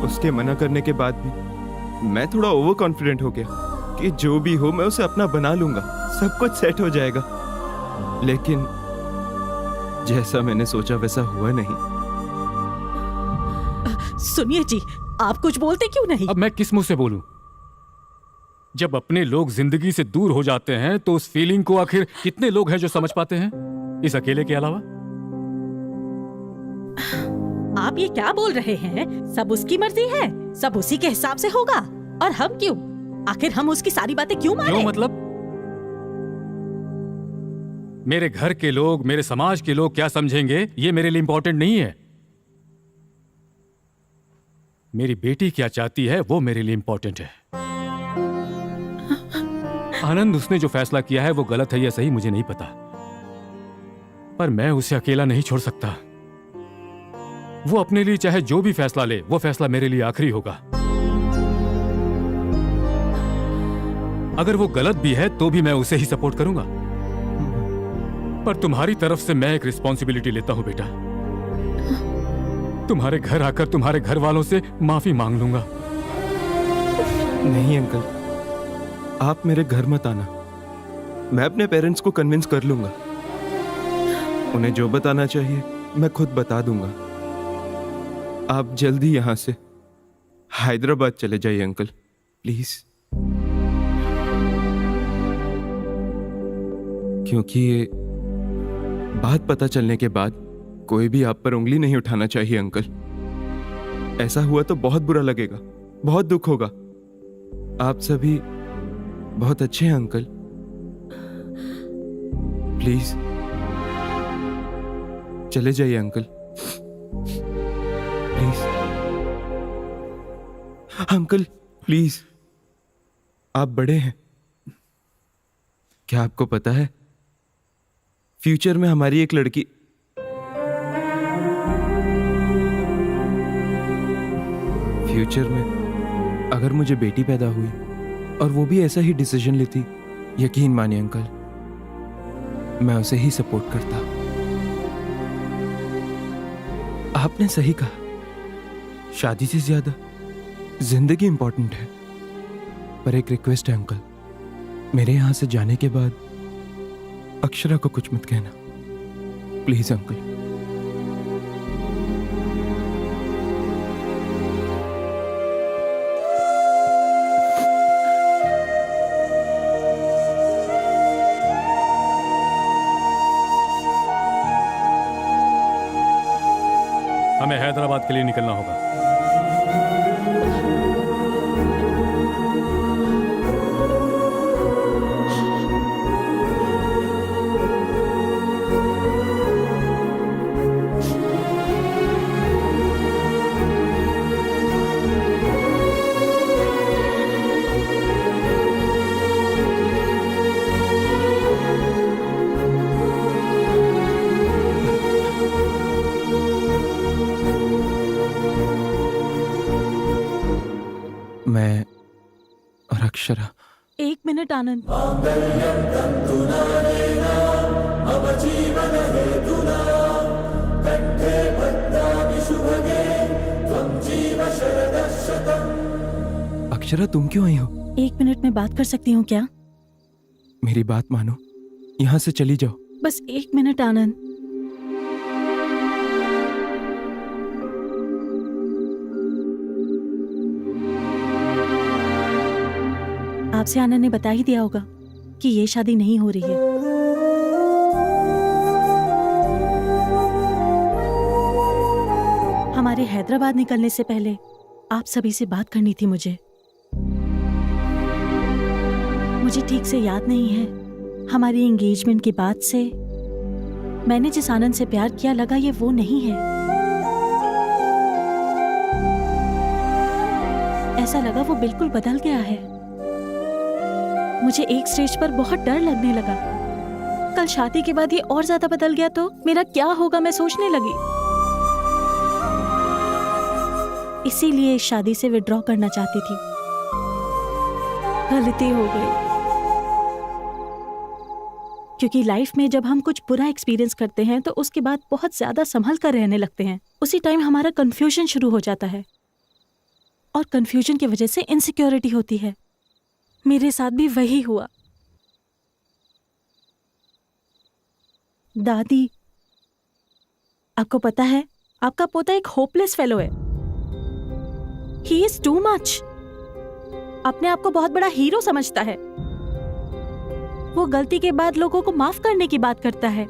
उसके मना करने के बाद भी मैं थोड़ा ओवर कॉन्फिडेंट हो गया कि जो भी हो मैं उसे अपना बना लूंगा, सब कुछ सेट हो जाएगा। लेकिन जैसा मैंने सोचा वैसा हुआ नहीं। सुनिए जी, आप कुछ बोलते क्यों नहीं? अब मैं किस मुंह से बोलूं? जब अपने लोग जिंदगी से दूर हो जाते हैं तो उस फीलिंग को आखिर कितने लोग हैं जो समझ पाते हैं, इस अकेले के अलावा? आप ये क्या बोल रहे हैं? सब उसकी मर्जी है, सब उसी के हिसाब से होगा। और हम क्यों? आखिर हम उसकी सारी बातें क्यों माने? क्यों मतलब? मेरे घर के लोग, मेरे समाज के लोग क्या समझेंगे, ये मेरे लिए इंपॉर्टेंट नहीं है। मेरी बेटी क्या चाहती है वो मेरे लिए इंपॉर्टेंट है। आनंद, उसने जो फैसला किया है वो गलत है या सही मुझे नहीं पता, पर मैं उसे अकेला नहीं छोड़ सकता। वो अपने लिए चाहे जो भी फैसला ले, वो फैसला मेरे लिए आखिरी होगा। अगर वो गलत भी है तो भी मैं उसे ही सपोर्ट करूंगा, पर तुम्हारी तरफ से मैं एक रिस्पॉन्सिबिलिटी लेता हूं बेटा। तुम्हारे घर आकर तुम्हारे घर वालों से माफी मांग लूंगा। नहीं अंकल, आप मेरे घर मत आना, मैं अपने पेरेंट्स को कन्विंस कर लूंगा। उन्हें जो बताना चाहिए मैं खुद बता दूंगा। आप जल्दी यहां से हैदराबाद चले जाइए अंकल, प्लीज। क्योंकि ये बात पता चलने के बाद कोई भी आप पर उंगली नहीं उठाना चाहिए अंकल। ऐसा हुआ तो बहुत बुरा लगेगा, बहुत दुख होगा। आप सभी बहुत अच्छे हैं अंकल। प्लीज चले जाइए अंकल, प्लीज अंकल, प्लीज। आप बड़े हैं, क्या आपको पता है फ्यूचर में हमारी एक लड़की फ्यूचर में अगर मुझे बेटी पैदा हुई और वो भी ऐसा ही डिसीजन लेती, यकीन मानिए अंकल मैं उसे ही सपोर्ट करता। आपने सही कहा, शादी से ज्यादा जिंदगी इंपॉर्टेंट है। पर एक रिक्वेस्ट है अंकल, मेरे यहां से जाने के बाद अक्षरा को कुछ मत कहना, प्लीज अंकल। हमें हैदराबाद के लिए निकलना होगा। मैं और अक्षरा। एक मिनट आनंद। अक्षरा तुम क्यों आई हो? एक मिनट में बात कर सकती हूँ क्या? मेरी बात मानो, यहाँ से चली जाओ। बस एक मिनट आनंद। आपसे आनंद ने बता ही दिया होगा कि ये शादी नहीं हो रही है। हमारे हैदराबाद निकलने से पहले आप सभी से बात करनी थी मुझे ठीक से याद नहीं है। हमारी एंगेजमेंट के बाद से मैंने जिस आनंद से प्यार किया, लगा ये वो नहीं है। ऐसा लगा वो बिल्कुल बदल गया है। मुझे एक स्टेज पर बहुत डर लगने लगा। कल शादी के बाद ये और ज्यादा बदल गया तो मेरा क्या होगा, मैं सोचने लगी। इसीलिए इस शादी से विड्रॉ करना चाहती थी। गलती हो गई, क्योंकि लाइफ में जब हम कुछ बुरा एक्सपीरियंस करते हैं तो उसके बाद बहुत ज्यादा संभल कर रहने लगते हैं। उसी टाइम हमारा कंफ्यूजन शुरू हो जाता है और कंफ्यूजन की वजह से इनसिक्योरिटी होती है। मेरे साथ भी वही हुआ। दादी, आपको पता है आपका पोता एक होपलेस फेलो है। He is too much. अपने आप को बहुत बड़ा हीरो समझता है। वो गलती के बाद लोगों को माफ करने की बात करता है।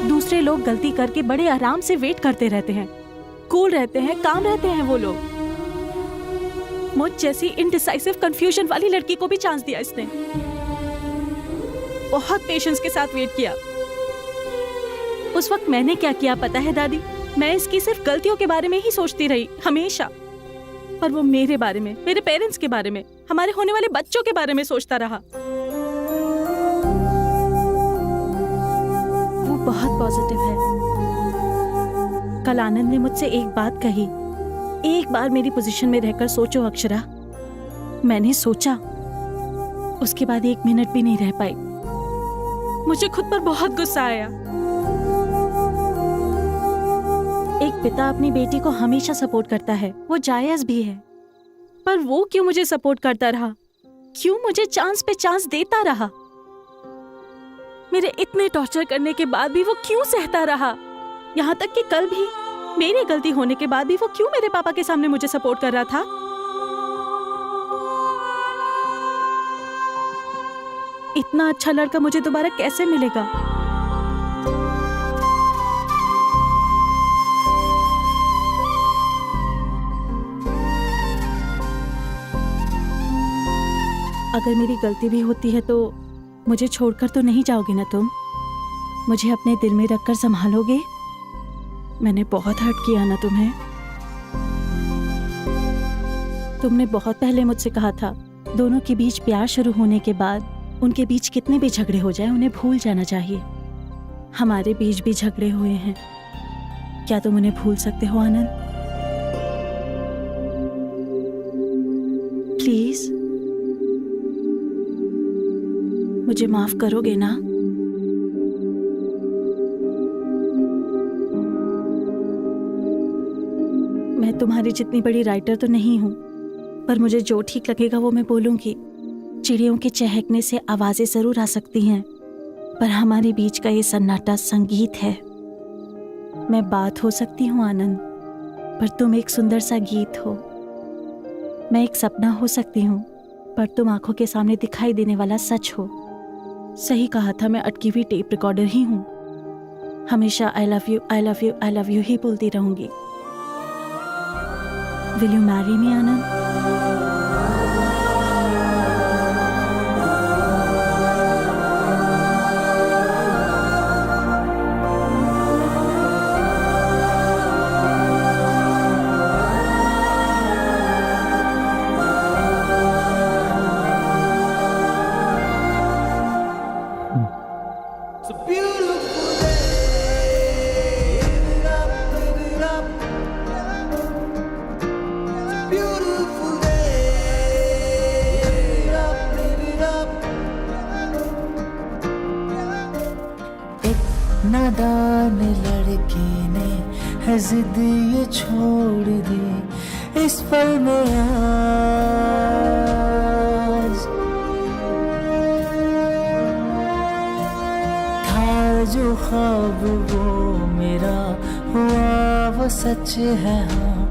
दूसरे लोग गलती करके बड़े आराम से वेट करते रहते हैं, कूल रहते हैं, काम रहते हैं वो लोग। मुझ जैसी इनडिसाइसिव कंफ्यूजन वाली लड़की को भी चांस दिया इसने। बहुत पेशेंस के साथ वेट किया। उस वक्त मैंने क्या किया पता है दादी? मैं इसकी सिर्फ गलतियों के बारे में ही सोचती रही हमेशा, पर वो मेरे बारे में, मेरे पेरेंट्स के बारे में, हमारे होने वाले बच्चों के बारे में सोचता रहा। वो बहुत पॉजिटिव है। कल आनंद ने मुझसे एक बात कही, एक बार मेरी पोजीशन में रहकर सोचो अक्षरा। मैंने सोचा, उसके बाद 1 मिनट भी नहीं रह पाई। मुझे खुद पर बहुत गुस्सा आया। एक पिता अपनी बेटी को हमेशा सपोर्ट करता है, वो जायज भी है, पर वो क्यों मुझे सपोर्ट करता रहा? क्यों मुझे चांस पे चांस देता रहा? मेरे इतने टॉर्चर करने के बाद भी वो क्यों सहता रहा? यहाँ तक कि कल भी मेरी गलती होने के बाद भी वो क्यों मेरे पापा के सामने मुझे सपोर्ट कर रहा था? इतना अच्छा लड़का मुझे दोबारा कैसे मिलेगा? अगर मेरी गलती भी होती है तो मुझे छोड़कर तो नहीं जाओगे ना तुम? मुझे अपने दिल में रखकर संभालोगे? मैंने बहुत हर्ट किया ना तुम्हें? तुमने बहुत पहले मुझसे कहा था दोनों के बीच प्यार शुरू होने के बाद उनके बीच कितने भी झगड़े हो जाए उन्हें भूल जाना चाहिए। हमारे बीच भी झगड़े हुए हैं, क्या तुम उन्हें भूल सकते हो आनंद? प्लीज मुझे माफ करोगे ना? मैं तुम्हारी जितनी बड़ी राइटर तो नहीं हूं, पर मुझे जो ठीक लगेगा वो मैं बोलूंगी। चिड़ियों के चहकने से आवाजें जरूर आ सकती हैं, पर हमारे बीच का ये सन्नाटा संगीत है। मैं बात हो सकती हूँ आनंद, पर तुम एक सुंदर सा गीत हो। मैं एक सपना हो सकती हूँ, पर तुम आंखों के सामने दिखाई देने वाला सच हो। सही कहा था, मैं अटकी हुई टेप रिकॉर्डर ही हूँ। हमेशा I love you, I love you, I love you ही बोलती रहूंगी। Will you marry me Anand? नादान लड़के ने है जिद ये छोड़ दी इस पल में आज। था जो ख्वाब वो मेरा हुआ वो सच है हाँ,